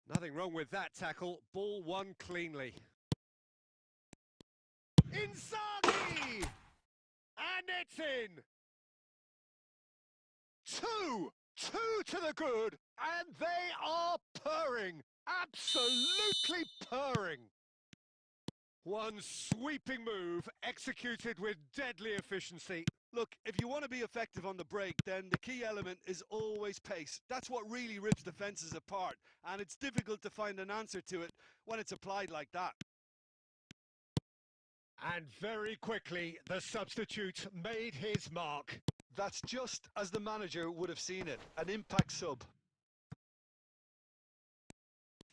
Speaker 1: Nothing wrong with that tackle. Ball won cleanly. Inzaghi! And it's in! Two to the good, and they are purring. Absolutely purring. One sweeping move executed with deadly efficiency.
Speaker 2: Look, if you want to be effective on the break, then the key element is always pace. That's what really rips defenses apart, and it's difficult to find an answer to it when it's applied like that.
Speaker 1: And very quickly, the substitute made his mark.
Speaker 2: That's just as the manager would have seen it, an impact sub.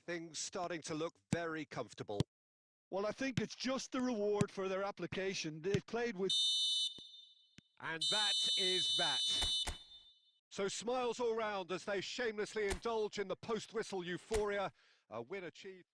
Speaker 1: Things starting to look very comfortable.
Speaker 2: Well, I think it's just the reward for their application. They've played with...
Speaker 1: And that is that. So smiles all round as they shamelessly indulge in the post-whistle euphoria. A win achieved.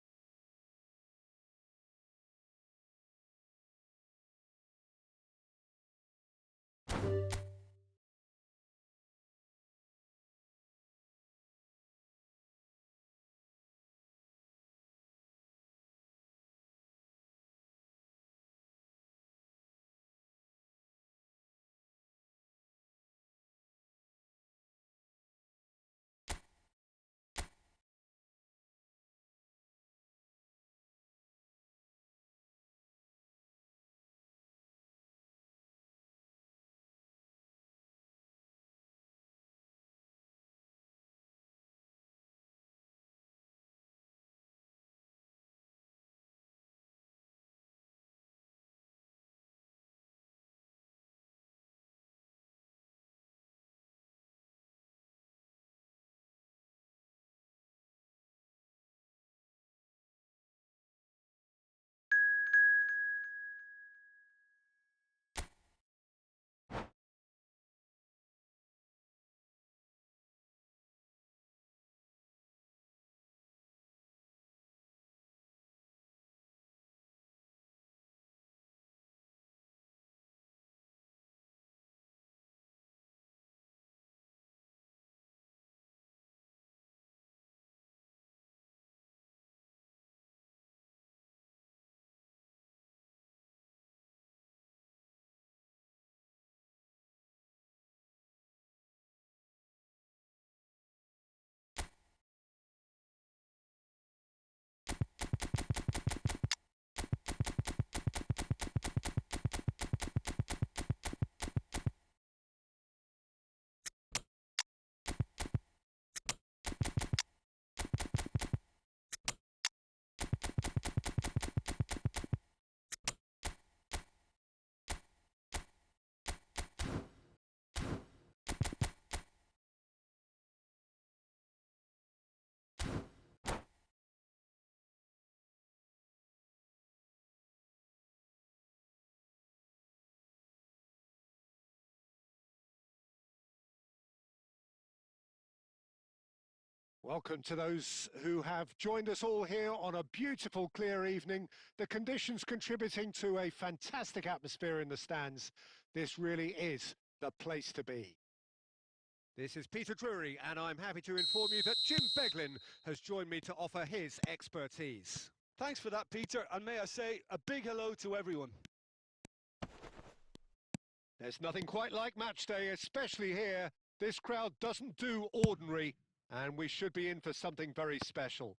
Speaker 1: Welcome to those who have joined us all here on a beautiful, clear evening. The conditions contributing to a fantastic atmosphere in the stands. This really is the place to be. This is Peter Drury, and I'm happy to inform you that Jim Beglin has joined me to offer his expertise.
Speaker 2: Thanks for that, Peter, and may I say a big hello to everyone.
Speaker 1: There's nothing quite like match day, especially here. This crowd doesn't do ordinary. And we should be in for something very special.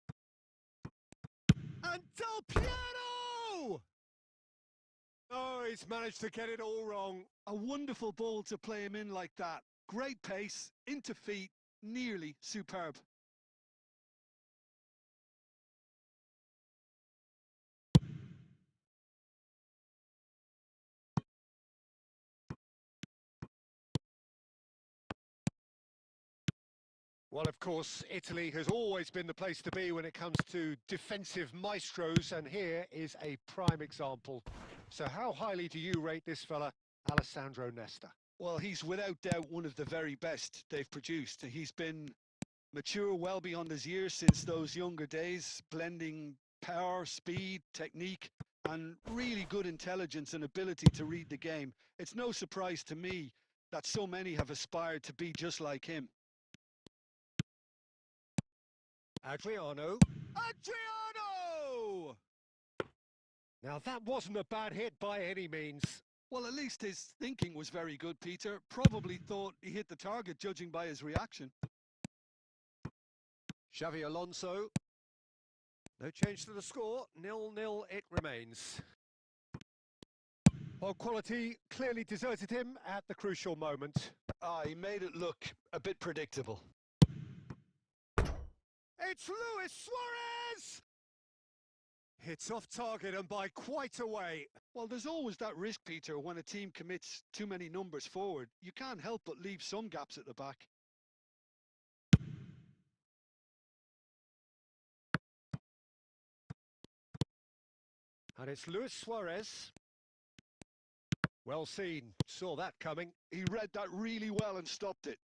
Speaker 1: And Del Piano! Oh, he's managed to get it all wrong.
Speaker 2: A wonderful ball to play him in like that. Great pace, into feet, nearly superb.
Speaker 1: Well, of course, Italy has always been the place to be when it comes to defensive maestros, and here is a prime example. So how highly do you rate this fella, Alessandro Nesta?
Speaker 2: Well, he's without doubt one of the very best they've produced. He's been mature well beyond his years since those younger days, blending power, speed, technique, and really good intelligence and ability to read the game. It's no surprise to me that so many have aspired to be just like him.
Speaker 1: Adriano! Adriano! Now that wasn't a bad hit by any means.
Speaker 2: Well, at least his thinking was very good, Peter. Probably thought he hit the target, judging by his reaction.
Speaker 1: Xavi Alonso. No change to the score. 0-0 it remains. Well, quality clearly deserted him at the crucial moment.
Speaker 2: He made it look a bit predictable.
Speaker 1: It's Luis Suarez! It's off target and by quite a way.
Speaker 2: Well, there's always that risk, Peter, when a team commits too many numbers forward. You can't help but leave some gaps at the back.
Speaker 1: And it's Luis Suarez. Well seen, saw that coming.
Speaker 2: He read that really well and stopped it.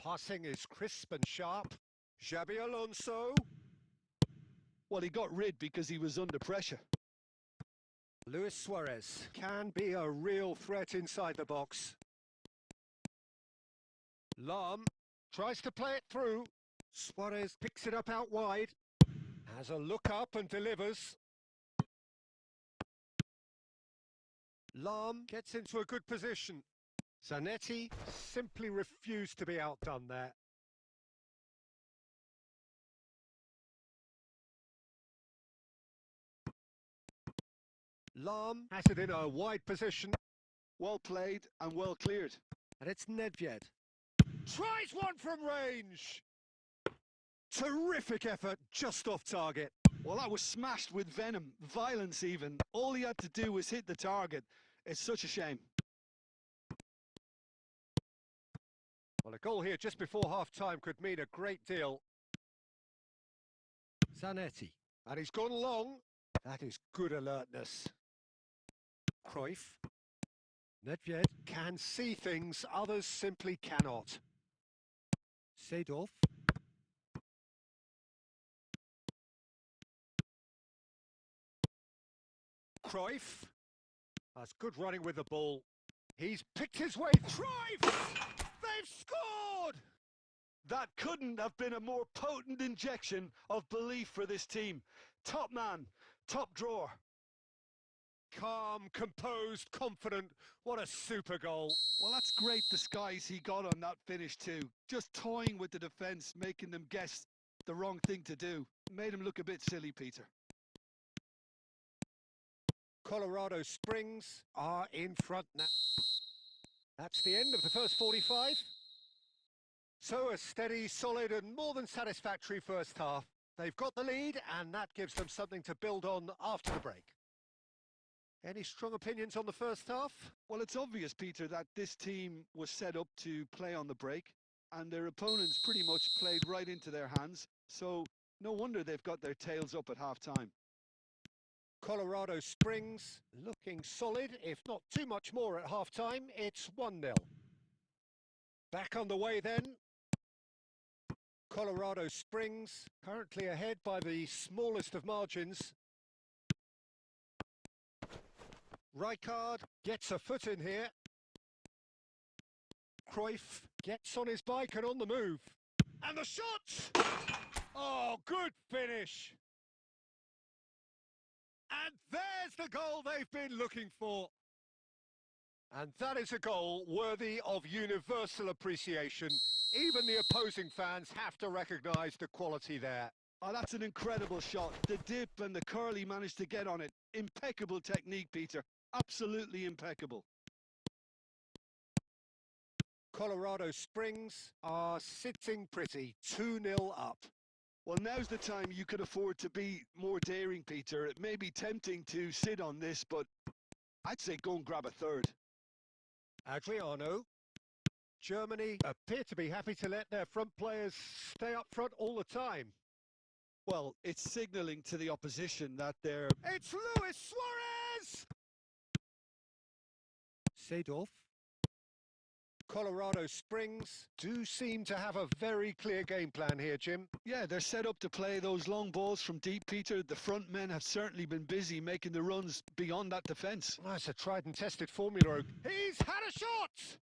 Speaker 1: Passing is crisp and sharp. Xabi Alonso.
Speaker 2: Well, he got rid because he was under pressure.
Speaker 1: Luis Suarez can be a real threat inside the box. Lam tries to play it through. Suarez picks it up out wide. Has a look up and delivers. Lam gets into a good position. Zanetti simply refused to be outdone there. Lam has it in a wide position.
Speaker 2: Well played and well cleared.
Speaker 1: And it's Nedved. Tries one from range! Terrific effort, just off target.
Speaker 2: Well, that was smashed with venom, violence even. All he had to do was hit the target. It's such a shame.
Speaker 1: Well, a goal here just before half-time could mean a great deal. Zanetti. And he's gone long. That is good alertness. Cruyff. Nedved can see things others simply cannot. Seedorf. Cruyff. That's good running with the ball. He's picked his way. Cruyff! They've scored!
Speaker 2: That couldn't have been a more potent injection of belief for this team. Top man, top drawer.
Speaker 1: Calm, composed, confident. What a super goal.
Speaker 2: Well, that's great disguise he got on that finish too. Just toying with the defence, making them guess the wrong thing to do. Made him look a bit silly, Peter.
Speaker 1: Colorado Springs are in front now. That's the end of the first 45. So a steady, solid and more than satisfactory first half. They've got the lead and that gives them something to build on after the break. Any strong opinions on the first half?
Speaker 2: Well, it's obvious, Peter, that this team was set up to play on the break and their opponents pretty much played right into their hands. So no wonder they've got their tails up at half-time.
Speaker 1: Colorado Springs looking solid, if not too much more at half-time. It's 1-0. Back on the way then. Colorado Springs, currently ahead by the smallest of margins. Rijkaard gets a foot in here. Cruyff gets on his bike and on the move. And the shot! Oh, good finish! And there's the goal they've been looking for. And that is a goal worthy of universal appreciation. Even the opposing fans have to recognise the quality there.
Speaker 2: Oh, that's an incredible shot. The dip and the curl he managed to get on it. Impeccable technique, Peter. Absolutely impeccable.
Speaker 1: Colorado Springs are sitting pretty, 2-0 up.
Speaker 2: Well, now's the time you can afford to be more daring, Peter. It may be tempting to sit on this, but I'd say go and grab a third.
Speaker 1: Adriano. Germany appear to be happy to let their front players stay up front all the time.
Speaker 2: Well, it's signalling to the opposition that they're...
Speaker 1: It's Luis Suarez! Seedorf. Colorado Springs do seem to have a very clear game plan here, Jim.
Speaker 2: Yeah, they're set up to play those long balls from deep, Peter. The front men have certainly been busy making the runs beyond that defence.
Speaker 1: Well, that's a tried and tested formula. He's had a shot!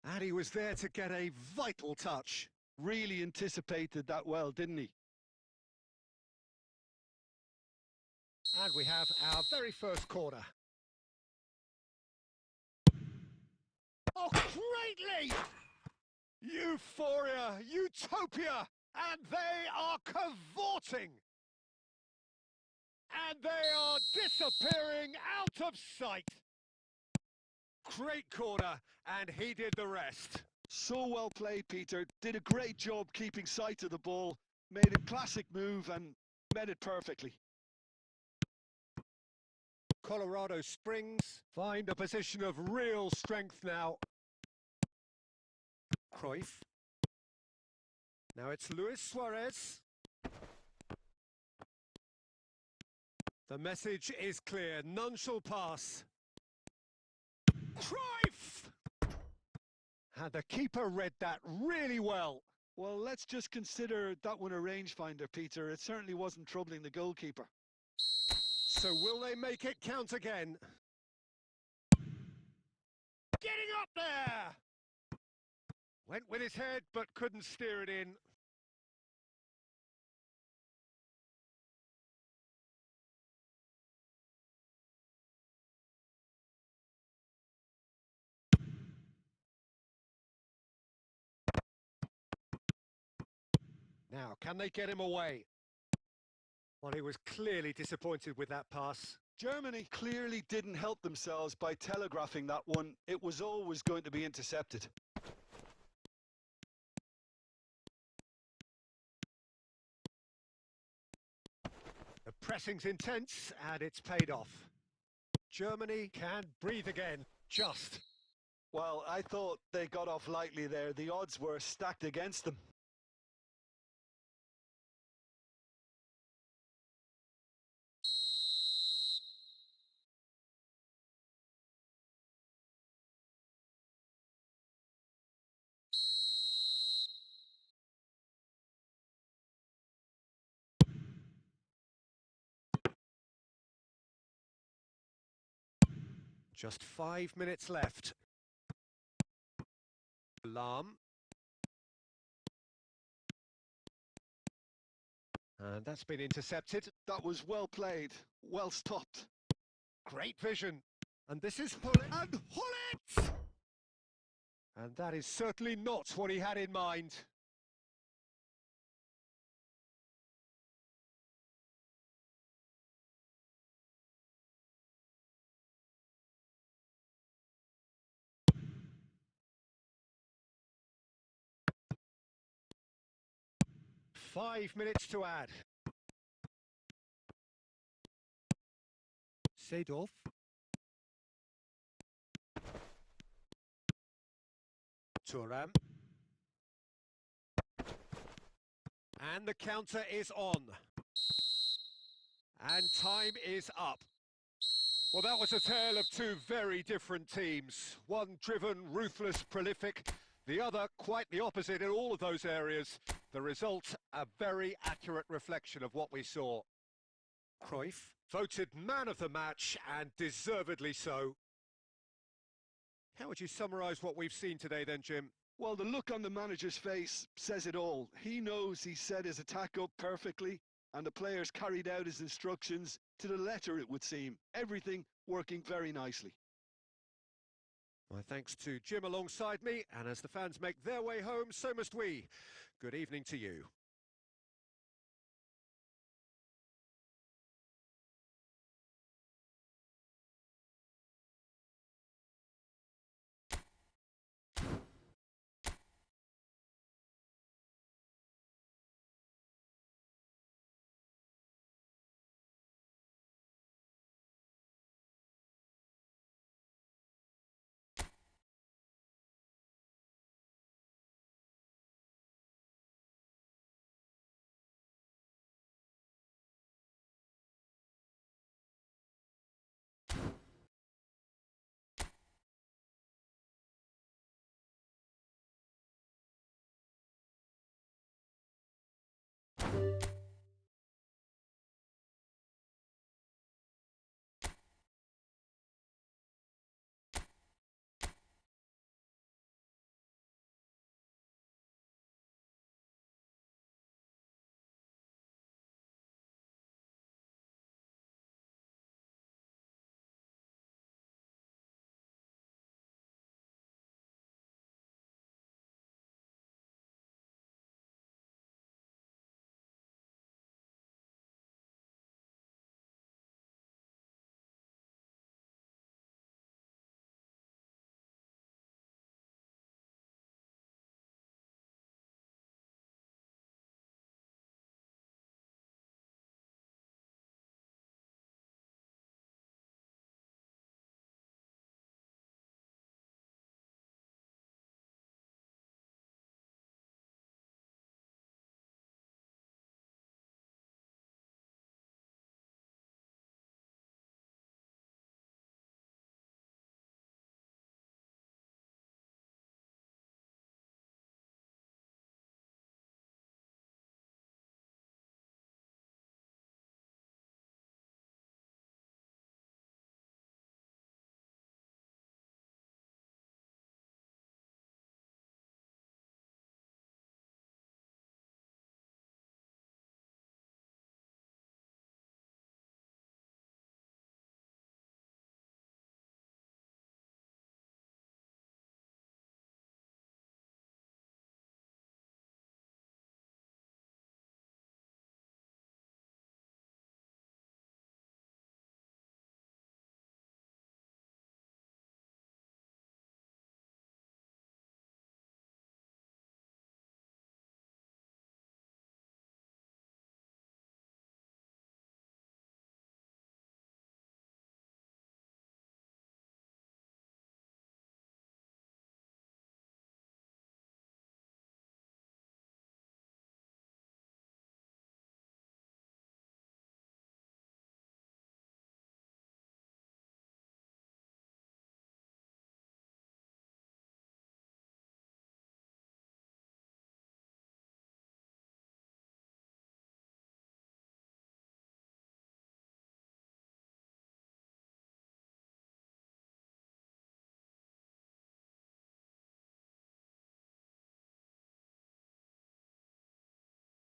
Speaker 1: And he was there to get a vital touch.
Speaker 2: Really anticipated that well, didn't he?
Speaker 1: And we have our very first corner. Oh, greatly! Euphoria, utopia, and they are cavorting. And they are disappearing out of sight. Great corner, and he did the rest.
Speaker 2: So well played, Peter. Did a great job keeping sight of the ball. Made a classic move and met it perfectly.
Speaker 1: Colorado Springs find a position of real strength now. Cruyff. Now it's Luis Suarez. The message is clear. None shall pass. Cruyff! And the keeper read that really well.
Speaker 2: Well, let's just consider that one a rangefinder, Peter. It certainly wasn't troubling the goalkeeper.
Speaker 1: So will they make it count again? Getting up there! Went with his head, but couldn't steer it in. Now, can they get him away? Well, he was clearly disappointed with that pass.
Speaker 2: Germany clearly didn't help themselves by telegraphing that one. It was always going to be intercepted.
Speaker 1: The pressing's intense, and it's paid off. Germany can breathe again, just.
Speaker 2: Well, I thought they got off lightly there. The odds were stacked against them.
Speaker 1: Just 5 minutes left. Alarm. And that's been intercepted.
Speaker 2: That was well played, well stopped.
Speaker 1: Great vision. And this is Hullet. And Hullet! And that is certainly not what he had in mind. Five minutes to add. Seedorf. Thuram. And the counter is on. And time is up. Well, that was a tale of two very different teams. One driven, ruthless, prolific. The other, quite the opposite in all of those areas. The result, a very accurate reflection of what we saw. Cruyff, voted man of the match, and deservedly so. How would you summarise what we've seen today then, Jim?
Speaker 2: Well, the look on the manager's face says it all. He knows he set his attack up perfectly, and the players carried out his instructions to the letter, it would seem. Everything working very nicely.
Speaker 1: My thanks to Jim alongside me, and as the fans make their way home, so must we. Good evening to you.